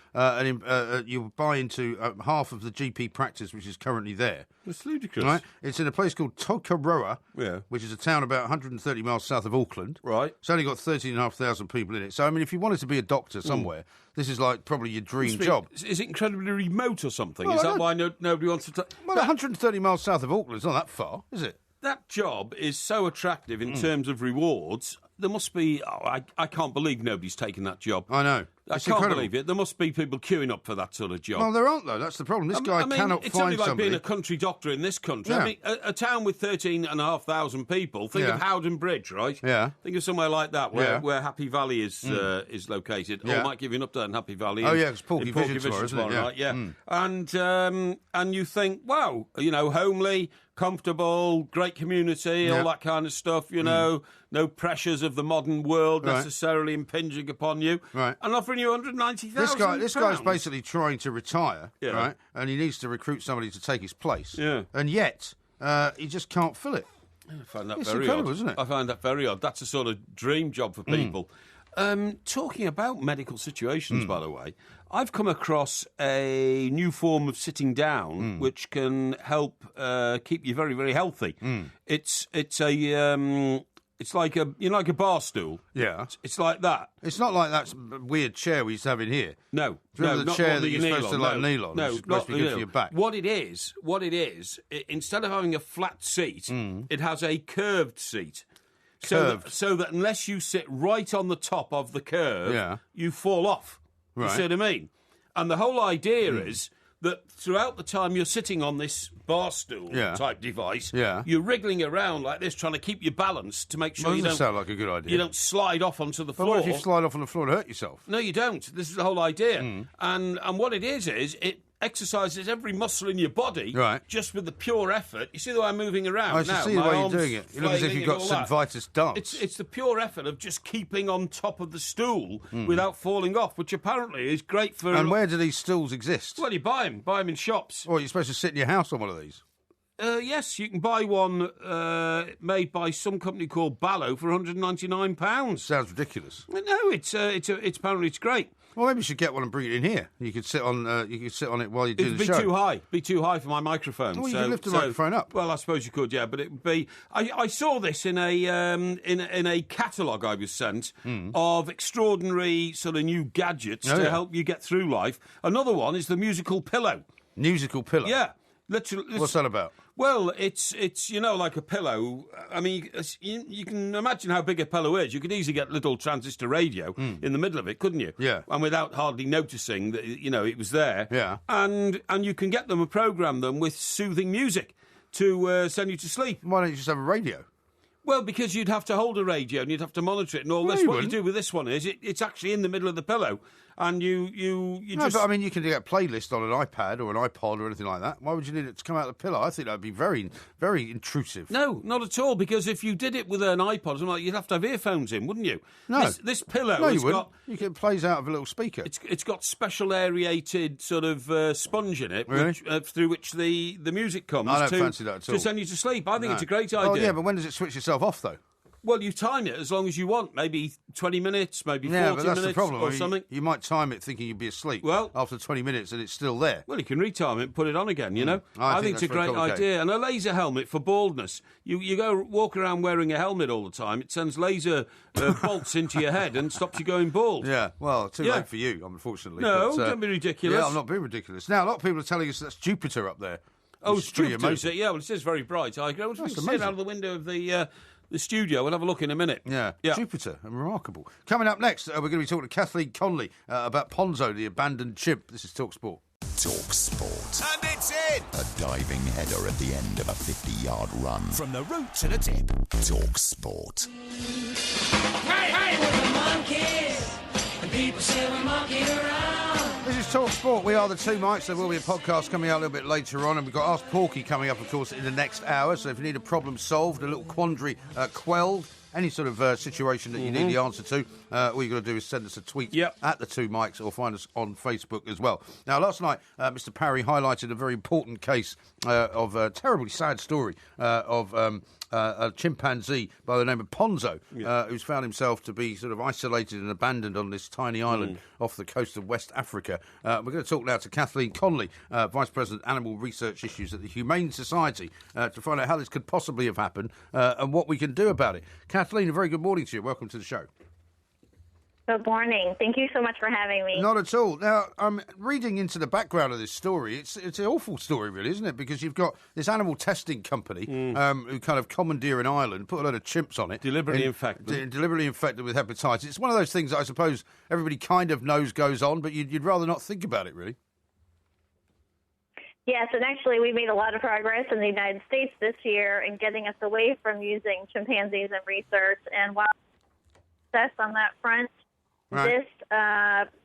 you buy into half of the GP practice which is currently there. It's ludicrous. Right? It's in a place called Tokaroa, Yeah. which is a town about 130 miles south of Auckland. Right. It's only got 13,500 people in it. So, I mean, if you wanted to be a doctor somewhere, this is like probably your dream job. Is it incredibly remote or something? Well, is that why nobody wants to... Well, 130 miles south of Auckland is not that far, is it? That job is so attractive in terms of rewards. There must be... I can't believe nobody's taken that job. I know. It's incredible. Believe it. There must be people queuing up for that sort of job. Well, there aren't, though. That's the problem. This guy cannot it's find only like somebody. being a country doctor in this country. Yeah. I mean, a town with 13,500 people. Think of Howden Bridge, right? Yeah. Think of somewhere like that where Happy Valley is located. Yeah. I might give you an update on Happy Valley. Oh, yeah, it's Porky Vision tomorrow, isn't it? Right? Yeah. And you think, wow, homely, comfortable, great community, all that kind of stuff, no pressures of the modern world necessarily impinging upon you. Right. And offering you £190,000. This guy's basically trying to retire, right? And he needs to recruit somebody to take his place. Yeah. And yet, he just can't fill it. I find that It's very incredible, odd. isn't it? I find that very odd. That's a sort of dream job for people. Talking about medical situations, by the way, I've come across a new form of sitting down which can help keep you very, very healthy. It's like a bar stool. Yeah. It's like that. It's not like that weird chair we used to have in here. No. Remember the not chair one that you're kneel supposed to on. kneel on? No, It's supposed to be good for your back. What it is, instead of having a flat seat, it has a curved seat. So that unless you sit right on the top of the curve, you fall off. Right. You see what I mean? And the whole idea is that throughout the time you're sitting on this bar stool type device, you're wriggling around like this, trying to keep your balance to make sure you don't sound like a good idea. You don't slide off onto the floor. But what if you slide off on the floor and hurt yourself? No, you don't. This is the whole idea. And what it is it exercises every muscle in your body just with the pure effort. You see the way I'm moving around I now? see the way you're doing it. You look as if you've got St. Vitus dance. It's the pure effort of just keeping on top of the stool without falling off, which apparently is great for... And where do these stools exist? Well, you buy them in shops. Or you're supposed to sit in your house on one of these? Yes, you can buy one made by some company called Ballo for £199. Sounds ridiculous. No, it's apparently it's great. Well, maybe you should get one and bring it in here. You could sit on it while you do the show. It'd be too high for my microphone. Well, you can lift the microphone up. Well, I suppose you could, yeah, but it would be. I saw this in a catalogue I was sent of extraordinary sort of new gadgets to help you get through life. Another one is the musical pillow. Musical pillow. Yeah. Literally, What's that about? Well, it's like a pillow. I mean, you can imagine how big a pillow is. You could easily get a little transistor radio in the middle of it, couldn't you? Yeah. And without hardly noticing that, it was there. Yeah. And you can get them and program them with soothing music to send you to sleep. Why don't you just have a radio? Well, because you'd have to hold a radio and you'd have to monitor it and all No, this. you What wouldn't. you do with this one is it's actually in the middle of the pillow, and you No, just. but I mean, you can get a playlist on an iPad or an iPod or anything like that. Why would you need it to come out of the pillow? I think that would be very, very intrusive. No, not at all. Because if you did it with an iPod, something like, you'd have to have earphones in, wouldn't you? No. This pillow No, you has wouldn't. got. It plays out of a little speaker. It's got special aerated sort of sponge in it, Really? through which the music comes. I don't fancy that at all. To send you to sleep. I think No. it's a great idea. Oh, yeah, but when does it switch itself off, though? Well, you time it as long as you want. Maybe 20 minutes, maybe 40 Yeah, but that's minutes the problem. or I mean, something. You might time it thinking you'd be asleep. Well- after 20 minutes and it's still there. Well, you can retime it and put it on again, you know? I think it's a that's very great complicated. idea. And a laser helmet for baldness. You go walk around wearing a helmet all the time, it sends laser bolts into your head and stops you going bald. Yeah, well, too Yeah. late for you, unfortunately. No, but, don't be ridiculous. Yeah, I'm not being ridiculous. Now, a lot of people are telling us that's Jupiter up there. Oh, which is pretty Jupiter, is amazing. it? Yeah, well, it is very bright. I go That's sit amazing. out of the window of the studio. We'll have a look in a minute. Yeah, Yeah. Jupiter, remarkable. Coming up next, we're going to be talking to Kathleen Conley about Ponzo, the abandoned chimp. This is Talk Sport. Talk Sport. And it's in! A diving header at the end of a 50-yard run. From the root to the tip. Talk Sport. Hey, we're the monkeys, and people say we're monkeying around. This is Talk Sport. We are the two mics. There will be a podcast coming out a little bit later on, and we've got Ask Porky coming up, of course, in the next hour. So if you need a problem solved, a little quandary quelled, any sort of situation that you need the answer to, all you've got to do is send us a tweet at the two mics or find us on Facebook as well. Now, last night, Mr. Parry highlighted a very important case of a terribly sad story of a chimpanzee by the name of Ponzo, who's found himself to be sort of isolated and abandoned on this tiny island off the coast of West Africa. We're going to talk now to Kathleen Conley, Vice President Animal Research Issues at the Humane Society, to find out how this could possibly have happened and what we can do about it. Kathleen, a very good morning to you. Welcome to the show. Good morning. Thank you so much for having me. Not at all. Now, I'm reading into the background of this story. It's an awful story, really, isn't it? Because you've got this animal testing company who kind of commandeer an island, put a load of chimps on it. Deliberately infected. Deliberately infected with hepatitis. It's one of those things that I suppose everybody kind of knows goes on, but you'd rather not think about it, really. Yes, and actually we made a lot of progress in the United States this year in getting us away from using chimpanzees in research. And while success on that front, Right.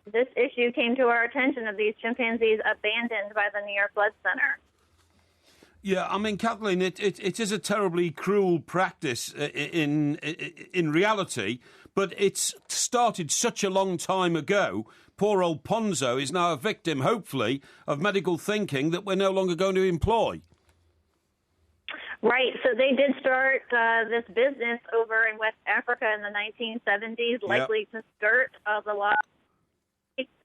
this issue came to our attention of these chimpanzees abandoned by the New York Blood Center. Yeah, I mean, Kathleen, it is a terribly cruel practice in reality, but it's started such a long time ago. Poor old Ponzo is now a victim, hopefully, of medical thinking that we're no longer going to employ. Right, so they did start this business over in West Africa in the 1970s, likely to skirt the law,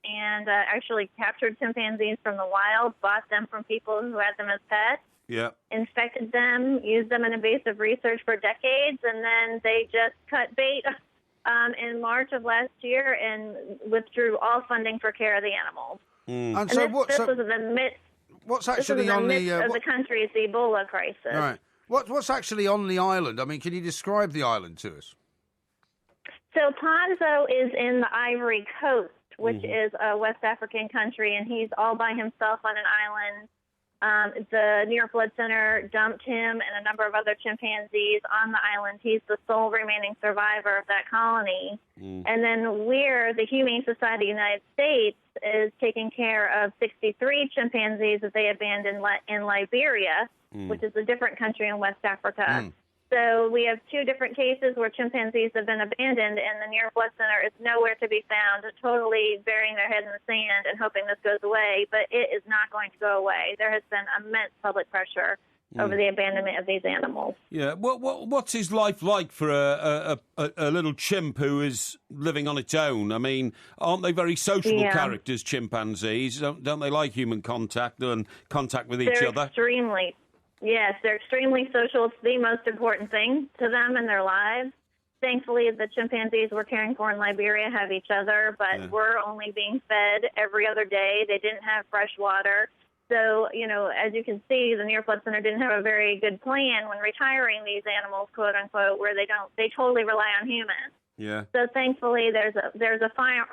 and actually captured chimpanzees from the wild, bought them from people who had them as pets, infected them, used them in invasive research for decades, and then they just cut bait in March of last year and withdrew all funding for care of the animals. And this so was in the midst. what's This actually was in on the midst the of the country's Ebola crisis. right? What's actually on the island? I mean, can you describe the island to us? So Ponzo is in the Ivory Coast, which is a West African country, and he's all by himself on an island. The New York Blood Center dumped him and a number of other chimpanzees on the island. He's the sole remaining survivor of that colony. And then the Humane Society of the United States, is taking care of 63 chimpanzees that they abandoned in Liberia, which is a different country in West Africa. So we have two different cases where chimpanzees have been abandoned, and the New York Blood Center is nowhere to be found, totally burying their head in the sand and hoping this goes away. But it is not going to go away. There has been immense public pressure over the abandonment of these animals. Yeah, what's his life like for a little chimp who is living on its own? I mean, aren't they very sociable characters, chimpanzees? Don't they like human contact and contact with each other? Yes, they're extremely social. It's the most important thing to them in their lives. Thankfully, the chimpanzees we're caring for in Liberia have each other, but we're only being fed every other day. They didn't have fresh water. So, as you can see, the Near Flood Center didn't have a very good plan when retiring these animals, quote unquote, where they totally rely on humans. Yeah. So thankfully, there's a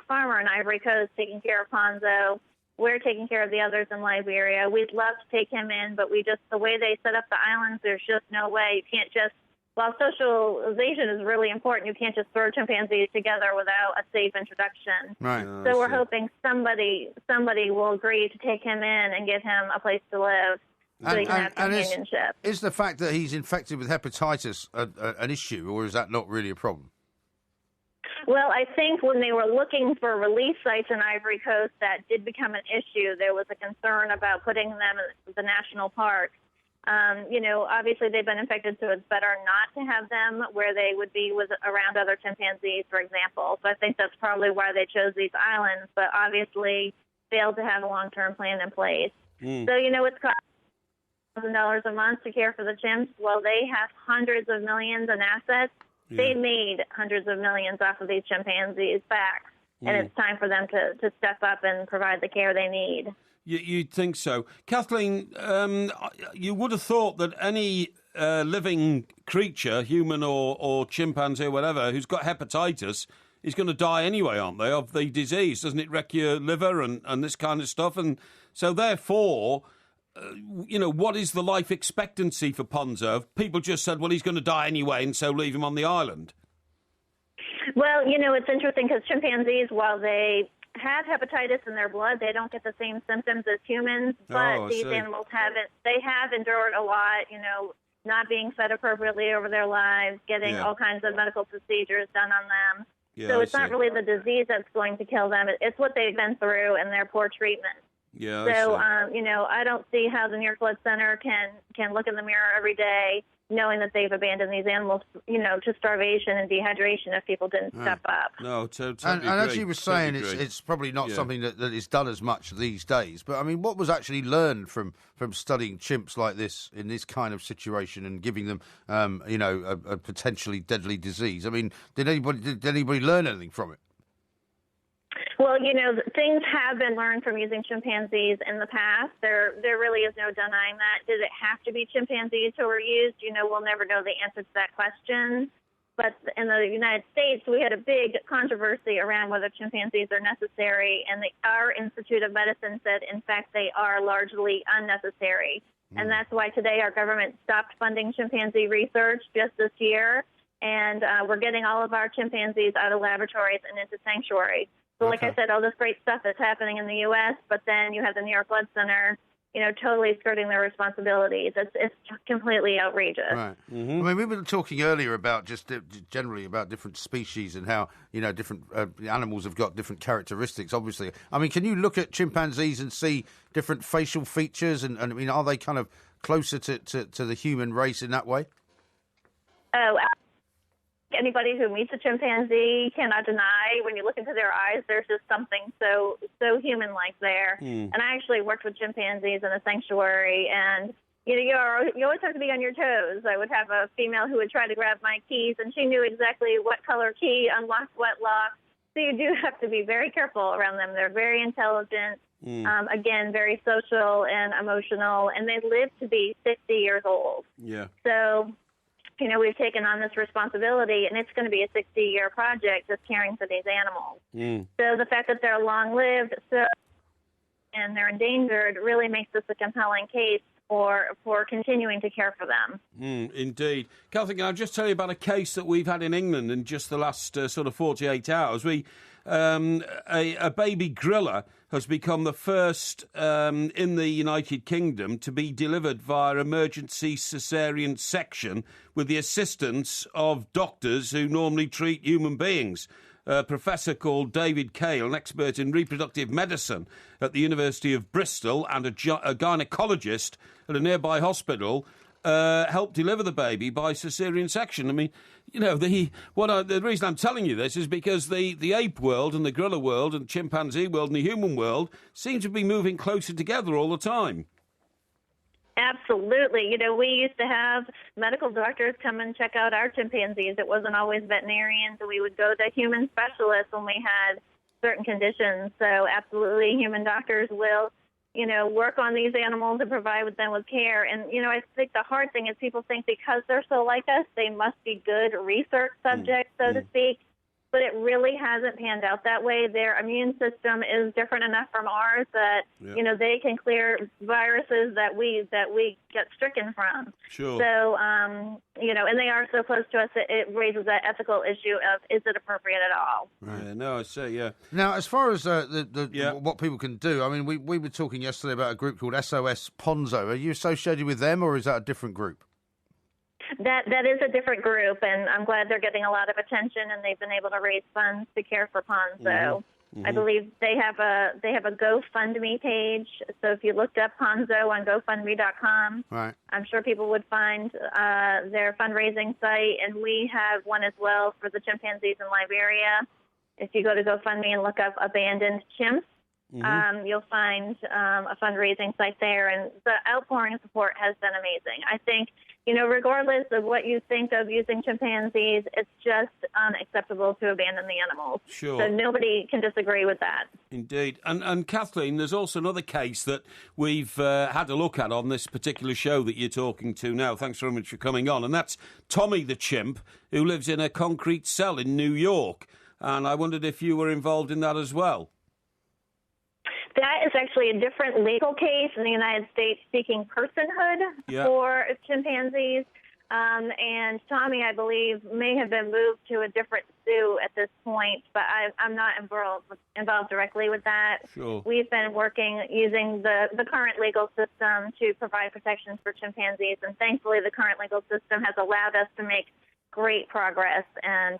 farmer in Ivory Coast taking care of Ponzo. We're taking care of the others in Liberia. We'd love to take him in, but the way they set up the islands, there's just no way. You can't just, while socialization is really important, you can't just throw chimpanzees together without a safe introduction. Right. So we're hoping somebody will agree to take him in and give him a place to live so he can have companionship. Is the fact that he's infected with hepatitis an issue, or is that not really a problem? Well, I think when they were looking for relief sites in Ivory Coast, that did become an issue. There was a concern about putting them in the national park. Obviously they've been infected, so it's better not to have them where they would be around other chimpanzees, for example. So I think that's probably why they chose these islands, but obviously failed to have a long-term plan in place. So, it's costing $1,000 a month to care for the chimps. Well, they have hundreds of millions in assets. They made hundreds of millions off of these chimpanzees back, and it's time for them to step up and provide the care they need. You'd think so. Kathleen, you would have thought that any living creature, human or chimpanzee or whatever, who's got hepatitis is going to die anyway, aren't they, of the disease? Doesn't it wreck your liver and this kind of stuff? And so therefore... what is the life expectancy for Ponzo? People just said, well, he's going to die anyway, and so leave him on the island. Well, it's interesting because chimpanzees, while they have hepatitis in their blood, they don't get the same symptoms as humans, but these animals haven't. They have endured a lot, not being fed appropriately over their lives, getting all kinds of medical procedures done on them. Yeah, so it's not really the disease that's going to kill them. It's what they've been through and their poor treatment. Yeah. So, I don't see how the Near Flood Center can look in the mirror every day knowing that they've abandoned these animals, to starvation and dehydration if people didn't step up. No, totally and agree. as you were saying, it's probably not something that is done as much these days. But, I mean, what was actually learned from studying chimps like this in this kind of situation and giving them, a potentially deadly disease? I mean, did anybody learn anything from it? Well, things have been learned from using chimpanzees in the past. There really is no denying that. Did it have to be chimpanzees who were used? We'll never know the answer to that question. But in the United States, we had a big controversy around whether chimpanzees are necessary, and our Institute of Medicine said, in fact, they are largely unnecessary. And that's why today our government stopped funding chimpanzee research just this year, and we're getting all of our chimpanzees out of laboratories and into sanctuaries. So like I said, all this great stuff that's happening in the U.S., but then you have the New York Flood Center, totally skirting their responsibilities. It's completely outrageous. Right. Mm-hmm. I mean, we were talking earlier about just generally about different species and how, different animals have got different characteristics, obviously. I mean, can you look at chimpanzees and see different facial features? And I mean, are they kind of closer to the human race in that way? Oh, anybody who meets a chimpanzee cannot deny when you look into their eyes, there's just something so human-like there. And I actually worked with chimpanzees in a sanctuary, and you always have to be on your toes. I would have a female who would try to grab my keys, and she knew exactly what color key unlocked what lock. So you do have to be very careful around them. They're very intelligent, again, very social and emotional, and they live to be 60 years old. Yeah. So... we've taken on this responsibility, and it's going to be a 60-year project just caring for these animals. So the fact that they're long-lived and they're endangered really makes this a compelling case for continuing to care for them. Indeed. Kathleen, can I just tell you about a case that we've had in England in just the last sort of 48 hours? A baby gorilla has become the first in the United Kingdom to be delivered via emergency caesarean section with the assistance of doctors who normally treat human beings. A professor called David Cale, an expert in reproductive medicine at the University of Bristol, and a gynaecologist at a nearby hospital, helped deliver the baby by caesarean section. I mean, the reason I'm telling you this is because the ape world and the gorilla world and chimpanzee world and the human world seem to be moving closer together all the time. Absolutely. We used to have medical doctors come and check out our chimpanzees. It wasn't always veterinarians. We would go to human specialists when we had certain conditions. So absolutely, human doctors will work on these animals and provide them with care. And, I think the hard thing is people think because they're so like us, they must be good research subjects, so to speak. But it really hasn't panned out that way. Their immune system is different enough from ours that, they can clear viruses that we get stricken from. Sure. So, and they are so close to us, it raises that ethical issue of, is it appropriate at all? Right. Yeah, no, I say, yeah. Now, as far as what people can do, I mean, we were talking yesterday about a group called SOS Ponzo. Are you associated with them, or is that a different group? That is a different group, and I'm glad they're getting a lot of attention, and they've been able to raise funds to care for Ponzo. Mm-hmm. I believe they have a GoFundMe page. So if you looked up Ponzo on GoFundMe.com, right, I'm sure people would find their fundraising site, and we have one as well for the chimpanzees in Liberia. If you go to GoFundMe and look up abandoned chimps, you'll find a fundraising site there, and the outpouring of support has been amazing. I think, regardless of what you think of using chimpanzees, it's just unacceptable to abandon the animals. Sure. So nobody can disagree with that. Indeed. And Kathleen, there's also another case that we've had a look at on this particular show that you're talking to now. Thanks very much for coming on. And that's Tommy the chimp, who lives in a concrete cell in New York. And I wondered if you were involved in that as well. That is actually a different legal case in the United States seeking personhood for chimpanzees. And Tommy, I believe, may have been moved to a different zoo at this point, but I'm not involved directly with that. Sure. We've been working using the current legal system to provide protections for chimpanzees, and thankfully the current legal system has allowed us to make great progress, and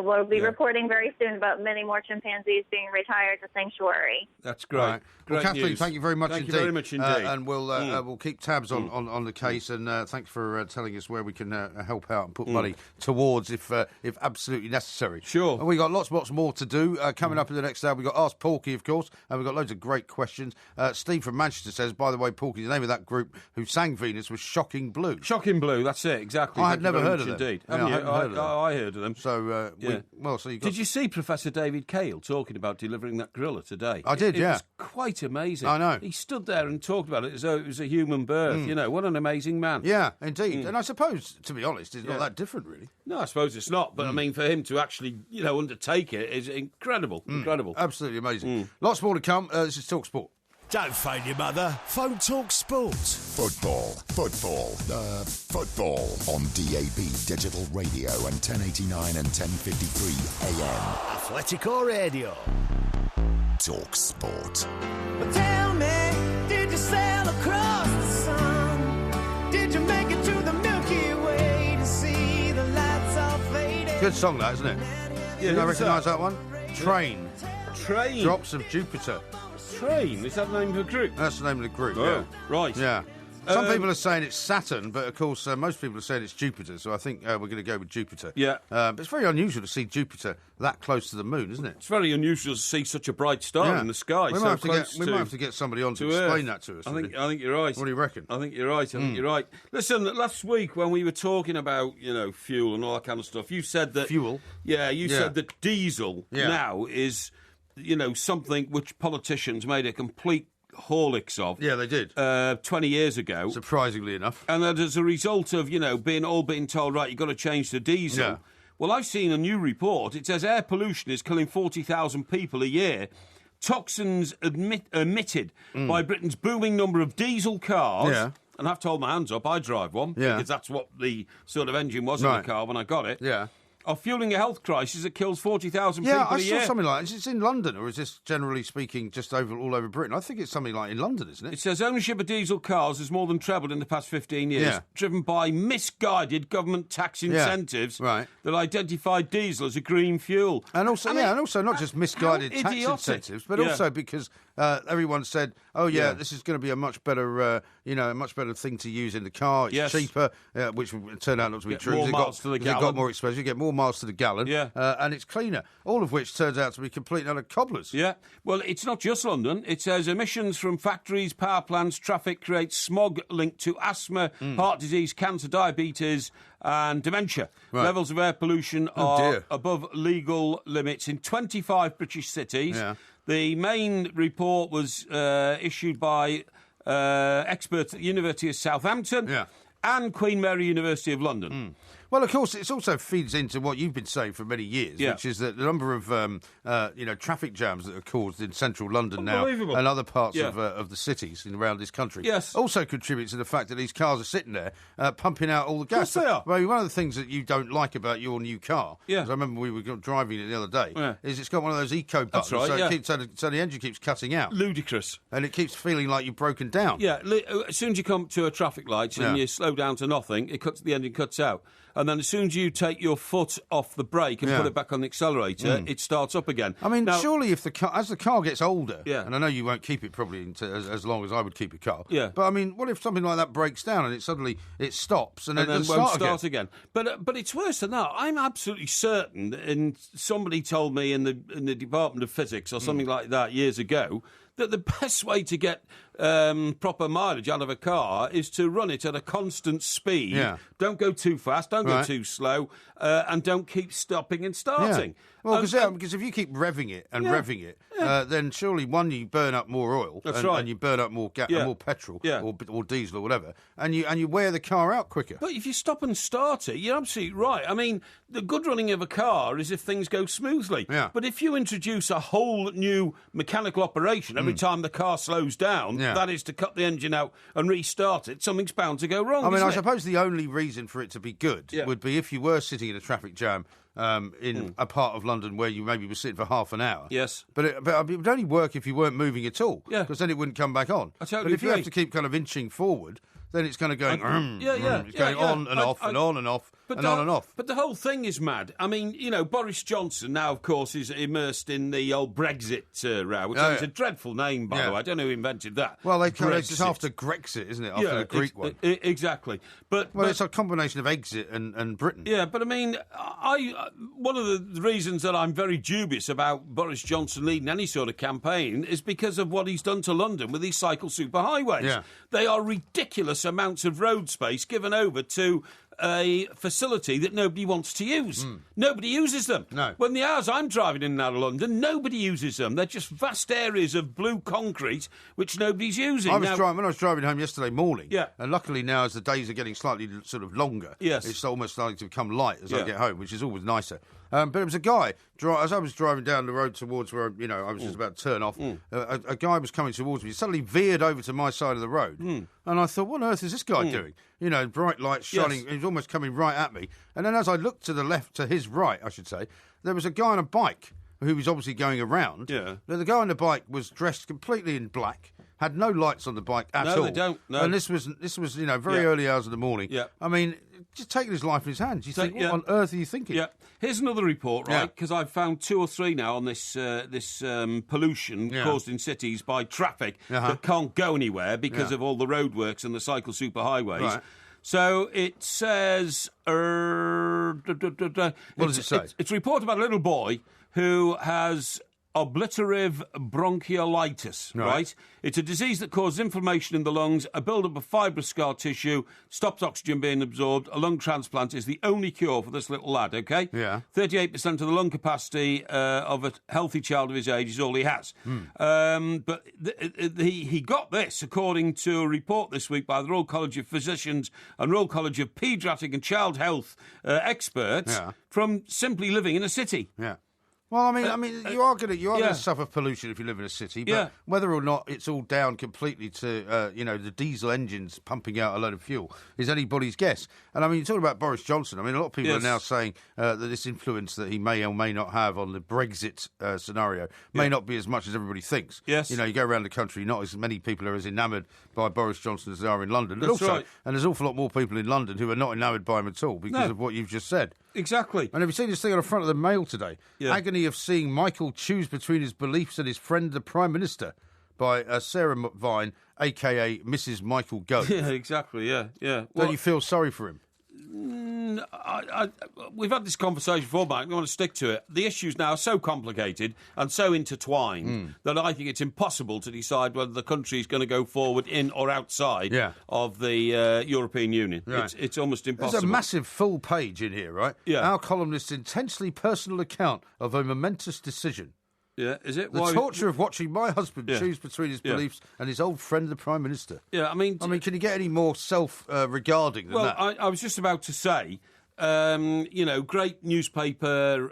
we'll be reporting very soon about many more chimpanzees being retired to sanctuary. That's great. Right. Great Kathleen, news. thank you very much indeed. Thank you very much indeed. And we'll keep tabs on the case, and thanks for telling us where we can help out and put money towards if absolutely necessary. Sure. And we got lots more to do coming up in the next hour. We've got Ask Porky, of course, and we've got loads of great questions. Steve from Manchester says, by the way, Porky, the name of that group who sang Venus was Shocking Blue. Shocking Blue, that's it, exactly. I had never heard of them. Indeed. Yeah, I heard of them. So, Did you see Professor David Cale talking about delivering that gorilla today? I did, It was quite amazing. I know. He stood there and talked about it as though it was a human birth. What an amazing man. Yeah, indeed. And I suppose, to be honest, it's not that different, really. No, I suppose it's not. But, I mean, for him to actually, undertake it is incredible. Incredible. Absolutely amazing. Lots more to come. This is Talk Sport. Don't phone your mother. Phone Talk Sport. Football on DAB Digital Radio and 1089 and 1053 AM. Athletico Radio. Talk Sport. But tell me, did you sail across the sun? Did you make it to the Milky Way to see the lights all fading? Good song, that, isn't it? Yeah, I recognise that one? Train. Drops of Jupiter. Train? Is that the name of the group? That's the name of the group, Oh, right. Yeah. Some people are saying it's Saturn, but of course most people are saying it's Jupiter, so I think we're going to go with Jupiter. Yeah. But it's very unusual to see Jupiter that close to the moon, isn't it? It's very unusual to see such a bright star in the sky. We might have to get somebody on to explain that to us. I think you're right. What do you reckon? I think you're right. Listen, last week when we were talking about, fuel and all that kind of stuff, you said that... Fuel? Yeah, you said that diesel now is, something which politicians made a complete horlicks of. Yeah, they did. 20 years ago. Surprisingly enough. And that as a result of, being told, right, you've got to change to diesel. Yeah. Well, I've seen a new report. It says air pollution is killing 40,000 people a year. Toxins emitted by Britain's booming number of diesel cars. Yeah. And I have to hold my hands up. I drive one. Yeah. Because that's what the sort of engine was in the car when I got it. Yeah. Are fueling a health crisis that kills 40,000 people a year. Yeah, I saw something like that. Is it in London, or is this, generally speaking, just all over Britain? I think it's something like in London, isn't it? It says ownership of diesel cars has more than trebled in the past 15 years, driven by misguided government tax incentives that identify diesel as a green fuel. And also, not just misguided tax incentives, but also because everyone said, this is going to be a much better, thing to use in the car. It's cheaper, which turned out not to be true. More miles to the gallon. It got more expensive. You get more miles to the gallon, and it's cleaner. All of which turns out to be complete and utter cobblers. Yeah. Well, it's not just London. It says emissions from factories, power plants, traffic create smog linked to asthma, heart disease, cancer, diabetes, and dementia. Right. Levels of air pollution are above legal limits in 25 British cities. Yeah. The main report was issued by experts at the University of Southampton and Queen Mary University of London. Well, of course, it also feeds into what you've been saying for many years, which is that the number of traffic jams that are caused in central London now and other parts of the cities around this country also contributes to the fact that these cars are sitting there pumping out all the gas. Of course they are. Well, one of the things that you don't like about your new car, because I remember we were driving it the other day, is it's got one of those eco buttons, so the engine keeps cutting out. Ludicrous. And it keeps feeling like you've broken down. Yeah, as soon as you come to a traffic light and you slow down to nothing, the engine cuts out. And then as soon as you take your foot off the brake and put it back on the accelerator, it starts up again. I mean, surely if as the car gets older, and I know you won't keep it probably as long as I would keep a car, but I mean, what if something like that breaks down and it suddenly stops and then won't start again? But it's worse than that. I'm absolutely certain, and somebody told me in the Department of Physics or something like that years ago, that the best way to get proper mileage out of a car is to run it at a constant speed. Yeah. Don't go too fast, don't go too slow, and don't keep stopping and starting. Yeah. Well, because if you keep revving it and revving it, then surely, one, you burn up more oil. And you burn up more more petrol or diesel or whatever, and you wear the car out quicker. But if you stop and start it, you're absolutely right. I mean, the good running of a car is if things go smoothly. Yeah. But if you introduce a whole new mechanical operation every time the car slows down, that is to cut the engine out and restart it, something's bound to go wrong. I mean, I suppose the only reason for it to be good would be if you were sitting in a traffic jam in a part of London where you maybe were sitting for half an hour. Yes. But it would only work if you weren't moving at all. Yeah. Because then it wouldn't come back on. I totally But if you agree. have to keep kind of inching forward, then it's kind of going... It's going on and off and on and off and on and off. But the whole thing is mad. I mean, Boris Johnson now, of course, is immersed in the old Brexit row, which is a dreadful name, by the way. I don't know who invented that. Well, it's after Grexit, isn't it? After the Greek one. Exactly. But it's a combination of exit and Britain. Yeah, but I mean, one of the reasons that I'm very dubious about Boris Johnson leading any sort of campaign is because of what he's done to London with these cycle superhighways. Yeah. They are ridiculous amounts of road space given over to a facility that nobody wants to use. Nobody uses them. No. When the hours I'm driving in and out of London, nobody uses them. They're just vast areas of blue concrete which nobody's using. When I was driving home yesterday morning, Yeah. and luckily now as the days are getting slightly sort of longer, Yes. it's almost starting to become light as I Yeah. get home, which is always nicer. But it was a guy, as I was driving down the road towards where, I was just about to turn off, a guy was coming towards me. He suddenly veered over to my side of the road. And I thought, what on earth is this guy doing? Bright lights shining. Yes. He was almost coming right at me. And then as I looked to the left, to his right, I should say, there was a guy on a bike who was obviously going around. Yeah. The guy on the bike was dressed completely in black, had no lights on the bike at all. No, they don't. No. And this was very early hours of the morning. Yeah. I mean, just taking his life in his hands. You think, what on earth are you thinking? Yeah. Here's another report, right? Because I've found 2 or 3 now on this pollution caused in cities by traffic that can't go anywhere because of all the roadworks and the cycle superhighways. Right. So it says... What does it say? It's a report about a little boy who has obliterative bronchiolitis, right? It's a disease that causes inflammation in the lungs, a build-up of fibrous scar tissue, stops oxygen being absorbed. A lung transplant is the only cure for this little lad, okay? Yeah. 38% of the lung capacity of a healthy child of his age is all he has. But he got this, according to a report this week by the Royal College of Physicians and Royal College of Paediatric and Child Health experts from simply living in a city. Yeah. Well, I mean, you are going to suffer pollution if you live in a city, but whether or not it's all down completely to the diesel engines pumping out a load of fuel is anybody's guess. And I mean, you're talking about Boris Johnson. I mean, a lot of people are now saying that this influence that he may or may not have on the Brexit scenario may not be as much as everybody thinks. Yes. You go around the country, not as many people are as enamoured by Boris Johnson as there are in London. That's right. And there's an awful lot more people in London who are not enamoured by him at all because of what you've just said. Exactly. And have you seen this thing on the front of the Mail today? Yeah. Agony of seeing Michael choose between his beliefs and his friend, the Prime Minister, by Sarah Vine, a.k.a. Mrs. Michael Gove. Yeah, exactly, yeah. Don't you feel sorry for him? We've had this conversation before, Mike. We want to stick to it. The issues now are so complicated and so intertwined that I think it's impossible to decide whether the country is going to go forward in or outside of the European Union. Right. It's almost impossible. There's a massive full page in here, right? Yeah. Our columnist's intensely personal account of a momentous decision. Yeah, is it? The torture of watching my husband choose between his beliefs and his old friend, the Prime Minister. Yeah, I mean, can you get any more self-regarding than that? Well, I was just about to say, great newspaper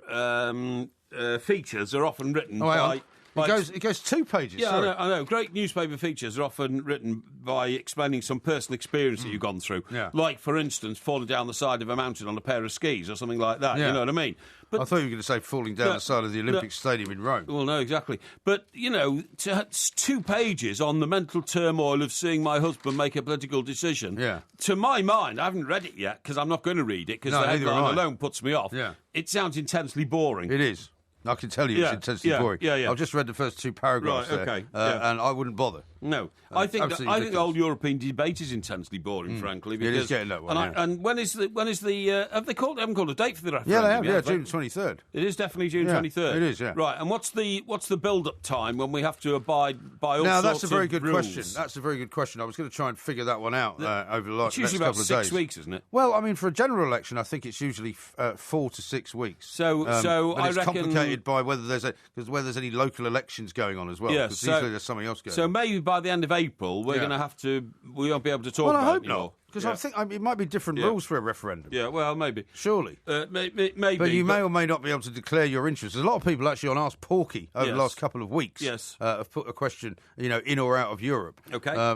features are often written by... It goes 2 pages. Yeah, sorry. I know. Great newspaper features are often written by explaining some personal experience that you've gone through. Yeah. Like, for instance, falling down the side of a mountain on a pair of skis or something like that. Yeah. You know what I mean? But I thought you were going to say falling down the side of the Olympic Stadium in Rome. Well, no, exactly. But, it's 2 pages on the mental turmoil of seeing my husband make a political decision. Yeah. To my mind, I haven't read it yet because I'm not going to read it because the headline alone puts me off. Yeah. It sounds intensely boring. It is. I can tell you it's intensely boring. Yeah. I've just read the first 2 paragraphs there, and I wouldn't bother. No, I think the whole European debate is intensely boring, frankly. Because, it is getting that way. And when is the haven't called a date for the referendum? Yeah, they have. Yet, June 23rd. It is definitely June 23rd. It is. Yeah. Right. And what's the build-up time when we have to abide by all now, sorts that's a very of good rules? question. That's a very good question. I was going to try and figure that one out over the next It's usually couple about of 6 days. weeks, isn't it? Well, I mean, for a general election, I think it's usually 4 to 6 weeks. So but I it's reckon complicated by whether there's any local elections going on as well. Yeah, because usually there's something else going on. So maybe by the end of April, we won't be able to talk well, about I hope it not. anymore. Because I think it might be different rules for a referendum. Yeah, well, maybe. Surely. Maybe. But you may or may not be able to declare your interest. There's a lot of people actually on Ask Porky over the last couple of weeks have put a question, in or out of Europe,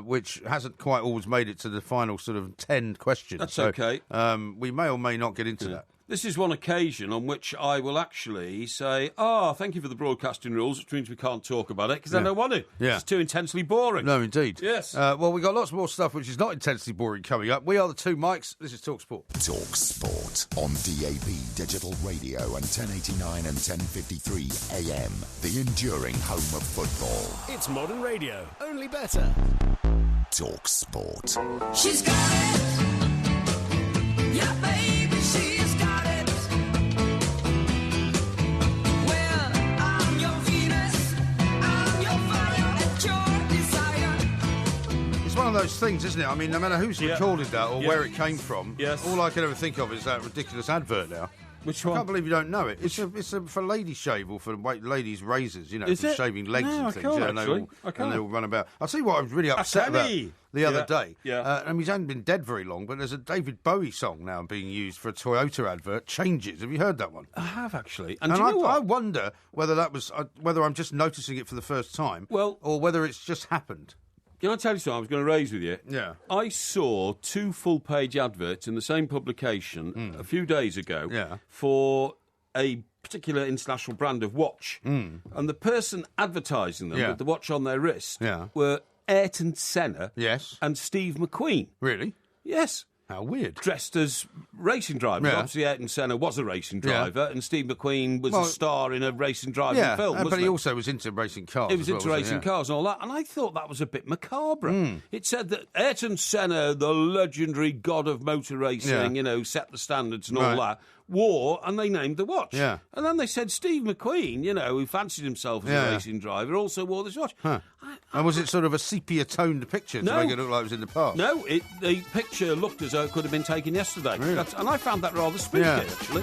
which hasn't quite always made it to the final sort of 10 questions. That's okay. We may or may not get into that. This is one occasion on which I will actually say, thank you for the broadcasting rules, which means we can't talk about it, because I don't want to. Yeah. It's too intensely boring. No, indeed. Yes. Well, we've got lots more stuff which is not intensely boring coming up. We are the 2 Mikes. This is Talk Sport. Talk Sport on DAB Digital Radio and 1089 and 1053 AM. The enduring home of football. It's modern radio, only better. Talk Sport. She's got it. Yeah, baby, she's got it. Well, I'm your Venus. I'm your fire at your desire. It's one of those things, isn't it? I mean, no matter who's recorded that or where it came from, Yes. all I can ever think of is that ridiculous advert now. Which I one? can't believe you don't know it. It's for lady shave or for ladies' razors, Is for it? shaving legs No, and I things. can't, And actually. I can't. they all run about. I'll tell you what I was really upset about the other day. Yeah. I mean, he's only been dead very long, but there's a David Bowie song now being used for a Toyota advert, Changes. Have you heard that one? I have, actually. And And do you know what? I wonder whether whether I'm just noticing it for the first time, or whether it's just happened. Can I tell you something I was going to raise with you? Yeah. I saw 2 full-page adverts in the same publication a few days ago for a particular international brand of watch. And the person advertising them with the watch on their wrist were Ayrton Senna and Steve McQueen. Really? Yes. How weird. Dressed as racing drivers. Yeah. Obviously, Ayrton Senna was a racing driver, and Steve McQueen was a star in a racing driving film, wasn't but he he? also was into racing cars. He was as well, into wasn't racing cars and all that, and I thought that was a bit macabre. It said that Ayrton Senna, the legendary god of motor racing, set the standards and all that, wore, and they named the watch. Yeah. And then they said Steve McQueen, who fancied himself as a racing driver, also wore this watch. And was it sort of a sepia-toned picture to make it look like it was in the past? No, the picture looked as though it could have been taken yesterday. Really? And I found that rather spooky, actually.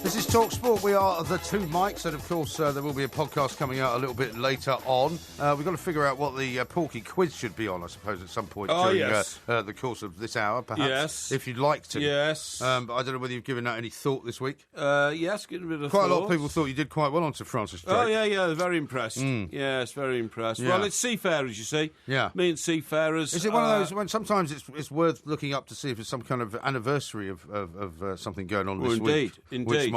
This is Talk Sport. We are the 2 Mikes, and of course there will be a podcast coming out a little bit later on. We've got to figure out what the Porky quiz should be on, I suppose, at some point during the course of this hour, perhaps, if you'd like to. Yes. But I don't know whether you've given that any thought this week. Yes, give it a bit of Quite thought. a lot of people thought you did quite well on Sir Francis Drake. Oh, yeah, very impressed. Yes, very impressed. Yeah. Well, it's seafarers, you see. Yeah. Me and seafarers. Is it one of those when sometimes it's worth looking up to see if it's some kind of anniversary of something going on this week? Indeed.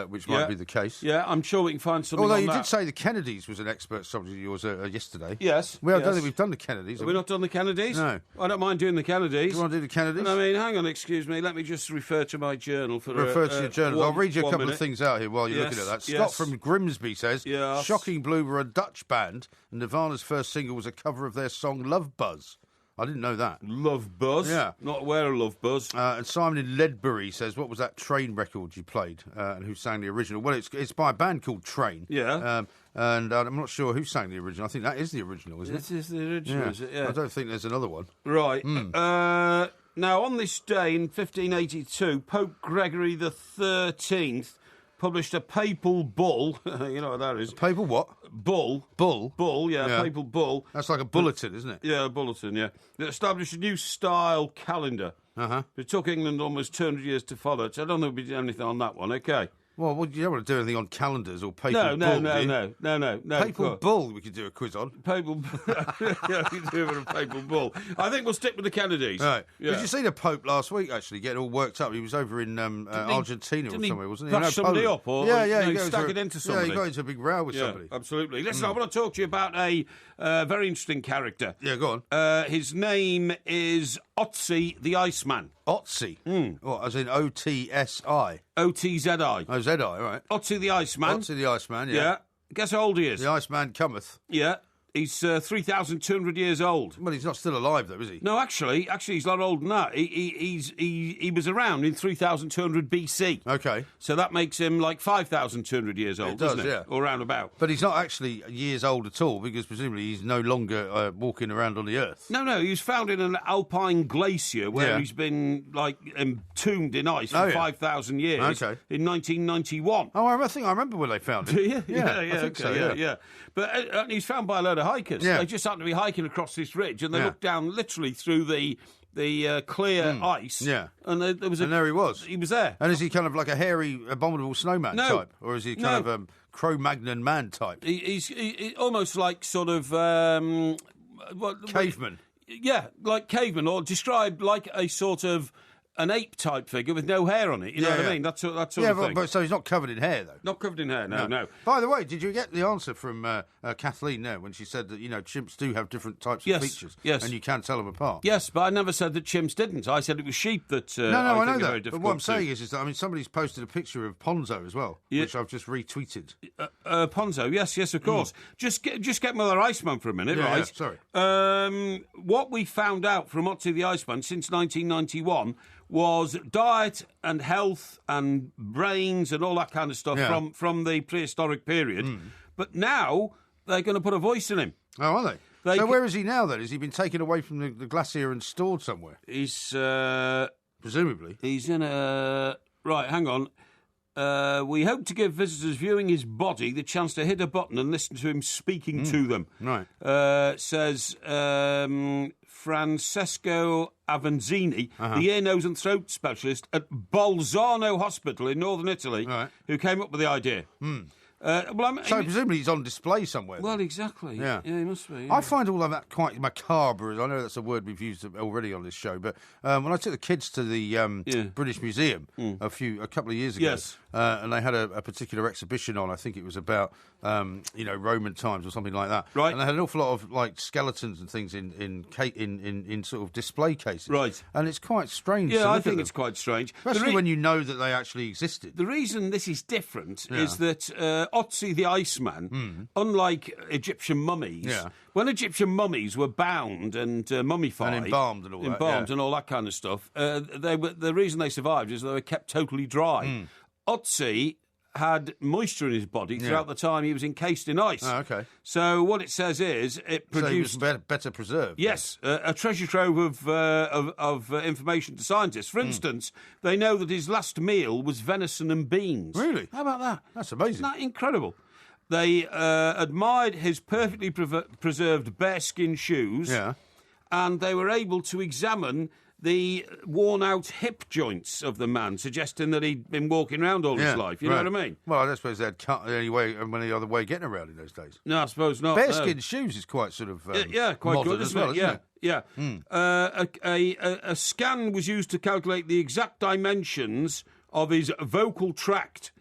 Which might be the case. Yeah, I'm sure we can find something Although on you that. did say the Kennedys was an expert subject of yours yesterday. Yes. I don't think we've done the Kennedys. Have we not done the Kennedys? No. I don't mind doing the Kennedys. Do you want to do the Kennedys? I mean, hang on, excuse me. Let me just refer to my journal for Refer to your journal. I'll read you a couple minute. of things out here while you're looking at that. Scott from Grimsby says, Shocking Blue were a Dutch band, and Nirvana's first single was a cover of their song Love Buzz. I didn't know that. Love Buzz? Yeah. Not aware of Love Buzz. And Simon in Ledbury says, what was that Train record you played? And who sang the original? Well, it's by a band called Train. Yeah. And I'm not sure who sang the original. I think that is the original, isn't it? This is the original, is it? Yeah. I don't think there's another one. Right. Now, on this day in 1582, Pope Gregory XIII published a papal bull. You know what that is? A papal what? Bull. Bull? Bull, yeah, papal bull. That's like a bulletin, isn't it? Yeah, a bulletin, yeah. It established a new style calendar. Uh-huh. It took England almost 200 years to follow it, so I don't think we'll be doing anything on that one, okay? Well, you don't want to do anything on calendars or papal bull, No. Papal bull we could do a quiz on. Papal yeah, we could do a papal bull. I think we'll stick with the Kennedys. Right. Yeah. Did you see the Pope last week, actually, getting all worked up? He was over in Argentina or somewhere, wasn't he? Bash somebody up? Or, he stuck it into somebody? Yeah, he got into a big row with somebody. Absolutely. Listen, I want to talk to you about a very interesting character. Yeah, go on. His name is Otzi the Iceman. Otzi? What, as in O-T-S-I? O-T-Z-I. Oh, Z-I, all right. Otzi the Iceman. Otzi the Iceman, yeah. Yeah. Guess how old he is? The Iceman cometh. Yeah. He's 3,200 years old. Well, he's not still alive, though, is he? No, actually, he's a lot older than that. He was around in 3,200 BC. Okay. So that makes him like 5,200 years old, doesn't it? Yeah. Or round about. But he's not actually years old at all, because presumably he's no longer walking around on the Earth. No, he was found in an alpine glacier where he's been, like, entombed in ice for 5,000 years in 1991. Oh, I think I remember when they found him. Do you? Yeah, I think so, yeah. But he's found by a load of hikers. Yeah. They just happened to be hiking across this ridge, and they looked down literally through the clear ice. Yeah. And there he was. He was there. And is he kind of like a hairy, abominable snowman type? Or is he kind of Cro-Magnon man type? He's almost like sort of... caveman. Yeah, like caveman, or described like a sort of... an ape-type figure with no hair on it, you know what I mean? That sort of thing. But so he's not covered in hair, though? Not covered in hair, no. By the way, did you get the answer from Kathleen there when she said that, chimps do have different types of features? Yes. And you can tell them apart? Yes, but I never said that chimps didn't. I said it was sheep that I know that. But what I'm saying is that, somebody's posted a picture of Ponzo as well, which I've just retweeted. Ponzo, yes, of course. Just get Mother Iceman for a minute, right? Yeah, sorry. What we found out from Otzi the Iceman since 1991 was diet and health and brains and all that kind of stuff from the prehistoric period. But now they're going to put a voice in him. Oh, are they? So where is he now, then? Has he been taken away from the glacier and stored somewhere? He's... presumably. He's in a... Right, hang on. We hope to give visitors viewing his body the chance to hit a button and listen to him speaking to them. Right. Says Francesco Avanzini, the ear, nose and throat specialist at Bolzano Hospital in northern Italy, who came up with the idea. So presumably he's on display somewhere. Well, exactly. Yeah, he must be. Yeah. I find all of that quite macabre. I know that's a word we've used already on this show, but when I took the kids to the British Museum a couple of years ago, and they had a particular exhibition on, I think it was about Roman times or something like that. Right. And they had an awful lot of like skeletons and things in sort of display cases. Right. And it's quite strange. Yeah, I think it's quite strange, especially when you know that they actually existed. The reason this is different is that Otzi the Iceman, unlike Egyptian mummies, when Egyptian mummies were bound and mummified and embalmed and all that kind of stuff, the reason they survived is they were kept totally dry. Otzi had moisture in his body throughout the time he was encased in ice. Oh, okay. So what it says is it produced... So he was better preserved. Yes, a treasure trove of information to scientists. For instance, they know that his last meal was venison and beans. Really? How about that? That's amazing. Isn't that incredible? They admired his perfectly preserved bearskin shoes, and they were able to examine the worn-out hip joints of the man, suggesting that he'd been walking around all his life. You know what I mean? Well, I don't suppose they had any other way of getting around in those days. No, I suppose not. Bearskin shoes is quite sort of quite good, isn't it? Yeah. A scan was used to calculate the exact dimensions of his vocal tract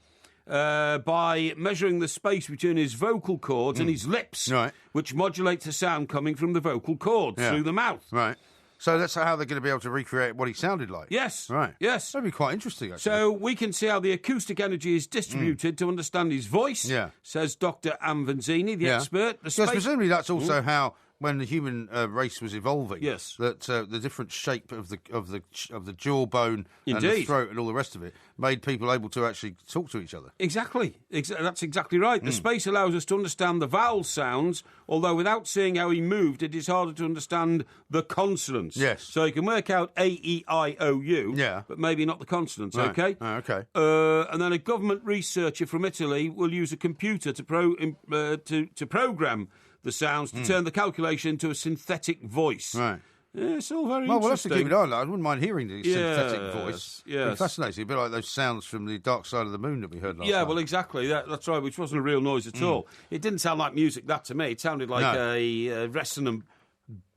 by measuring the space between his vocal cords and his lips, which modulates the sound coming from the vocal cords through the mouth. Right. So that's how they're going to be able to recreate what he sounded like? Yes. Right. Yes. That'd be quite interesting, actually. So we can see how the acoustic energy is distributed to understand his voice, says Dr. Avanzini, the expert. Yes, presumably that's also how, when the human race was evolving, that the different shape of the jawbone and the throat and all the rest of it made people able to actually talk to each other. Exactly. That's exactly right. The space allows us to understand the vowel sounds, although without seeing how he moved, it is harder to understand the consonants. Yes. So you can work out A, E, I, O, U, but maybe not the consonants, right. OK? Oh, OK. And then a government researcher from Italy will use a computer to program the sounds to turn the calculation into a synthetic voice. Right. Yeah, it's all very well, we'll have interesting. to keep it on. I wouldn't mind hearing the synthetic voice. Yes. It's fascinating. A bit like those sounds from the Dark Side of the Moon that we heard last night. Well, exactly. That's right, which wasn't a real noise at all. It didn't sound like music, that, to me. It sounded like a resonant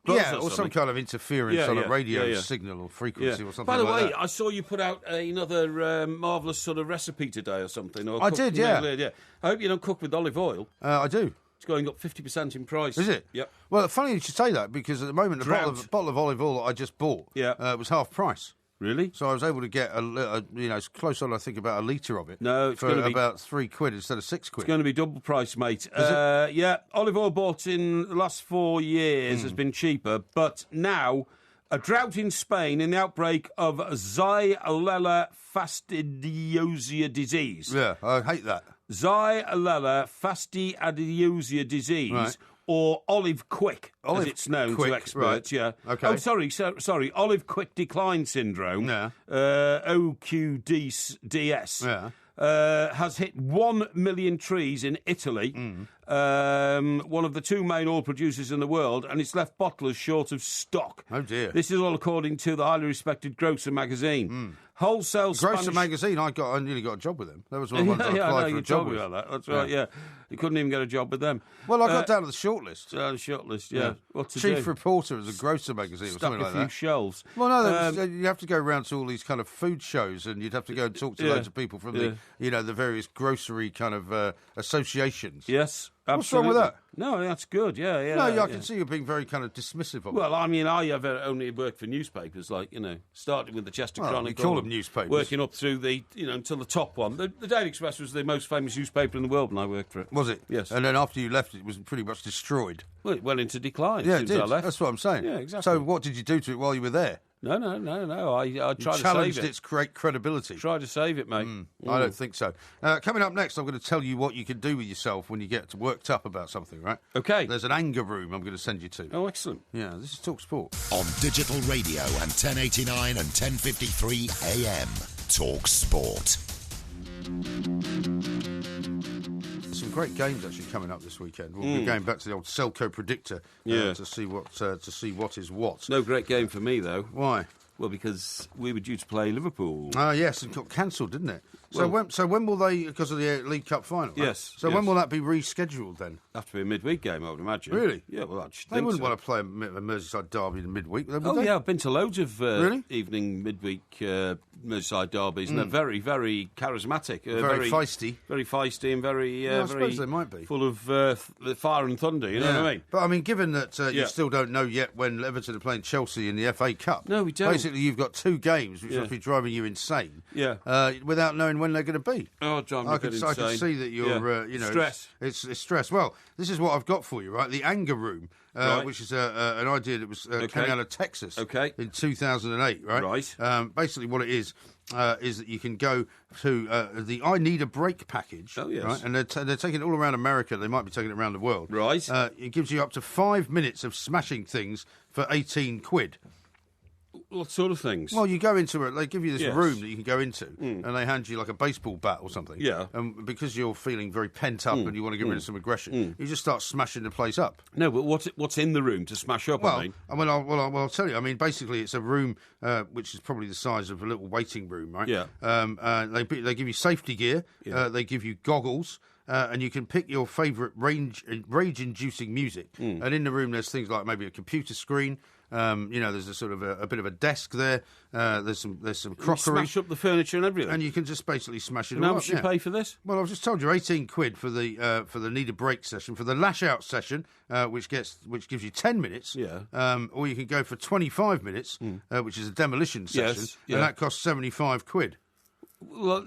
buzz or some kind of interference on a radio signal or frequency or something By the like way, that. I saw you put out another marvellous sort of recipe today or something. Or I did, yeah. I hope you don't cook with olive oil. I do. It's going up 50% in price. Is it? Yep. Well, funny you should say that, because at the moment, the bottle of olive oil that I just bought was half price. Really? So I was able to get it's close on, I think, about a litre of it. No, it's for going to be about £3 instead of £6. It's going to be double price, mate. Yeah, olive oil bought in the last 4 years has been cheaper, but now a drought in Spain in the outbreak of Xylella fastidiosa disease. Yeah, I hate that. Xylella fastidiosa disease. Right. Or olive quick, as it's known to experts. Right. Yeah. Okay. Oh, sorry. Olive quick decline syndrome. Yeah. OQDS. Yeah. Has hit 1 million trees in Italy, one of the 2 main oil producers in the world, and it's left bottlers short of stock. Oh, dear. This is all according to the highly respected Grocer magazine. Wholesale Grocer magazine, I nearly got a job with them. That was one of the ones I applied for a job with. About that. That's right, yeah. You couldn't even get a job with them. Well, I got down to the shortlist. The shortlist, yeah. What to Chief do? reporter of the Grocer magazine or something like that. Stuck a few shelves. Well, no, you have to go around to all these kind of food shows, and you'd have to go and talk to loads of people from the various grocery kind of associations. Yes. Absolutely. What's wrong with that? No, that's good. Yeah. No, I can see you being very kind of dismissive of it. Well, I mean, I have only worked for newspapers, starting with the Chester Chronicle. You call them newspapers. Working up through until the top one. The Daily Express was the most famous newspaper in the world when I worked for it. Was it? Yes. And then after you left, it was pretty much destroyed. Well, it went into decline Yeah, as it soon did. as I left. That's what I'm saying. Yeah, exactly. So what did you do to it while you were there? No. I tried to challenged save it. its credibility. Tried to save it, mate. I don't think so. Coming up next, I'm going to tell you what you can do with yourself when you get worked up about something, right? Okay. There's an anger room I'm going to send you to. Oh, excellent. Yeah, this is Talk Sport. On digital radio and 1089 and 1053 AM. Talk Sport. Some great games actually coming up this weekend. We'll be going back to the old Selco predictor to see what is what. No great game for me, though. Why? Well, because we were due to play Liverpool. Yes, it got cancelled, didn't it? So when will they, because of the League Cup final? Right? Yes. So when will that be rescheduled then? Have to be a midweek game, I would imagine. Really? Yeah, well, They wouldn't want to play a Merseyside derby in midweek, would they? Yeah, I've been to loads of evening, midweek Merseyside derbies, and they're very, very charismatic. Very feisty. Very feisty and very, I suppose they might be. full of fire and thunder, you know what I mean? But, I mean, given that you still don't know yet when Everton are playing Chelsea in the FA Cup. No, we don't. Basically, you've got 2 games, which must be driving you insane. Yeah. Without knowing when they're going to be. Oh, John, I can see that you're, stress. It's stress. Well, this is what I've got for you, right? The anger room, which is an idea that was came out of Texas in 2008, right? Right. Basically, what it is that you can go to the I Need a Break package. Oh, yes. Right? And they're taking it all around America. They might be taking it around the world. Right. It gives you up to 5 minutes of smashing things for £18. What sort of things? Well, you go into it, they give you this room that you can go into, and they hand you like a baseball bat or something. Yeah. And because you're feeling very pent up and you want to get rid of some aggression, you just start smashing the place up. No, but what's in the room to smash up, Well, I mean? I'll tell you. I mean, basically, it's a room which is probably the size of a little waiting room, right? Yeah. They give you safety gear. Yeah. They give you goggles. And you can pick your favourite rage-inducing music. And in the room, there's things like maybe a computer screen. There's a sort of a bit of a desk there. There's some crockery. Smash up the furniture and everything. And you can just basically smash it all how up. much you pay for this? Well, I've just told you, £18 for the Need a Break session, for the Lash Out session, which gives you 10 minutes. Yeah. Or you can go for 25 minutes, which is a demolition session, Yes, yeah. and that costs £75. Well,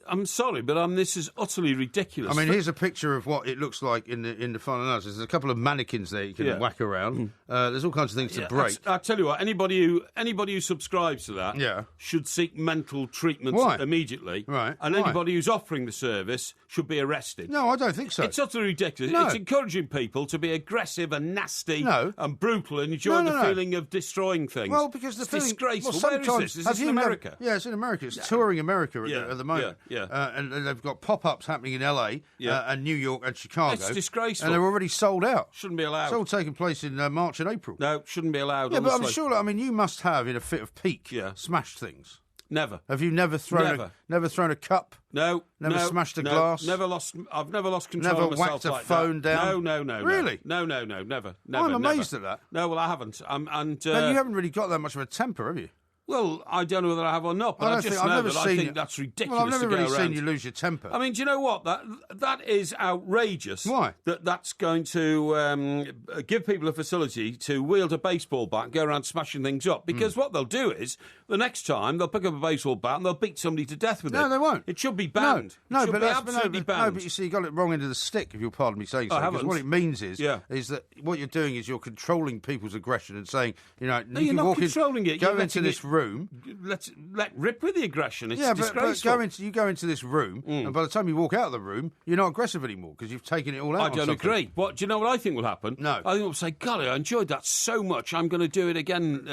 I'm sorry, but this is utterly ridiculous. I mean, here's a picture of what it looks like in the final analysis. There's a couple of mannequins there you can whack around. There's all kinds of things to break. I tell you what, anybody who subscribes to that should seek mental treatment immediately. Right. And anybody who's offering the service should be arrested. No, I don't think so. It's utterly ridiculous. No. It's encouraging people to be aggressive and nasty and brutal and enjoy the feeling of destroying things. Well, because the feeling... disgraceful. Well, Where is this? Is this in America? It's in America. It's touring America at the moment. And they've got pop-ups happening in LA and New York and Chicago. It's disgraceful. And they're already sold out. Shouldn't be allowed. It's all taking place in March and April. No, shouldn't be allowed. Yeah, honestly. but I'm sure. I mean, you must have, in a fit of pique, smashed things. Never. Have you never thrown a cup? No. Never smashed a glass? I've never lost control never of myself whacked a like phone that. down? No. Really? No, never. I'm amazed at that. No, well, I haven't. But you haven't really got that much of a temper, have you? Well, I don't know whether I have or not, but I think that's ridiculous. Well, I've never really around. seen you lose your temper. I mean, do you know what? That is outrageous. Why? That's going to give people a facility to wield a baseball bat and go around smashing things up. Because what they'll do is, the next time, they'll pick up a baseball bat and they'll beat somebody to death with it. No, they won't. It should be banned. No, it should but be that's absolutely banned. No, but you see, you got it wrong end of the stick, if you'll pardon me saying so. Because what it means is that what you're doing is you're controlling people's aggression and saying, No, you you're can not walk controlling it. Go into this room. Let rip with the aggression. It's But disgraceful. you go into this room, and by the time you walk out of the room, you're not aggressive anymore because you've taken it all out. I don't agree. Do you know what I think will happen? No. I think we'll say, golly, I enjoyed that so much. I'm going to do it again,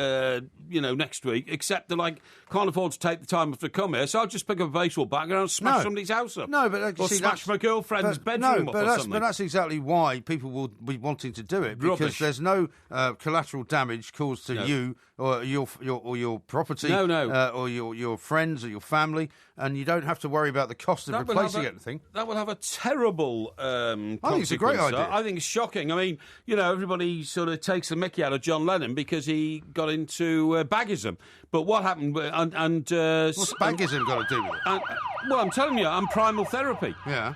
next week. Except that I can't afford to take the time off to come here, so I'll just pick up a baseball bat and go and smash somebody's house up. No, but or smash my girlfriend's bedroom up or something. But that's exactly why people will be wanting to do it because there's no collateral damage caused to you or your property, or your friends or your family, and you don't have to worry about the cost of replacing anything. That will have a terrible consequence. I think it's a great idea. I think it's shocking. I mean, everybody sort of takes the mickey out of John Lennon because he got into baggism. But what happened? What's baggism got to do with it? Well, I'm telling you, I'm primal therapy. Yeah.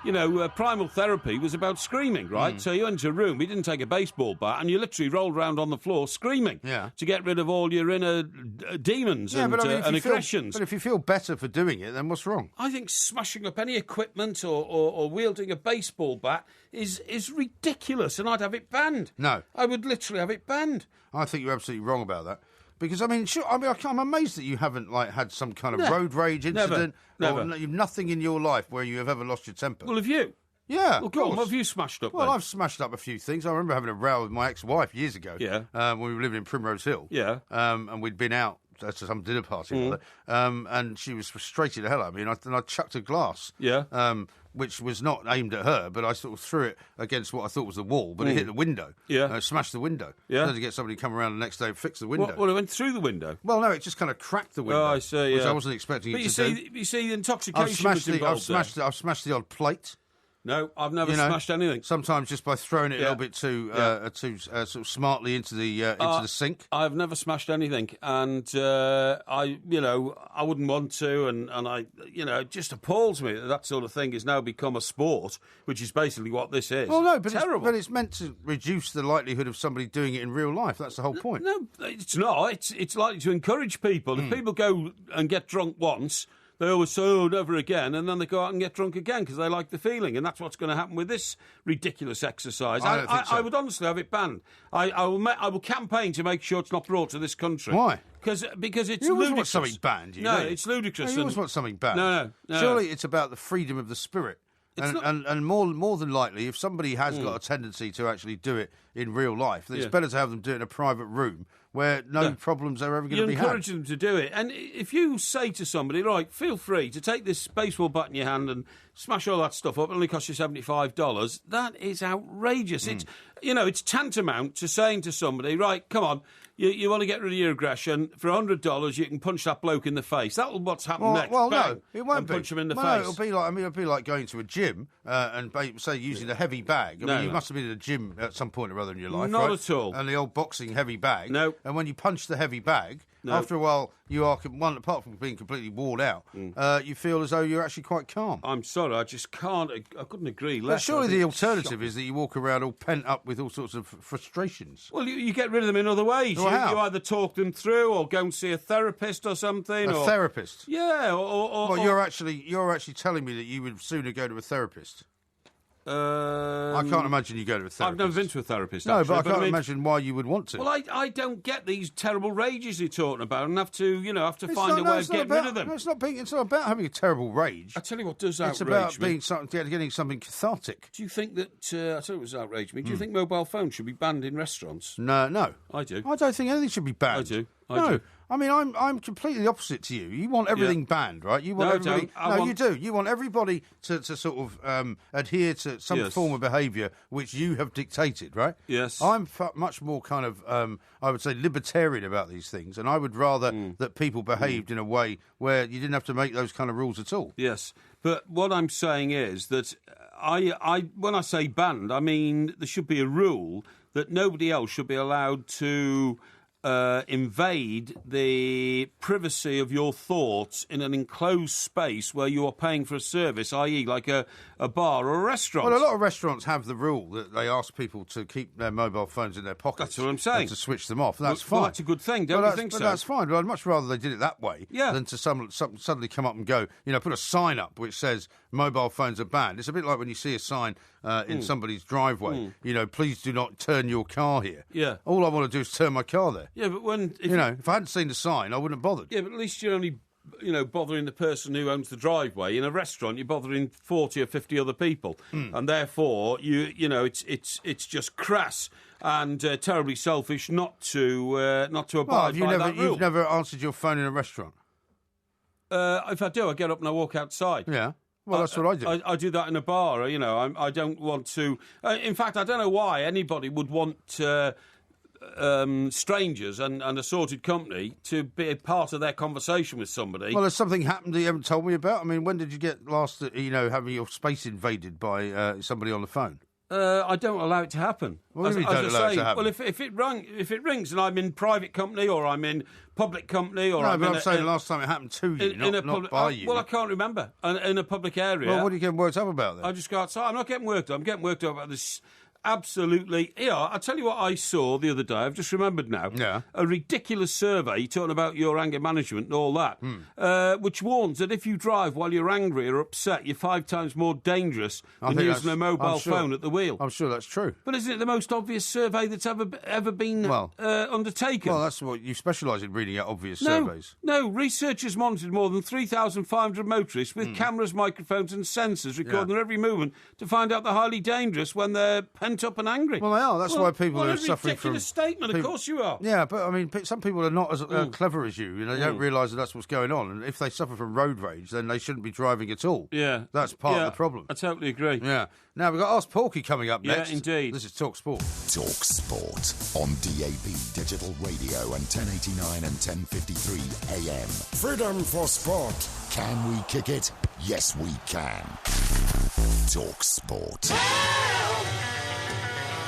Primal therapy was about screaming, right? So you went into a room, we didn't take a baseball bat, and you literally rolled around on the floor screaming to get rid of all your inner demons and aggressions. But if you feel better for doing it, then what's wrong? I think smashing up any equipment or wielding a baseball bat is ridiculous, and I'd have it banned. No. I would literally have it banned. I think you're absolutely wrong about that. Because, I'm amazed that you haven't, had some kind of road rage incident. Never. Or nothing in your life where you have ever lost your temper. Well, have you? Yeah, well, go on, what have you smashed up? Well, then? I've smashed up a few things. I remember having a row with my ex-wife years ago. Yeah. When we were living in Primrose Hill. Yeah. And we'd been out to some dinner party. And she was frustrated the hell out of me. And I chucked a glass. Yeah. Which was not aimed at her, but I sort of threw it against what I thought was the wall, but it hit the window. Yeah. Smashed the window. Yeah. I had to get somebody to come around the next day and fix the window. Well, it went through the window. Well, no, it just kind of cracked the window. Oh, I see, which I wasn't expecting it to do. You see, the intoxication was involved I've smashed the odd plate. No, I've never smashed anything. Sometimes just by throwing it a little bit too sort of smartly into the sink. I've never smashed anything, and I wouldn't want to, and I, it just appalls me that sort of thing has now become a sport, which is basically what this is. Well, no, but terrible. It's meant to reduce the likelihood of somebody doing it in real life. That's the whole point. No, it's not. It's likely to encourage people. If people go and get drunk once, they always say, oh, never again, and then they go out and get drunk again because they like the feeling, and that's what's going to happen with this ridiculous exercise. I don't think so. I would honestly have it banned. I will campaign to make sure it's not brought to this country. Why? Because it's you always ludicrous. want something banned. It's ludicrous. No, you always want something banned. No. Surely it's about the freedom of the spirit. And more than likely, if somebody has got a tendency to actually do it in real life, then it's better to have them do it in a private room where no problems are ever going to be had. You encourage them to do it. And if you say to somebody, right, feel free to take this baseball bat in your hand and smash all that stuff up, it only costs you $75, that is outrageous. It's tantamount to saying to somebody, right, come on, you want to get rid of your aggression, for $100 you can punch that bloke in the face. That's what's happened next. Well, Bang, no, it won't and be. punch him in the face. No, it'll be like going to a gym and say using a heavy bag. I mean, you must have been in a gym at some point or other in your life, Not right? at all. And the old boxing heavy bag. No. and when you punch the heavy bag, after a while, you are, apart from being completely worn out, you feel as though you're actually quite calm. I'm sorry, I just can't. I couldn't agree less. But surely the alternative is that you walk around all pent up with all sorts of frustrations. Well, you get rid of them in other ways. Well, you either talk them through, or go and see a therapist or something. A therapist? Yeah. Well, you're actually telling me that you would sooner go to a therapist. I can't imagine you go to a therapist. I've never been to a therapist. No, actually, but I can't imagine why you would want to. Well, I don't get these terrible rages you're talking about, and have to find a way of getting rid of them. No, it's not about having a terrible rage. I tell you what does outrage me. It's about getting something cathartic. Do you think that? I tell you what does outrage me. Do you think mobile phones should be banned in restaurants? No. I do. I don't think anything should be banned. I do. No. I mean, I'm completely opposite to you. You want everything banned, right? You want everybody. You do. You want everybody to sort of adhere to some form of behaviour which you have dictated, right? Yes. I'm much more kind of, I would say, libertarian about these things, and I would rather that people behaved in a way where you didn't have to make those kind of rules at all. Yes, but what I'm saying is that when I say banned, I mean there should be a rule that nobody else should be allowed to invade the privacy of your thoughts in an enclosed space where you are paying for a service, i.e. like a bar or a restaurant. Well, a lot of restaurants have the rule that they ask people to keep their mobile phones in their pockets. That's what I'm saying. And to switch them off. That's fine. Well, that's a good thing, don't you think so? But that's fine. But I'd much rather they did it that way than to suddenly come up and go, put a sign up which says mobile phones are banned. It's a bit like when you see a sign in somebody's driveway, please do not turn your car here. Yeah. All I want to do is turn my car there. Yeah, but if I hadn't seen the sign, I wouldn't have bothered. Yeah, but at least you're only, bothering the person who owns the driveway. In a restaurant, you're bothering 40 or 50 other people, and therefore it's just crass and terribly selfish not to abide by that rule. You've never answered your phone in a restaurant? If I do, I get up and I walk outside. Yeah. Well, that's what I do. I do that in a bar. I don't want to. In fact, I don't know why anybody would want strangers and assorted company to be a part of their conversation with somebody. Well, has something happened that you haven't told me about? I mean, when did you get last, having your space invaded by somebody on the phone? I don't allow it to happen. Well, you don't allow it to happen? Well, if it rings and I'm in private company or I'm in public company or I'm saying the last time it happened to you, not by you. Well, I can't remember. In a public area. Well, what are you getting worked up about then? I just go outside. I'm not getting worked up. I'm getting worked up about this. Absolutely. Yeah, I'll tell you what I saw the other day. I've just remembered now. Yeah. A ridiculous survey talking about your anger management and all that, which warns that if you drive while you're angry or upset, you're 5 times more dangerous than using a mobile phone at the wheel. I'm sure that's true. But isn't it the most obvious survey that's ever been undertaken? Well, that's what you specialise in, reading out obvious surveys. No, researchers monitored more than 3,500 motorists with cameras, microphones and sensors recording their every movement to find out they're highly dangerous when they're up and angry. Well, they are. That's why people are suffering from... ridiculous statement, of course you are. Yeah, but, I mean, some people are not as clever as you. They don't realise that that's what's going on. And if they suffer from road rage, then they shouldn't be driving at all. Yeah. That's part of the problem. I totally agree. Yeah. Now, we've got Ask Porky coming up next. Yeah, indeed. This is Talk Sport. Talk Sport on DAB Digital Radio and 1089 and 1053 AM. Freedom for sport. Can we kick it? Yes, we can. Talk Sport.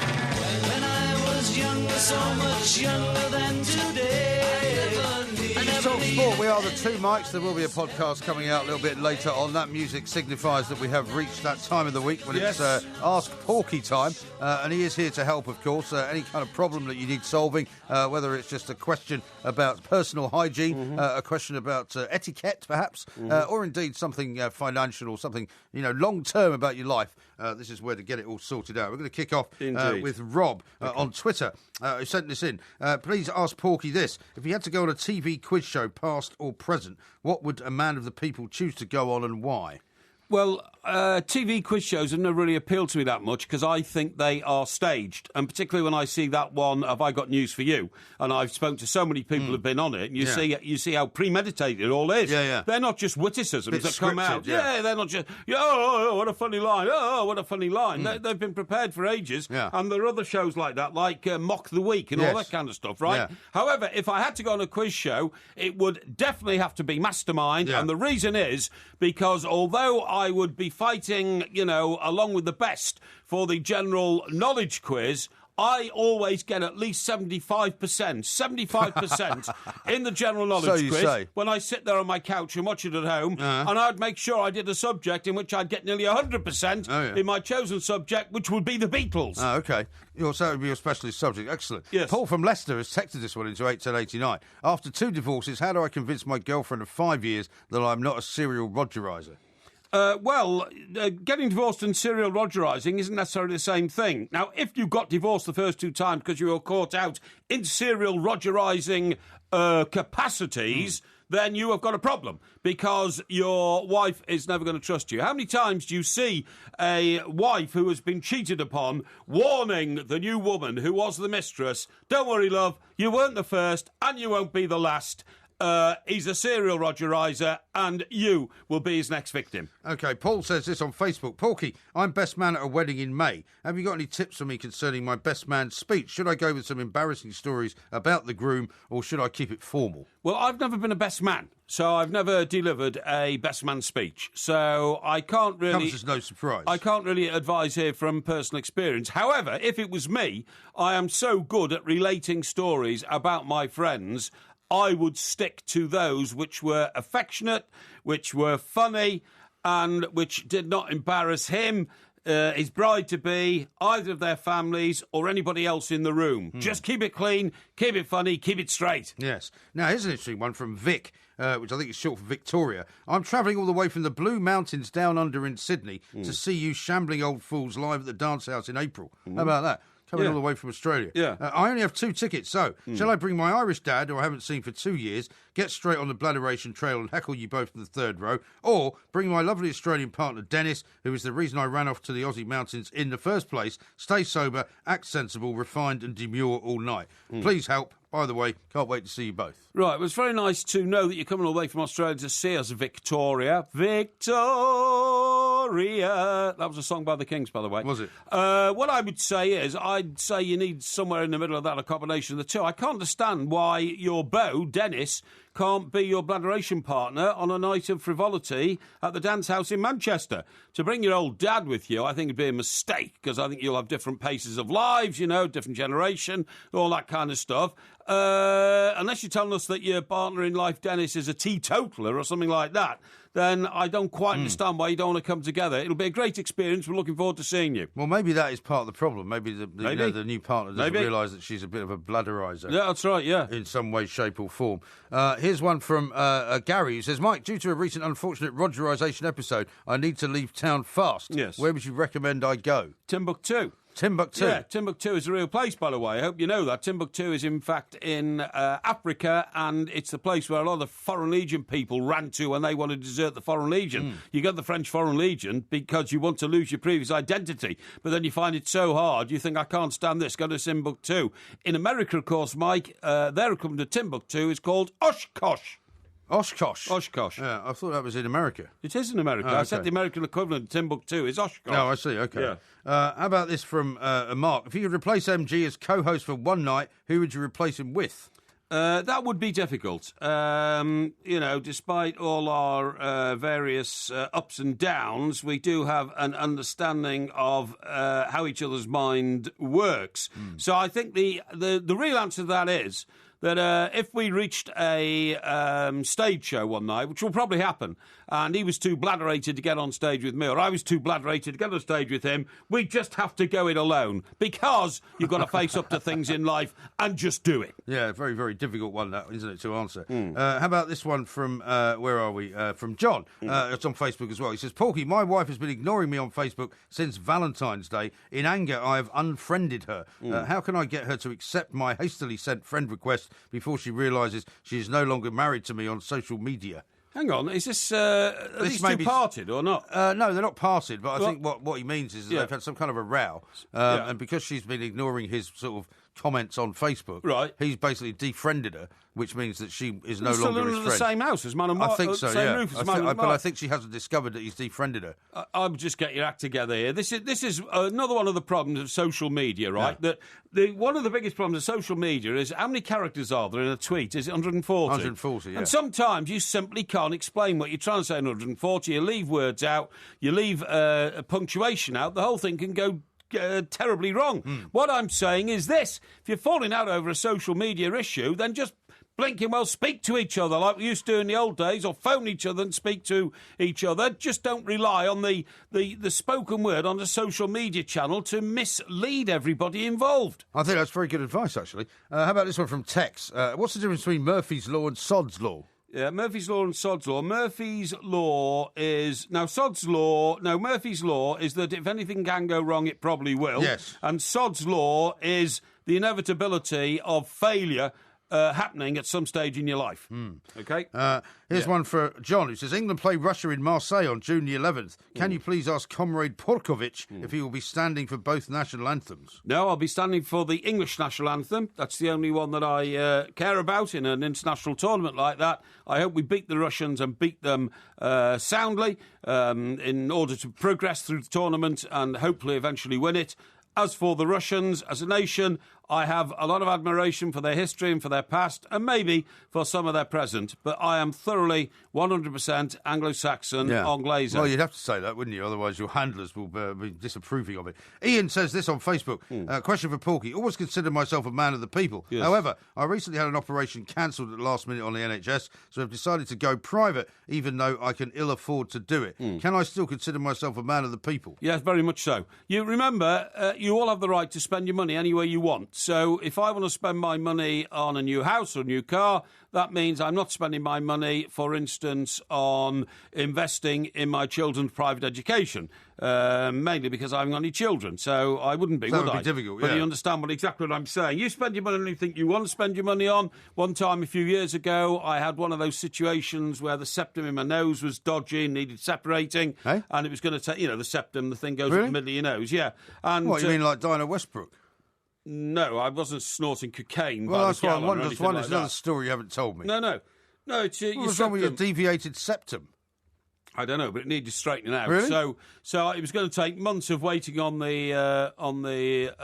When I was younger, so much younger than today. Talk Sport, we are the two mics. There will be a podcast coming out a little bit later on. That music signifies that we have reached that time of the week when it's Ask Porky time. And he is here to help, of course. Any kind of problem that you need solving, whether it's just a question about personal hygiene, a question about etiquette, perhaps, or indeed something financial or something long-term about your life. This is where to get it all sorted out. We're going to kick off with Rob on Twitter, who sent this in. Please ask Porky this. If he had to go on a TV quiz show, past or present, what would a man of the people choose to go on and why? Well, TV quiz shows have never really appealed to me that much because I think they are staged. And particularly when I see that one, Have I Got News for You? And I've spoken to so many people who've been on it, and you see how premeditated it all is. Yeah. They're not just witticisms that come out. Yeah, they're not just, oh, what a funny line. Oh, what a funny line. They've been prepared for ages. Yeah. And there are other shows like that, like Mock the Week and all that kind of stuff, right? Yeah. However, if I had to go on a quiz show, it would definitely have to be Mastermind. Yeah. And the reason is because although I would be fighting, along with the best for the general knowledge quiz, I always get at least 75% in the general knowledge quiz say. when I sit there on my couch and watch it at home, and I'd make sure I did a subject in which I'd get nearly 100% in my chosen subject, which would be the Beatles. Oh, OK. So that would be your specialist subject. Excellent. Yes. Paul from Leicester has texted this one into 81089. After 2 divorces, how do I convince my girlfriend of 5 years that I'm not a serial Rogeriser? Getting divorced and serial Rogerising isn't necessarily the same thing. Now, if you got divorced the first 2 times because you were caught out in serial Rogerising capacities, then you have got a problem because your wife is never going to trust you. How many times do you see a wife who has been cheated upon warning the new woman who was the mistress, don't worry, love, you weren't the first and you won't be the last. He's a serial Rogeriser, and you will be his next victim. OK, Paul says this on Facebook. Porky, I'm best man at a wedding in May. Have you got any tips for me concerning my best man's speech? Should I go with some embarrassing stories about the groom, or should I keep it formal? Well, I've never been a best man, so I've never delivered a best man speech. So I can't really... Comes as no surprise. I can't really advise here from personal experience. However, if it was me, I am so good at relating stories about my friends... I would stick to those which were affectionate, which were funny, and which did not embarrass him, his bride-to-be, either of their families or anybody else in the room. Just keep it clean, keep it funny, keep it straight. Yes. Now, here's an interesting one from Vic, which I think is short for Victoria. I'm travelling all the way from the Blue Mountains down under in Sydney to see you shambling old fools live at the Dance House in April. How about that? Coming all the way from Australia. Yeah. I only have 2 tickets, so shall I bring my Irish dad, who I haven't seen for 2 years, get straight on the bladderation trail and heckle you both in the 3rd row, or bring my lovely Australian partner, Dennis, who is the reason I ran off to the Aussie mountains in the first place, stay sober, act sensible, refined and demure all night. Please help. By the way, can't wait to see you both. Right, well, it's very nice to know that you're coming all the way from Australia to see us, Victoria. Victoria! That was a song by the Kings, by the way. Was it? What I would say is, I'd say you need somewhere in the middle of that, a combination of the two. I can't understand why your beau, Dennis, can't be your bladderation partner on a night of frivolity at the Dance House in Manchester. To bring your old dad with you, I think it'd be a mistake, because I think you'll have different paces of lives, you know, different generation, all that kind of stuff. Unless you're telling us that your partner in life, Dennis, is a teetotaler or something like that, then I don't quite understand why you don't want to come together. It'll be a great experience. We're looking forward to seeing you. Well, maybe that is part of the problem. Maybe the new partner doesn't realise that she's a bit of a bladderiser. Yeah, that's right, yeah. In some way, shape or form. Here's one from Gary, who says, Mike, due to a recent unfortunate Rogerisation episode, I need to leave town fast. Yes. Where would you recommend I go? Timbuktu. Timbuktu? Yeah, Timbuktu is a real place, by the way. I hope you know that. Timbuktu is, in fact, in Africa, and it's the place where a lot of the Foreign Legion people ran to when they wanted to desert the Foreign Legion. You got the French Foreign Legion because you want to lose your previous identity, but then you find it so hard, you think, I can't stand this, go to Timbuktu. In America, of course, Mike, their equivalent to Timbuktu is called Oshkosh. Oshkosh? Oshkosh. Yeah, I thought that was in America. It is in America. Okay. I said the American equivalent to Timbuktu is Oshkosh. Oh, I see, OK. Yeah. How about this from Mark? If you could replace MG as co-host for one night, who would you replace him with? That would be difficult. You know, despite all our various ups and downs, we do have an understanding of how each other's mind works. So I think the real answer to that is that if we reached a stage show one night, which will probably happen, and he was too bladderated to get on stage with me, or I was too bladderated to get on stage with him, we just have to go it alone, because you've got to face up to things in life and just do it. Yeah, very, very difficult one, that, isn't it, to answer. How about this one from, where are we? From John. It's on Facebook as well. He says, Porky, my wife has been ignoring me on Facebook since Valentine's Day. In anger, I have unfriended her. How can I get her to accept my hastily sent friend request before she realises she is no longer married to me on social media? Hang on, is this these two parted or not? No, they're not parted, but I think what he means is that they've had some kind of a row, and because she's been ignoring his sort of comments on Facebook, right, he's basically defriended her, which means that she is no longer his still friend. in the same house as Man and Mark. I think so, same roof as Man and Mark. But I think she hasn't discovered that he's defriended her. I would just get your act together here. This is another one of the problems of social media, right? Yeah. That one of the biggest problems of social media is how many characters are there in a tweet? Is it 140? 140, yeah. And sometimes you simply can't explain what you're trying to say in 140. You leave words out, you leave a punctuation out, the whole thing can go terribly wrong. What I'm saying is this. If you're falling out over a social media issue, then just blinking well speak to each other like we used to in the old days, or phone each other and speak to each other. Just don't rely on the spoken word on the social media channel to mislead everybody involved. I think that's very good advice, actually. How about this one from Tex? What's the difference between Murphy's Law and Sod's Law? Yeah, Murphy's Law and Sod's Law. Murphy's Law is... Now, Sod's Law... No, Murphy's Law is that if anything can go wrong, it probably will. Yes. And Sod's Law is the inevitability of failure happening at some stage in your life. OK? Here's one for John, who says, England play Russia in Marseille on June the 11th. Can you please ask Comrade Porkovich if he will be standing for both national anthems? No, I'll be standing for the English national anthem. That's the only one that I care about in an international tournament like that. I hope we beat the Russians and beat them soundly in order to progress through the tournament and hopefully eventually win it. As for the Russians, as a nation, I have a lot of admiration for their history and for their past, and maybe for some of their present. But I am thoroughly 100% Anglo-Saxon Anglaise. Well, you'd have to say that, wouldn't you? Otherwise your handlers will be disapproving of it. Ian says this on Facebook. Question for Porky. Always consider myself a man of the people. Yes. However, I recently had an operation cancelled at the last minute on the NHS, so I've decided to go private, even though I can ill afford to do it. Can I still consider myself a man of the people? Yes, very much so. You remember, you all have the right to spend your money any way you want. So if I want to spend my money on a new house or a new car, that means I'm not spending my money, for instance, on investing in my children's private education, mainly because I haven't got any children. So I wouldn't be, that would I? Be difficult, But you understand exactly what I'm saying. You spend your money on anything you want to spend your money on. One time a few years ago, I had one of those situations where the septum in my nose was dodgy and needed separating. Hey? And it was going to take, the septum, the thing goes Really? in the middle of your nose. Yeah. And, What, you mean like Diana Westbrook? No, I wasn't snorting cocaine. Well, that's what I'm wondering. There's another story you haven't told me. No, it's what was wrong with your deviated septum? I don't know, but it needed straightening out. Really? So it was going to take months of waiting on the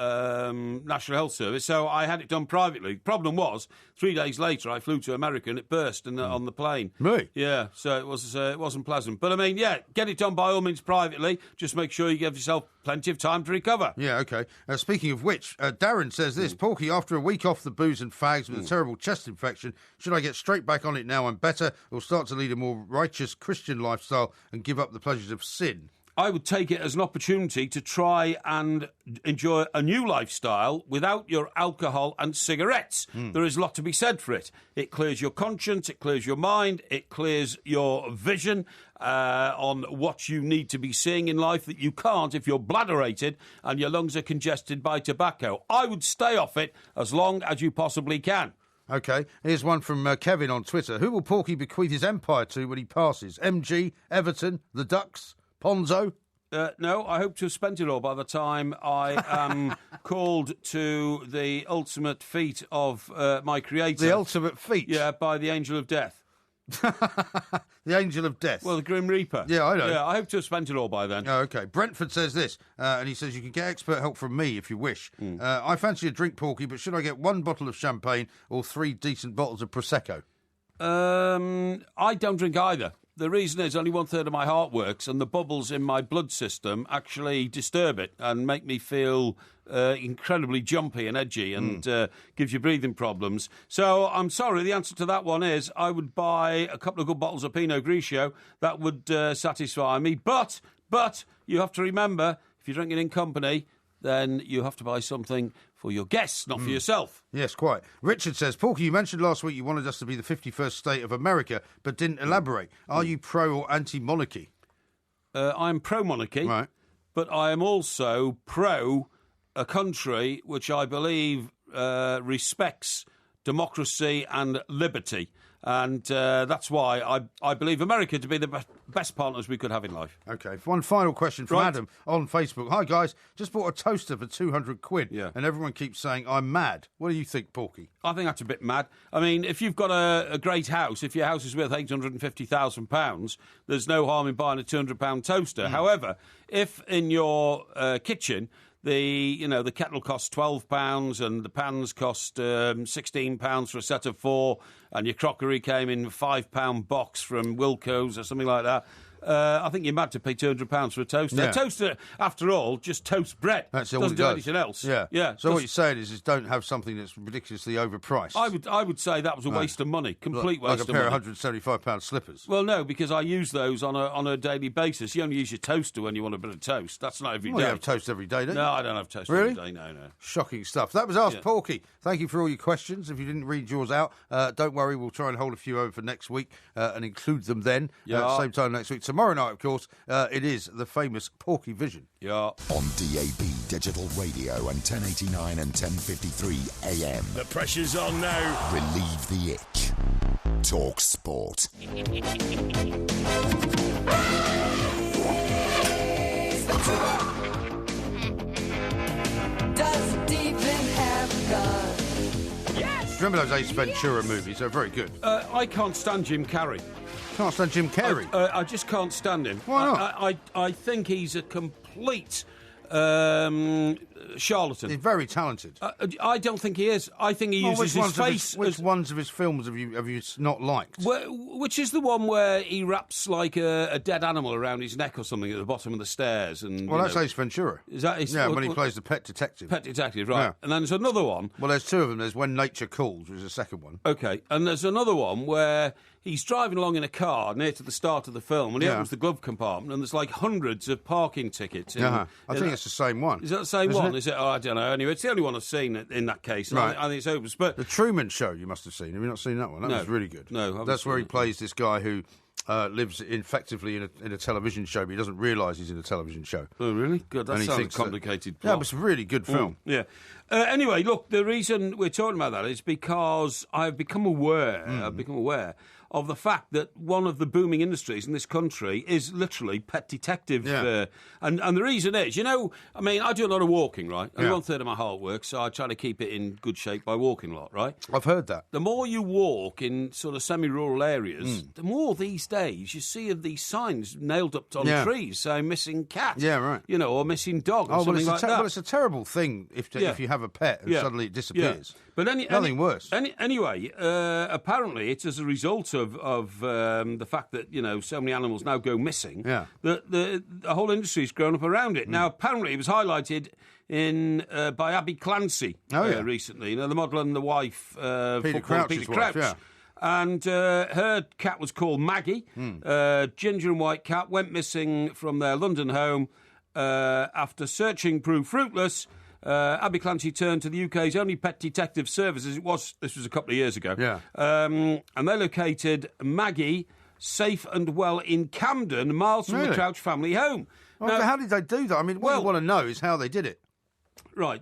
National Health Service. So I had it done privately. The problem was, 3 days later, I flew to America and it burst on the plane. Really? Yeah. So it wasn't pleasant. But I mean, get it done by all means privately. Just make sure you give yourself plenty of time to recover. Yeah, OK. Speaking of which, Darren says this, Porky, after a week off the booze and fags with a terrible chest infection, should I get straight back on it now I'm better, or start to lead a more righteous Christian lifestyle and give up the pleasures of sin? I would take it as an opportunity to try and enjoy a new lifestyle without your alcohol and cigarettes. There is a lot to be said for it. It clears your conscience, it clears your mind, it clears your vision on what you need to be seeing in life that you can't if you're bladderated and your lungs are congested by tobacco. I would stay off it as long as you possibly can. OK, here's one from Kevin on Twitter. Who will Porky bequeath his empire to when he passes? MG, Everton, the Ducks, Ponzo? No, I hope to have spent it all by the time I am called to the ultimate feat of my creator. The ultimate feat? Yeah, by the Angel of Death. The Angel of Death? Well, the Grim Reaper. Yeah, I know. Yeah, I hope to have spent it all by then. Oh, OK. Brentford says this, and he says, you can get expert help from me if you wish. I fancy a drink, Porky, but should I get one bottle of champagne or 3 decent bottles of Prosecco? I don't drink either. The reason is only 1/3 of my heart works, and the bubbles in my blood system actually disturb it and make me feel incredibly jumpy and edgy and gives you breathing problems. So I'm sorry, the answer to that one is I would buy a couple of good bottles of Pinot Grigio. That would satisfy me. But you have to remember, if you're drinking in company, then you have to buy something for your guests, not for yourself. Yes, quite. Richard says, Porky, you mentioned last week you wanted us to be the 51st state of America, but didn't elaborate. Are you pro or anti-monarchy? I'm pro-monarchy, right, but I am also pro a country which I believe respects democracy and liberty. And that's why I believe America to be the best partners we could have in life. OK, one final question from Adam on Facebook. Hi, guys. Just bought a toaster for 200 quid, and everyone keeps saying I'm mad. What do you think, Porky? I think that's a bit mad. I mean, if you've got a great house, if your house is worth £850,000, there's no harm in buying a £200 toaster. However, if in your kitchen the kettle costs £12 and the pans cost £16 for a set of 4, and your crockery came in a £5 box from Wilko's or something like that, I think you're mad to pay £200 for a toaster. Yeah. A toaster, after all, just toasts bread. That's all doesn't it do does. anything else. Yeah. So what you're saying is don't have something that's ridiculously overpriced. I would say that was a waste of money, complete waste of money. Like a pair of £175 slippers. Well, no, because I use those on a daily basis. You only use your toaster when you want a bit of toast. That's not every day. You have toast every day, don't you? No, I don't have toast really? every day. No. Shocking stuff. That was Ask Porky. Thank you for all your questions. If you didn't read yours out, don't worry. We'll try and hold a few over for next week and include them then. Same time next week. Tomorrow night, of course, it is the famous Porky Vision. Yeah. On DAB Digital Radio and 1089 and 1053 AM. The pressure's on now. Relieve the itch. Talk Sport. Does deep in Africa. Remember those Ace Ventura movies? They're very good. I can't stand Jim Carrey. Can't stand Jim Carrey? I just can't stand him. Why not? I think he's a complete charlatan. He's very talented. I don't think he is. I think he uses his face. Which ones of his films have you not liked? Which is the one where he wraps like a dead animal around his neck or something at the bottom of the stairs? And Well, that's Ace Ventura. Is that his, when he plays the pet detective. Pet detective, right? Yeah. And then there's another one. Well, there's two of them. There's When Nature Calls, which is the second one. Okay, and there's another one where he's driving along in a car near to the start of the film, and he opens the glove compartment, and there's like hundreds of parking tickets. I think it's the same one. Is that the same one? It? Is it? Oh, I don't know. Anyway, it's the only one I've seen in that case. Right. I think it's opens. But The Truman Show, you must have seen. Have you not seen that one? That was really good. No, that's where he plays this guy who lives effectively in a television show, but he doesn't realise he's in a television show. Oh, really? Good. That sounds complicated. Plot. Yeah, it's a really good film. Yeah. Anyway, look, the reason we're talking about that is because I've become aware. Of the fact that one of the booming industries in this country is literally pet detective. And the reason is, I do a lot of walking, right? Only 1/3 of my heart work, so I try to keep it in good shape by walking a lot, right? I've heard that. The more you walk in sort of semi-rural areas, the more these days you see of these signs nailed up on trees saying missing cat. Yeah, right. Or missing dog or something like that. Well, it's a terrible thing if you have a pet and suddenly it disappears. Yeah. But nothing worse. Anyway, apparently it's as a result of the fact that so many animals now go missing. Yeah. The whole industry's grown up around it. Now, apparently, it was highlighted by Abby Clancy recently. The model and the wife, Peter Crouch's wife. Yeah. And her cat was called Maggie. Ginger and white cat went missing from their London home after searching proved fruitless. Abby Clancy turned to the UK's only pet detective service, this was a couple of years ago. Yeah. And they located Maggie safe and well in Camden, miles from the Crouch family home. Well, how did they do that? I mean, what you want to know is how they did it. Right.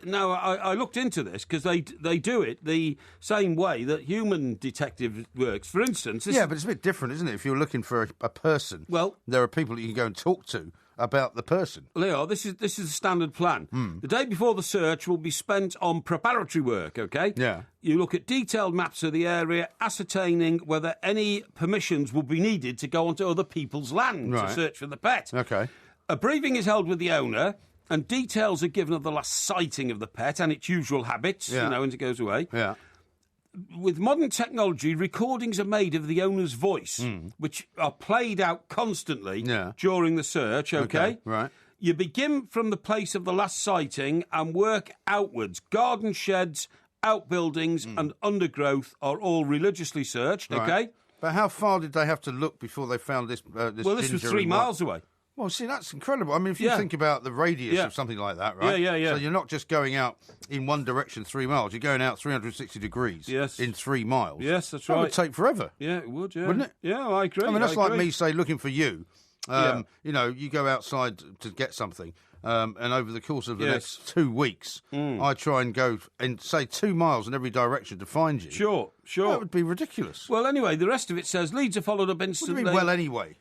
Now, I looked into this because they do it the same way that human detective works. For instance... but it's a bit different, isn't it? If you're looking for a person, there are people that you can go and talk to about the person. Leo, this is the standard plan. The day before the search will be spent on preparatory work, OK? Yeah. You look at detailed maps of the area, ascertaining whether any permissions will be needed to go onto other people's land to search for the pet. OK. A briefing is held with the owner, and details are given of the last sighting of the pet and its usual habits, when it goes away. Yeah. With modern technology, recordings are made of the owner's voice, which are played out constantly during the search, OK? Right. You begin from the place of the last sighting and work outwards. Garden sheds, outbuildings and undergrowth are all religiously searched, OK? Right. But how far did they have to look before they found this this was 3 miles away. Well, see, that's incredible. I mean, if you think about the radius of something like that, right? Yeah. So you're not just going out in one direction 3 miles. You're going out 360 degrees in 3 miles. Yes, that's right. That would take forever. Yeah, it would, Wouldn't it? Yeah, I agree. I mean, that's like me, say, looking for you. You go outside to get something, and over the course of the next 2 weeks, I try and go in, say, 2 miles in every direction to find you. Sure. That would be ridiculous. Well, anyway, the rest of it says leads are followed up instantly. What do you mean, well, anyway?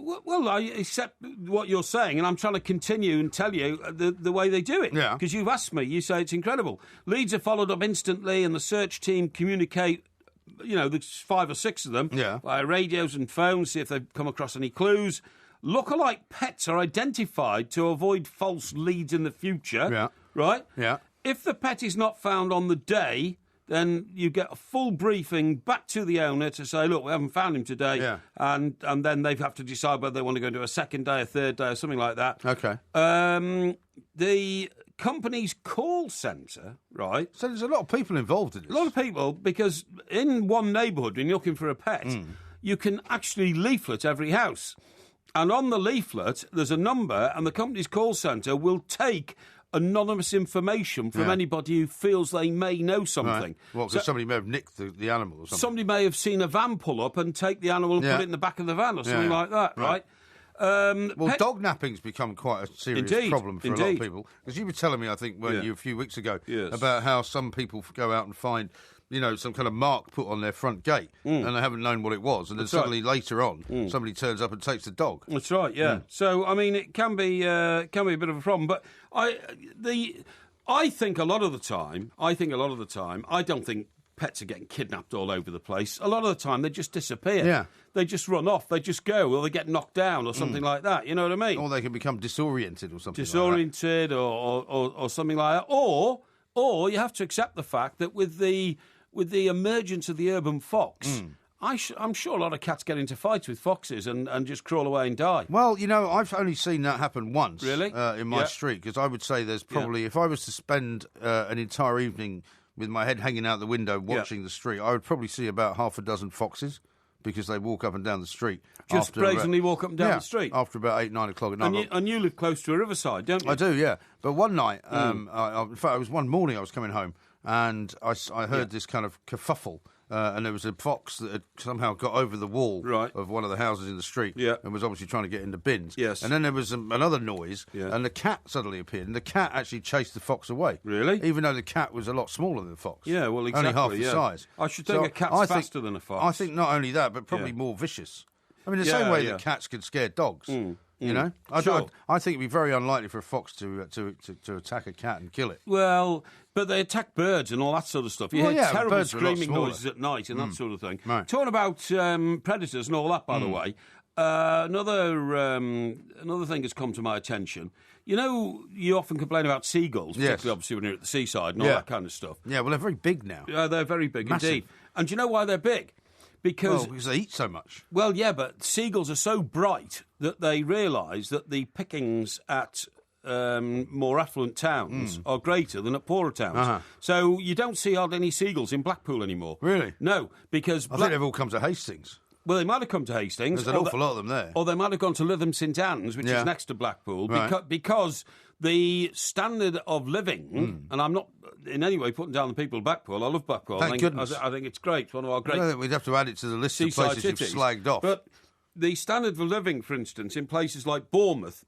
Well, I accept what you're saying, and I'm trying to continue and tell you the way they do it. Yeah. Because you've asked me, you say it's incredible. Leads are followed up instantly, and the search team communicate, there's 5 or 6 of them, via radios and phones, see if they've come across any clues. Lookalike pets are identified to avoid false leads in the future. Yeah. Right? Yeah. If the pet is not found on the day then you get a full briefing back to the owner to say, look, we haven't found him today. And then they have to decide whether they want to go into a second day, a third day, or something like that. Okay. The company's call centre, right? So there's a lot of people involved in this. A lot of people, because in one neighbourhood, when you're looking for a pet, you can actually leaflet every house. And on the leaflet, there's a number, and the company's call centre will take anonymous information from anybody who feels they may know something. Right. Well, because somebody may have nicked the animal or something. Somebody may have seen a van pull up and take the animal and put it in the back of the van or something like that, right? Dog napping's become quite a serious problem for a lot of people. Because you were telling me, I think, weren't you, a few weeks ago, about how some people go out and find, some kind of mark put on their front gate, and they haven't known what it was, and then suddenly later on, somebody turns up and takes the dog. That's right, yeah. So, I mean, it can be a bit of a problem, but I think a lot of the time, I don't think pets are getting kidnapped all over the place. A lot of the time, they just disappear. Yeah. They just run off. They just go, or they get knocked down, or something like that. You know what I mean? Or they can become disoriented or something. Disoriented, or something like that. Or you have to accept the fact that with the emergence of the urban fox, I'm sure a lot of cats get into fights with foxes and just crawl away and die. Well, I've only seen that happen once. Really? In my street, because I would say there's probably, if I was to spend an entire evening with my head hanging out the window watching the street, I would probably see about half a dozen foxes, because they walk up and down the street. Just brazenly walk up and down the street? After about 8, 9 o'clock at night. And you live close to a riverside, don't you? I do, yeah. But one night, in fact, it was one morning I was coming home, and I heard this kind of kerfuffle, and there was a fox that had somehow got over the wall of one of the houses in the street and was obviously trying to get into bins. Yes. And then there was another noise, and the cat suddenly appeared, and the cat actually chased the fox away. Really? Even though the cat was a lot smaller than the fox. Yeah, well, exactly. Only half the size. I should think a cat's faster than a fox. I think not only that, but probably more vicious. I mean, the same way that cats could scare dogs. I think it'd be very unlikely for a fox to attack a cat and kill it. Well, but they attack birds and all that sort of stuff. You hear terrible screaming noises at night and that sort of thing. Right. Talking about predators and all that, by the way, another thing has come to my attention. You often complain about seagulls, particularly obviously when you're at the seaside and all that kind of stuff. Yeah, well, they're very big now. They're very big indeed. Massive. And do you know why they're big? Because they eat so much. Well, yeah, but seagulls are so bright that they realise that the pickings at more affluent towns are greater than at poorer towns. So you don't see hardly any seagulls in Blackpool anymore. Really? No, because I think they've all come to Hastings. Well, they might have come to Hastings. There's an awful lot of them there. Or they might have gone to Lytham St Anne's, which is next to Blackpool, because the standard of living, and I'm not in any way putting down the people of Blackpool. I love Blackpool. Thank goodness. I think it's great. It's one of our great... I think we'd have to add it to the list of places you've slagged off. But the standard of living, for instance, in places like Bournemouth,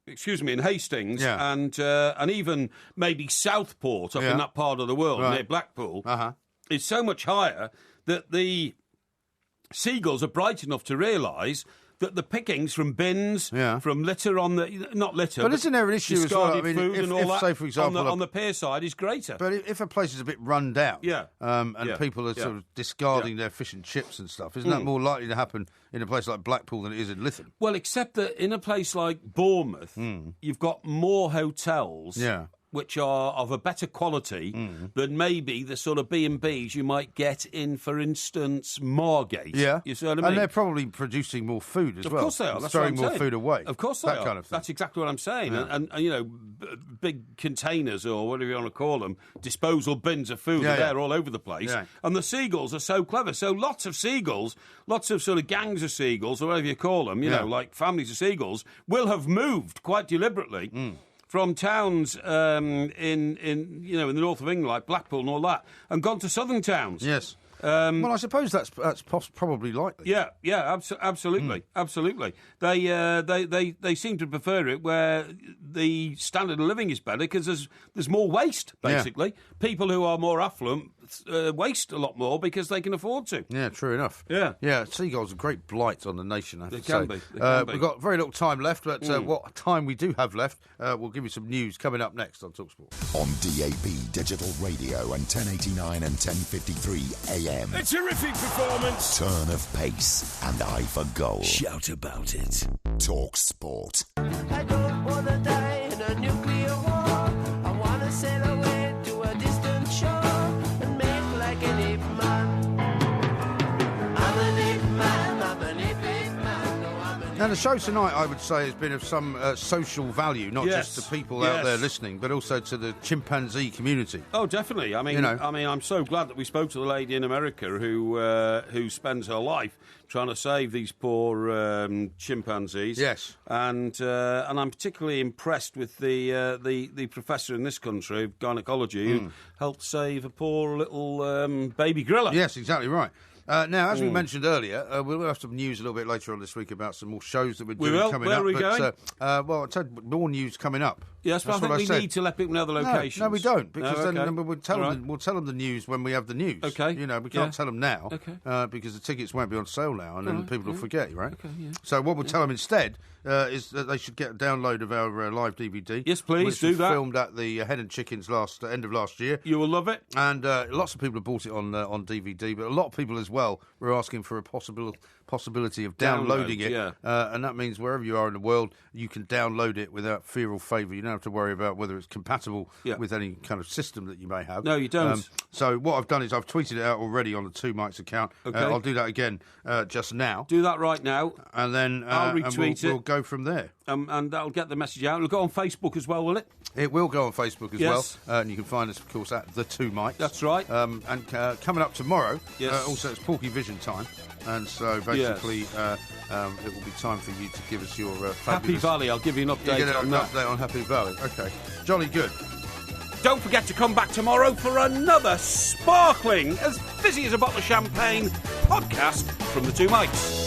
in Hastings, and even maybe Southport up in that part of the world, near Blackpool, is so much higher that the seagulls are bright enough to realise that the pickings from bins, from litter on the... Not litter, but isn't there an issue as well? I mean, food and all that, say, for example, on the pier side is greater. But if a place is a bit run down, and people are sort of discarding their fish and chips and stuff, isn't that more likely to happen in a place like Blackpool than it is in Lytham? Well, except that in a place like Bournemouth, you've got more hotels... which are of a better quality than maybe the sort of B&Bs you might get in, for instance, Margate. Yeah. You see what I mean? And they're probably producing more food as well. Of course they are. That's throwing what I'm more saying. food away. Of course they are. That kind of thing. That's exactly what I'm saying. Yeah. And big containers, or whatever you want to call them, disposal bins of food are there all over the place. Yeah. And the seagulls are so clever. So lots of seagulls, lots of sort of gangs of seagulls, or whatever you call them, you know, like families of seagulls, will have moved quite deliberately from towns in the north of England, like Blackpool and all that, and gone to southern towns. Yes. Well, I suppose that's probably likely. Yeah, absolutely, absolutely. They seem to prefer it where the standard of living is better, because there's more waste, basically. Yeah. People who are more affluent waste a lot more because they can afford to. Yeah, true enough. Yeah. Seagulls are a great blight on the nation, I have to say. They can be. We've got very little time left, but what time we do have left, we'll give you some news coming up next on TalkSport. On DAB Digital Radio and 1089 and 1053 AM. A terrific performance. Turn of pace and eye for goal. Shout about it. TalkSport. I don't want to die in a nuclear war. I want to sail away to a distant shore and make And the show tonight, I would say, has been of some social value, not just to people out there listening, but also to the chimpanzee community. Oh, definitely. I mean, I'm so glad that we spoke to the lady in America who spends her life trying to save these poor chimpanzees. Yes. And I'm particularly impressed with the professor in this country of gynecology who helped save a poor little baby gorilla. Yes, exactly right. Now, as we mentioned earlier, we'll have some news a little bit later on this week about some more shows that we're doing coming up. Where are we going? Well, I said more news coming up. Yes, but I think we need to let people know the locations. No, we don't, because then we'll tell them the news when we have the news. Okay. We can't tell them now, because the tickets won't be on sale now, and then people will forget, right? Okay, yeah. So what we'll tell them instead is that they should get a download of our live DVD. Yes, please, do that. Filmed at the Hen and Chickens end of last year. You will love it. And lots of people have bought it on DVD, but a lot of people as well were asking for a possibility of downloading it. Yeah. And that means wherever you are in the world, you can download it without fear or favour. You don't have to worry about whether it's compatible with any kind of system that you may have. No, you don't. So what I've done is I've tweeted it out already on the Two Mics account. Okay. I'll do that again just now. Do that right now. And then I'll retweet we'll go from there. And that'll get the message out. It'll go on Facebook as well, will it? It will go on Facebook as Yes. well. And you can find us, of course, at The Two Mics. That's right. And coming up tomorrow, Yes. also it's Porky Vision time. And so basically it will be time for you to give us your fabulous... Happy Valley, I'll give you an update on that. Update on Happy Valley. OK. Jolly good. Don't forget to come back tomorrow for another sparkling, as fizzy as a bottle of champagne podcast from The Two Mics.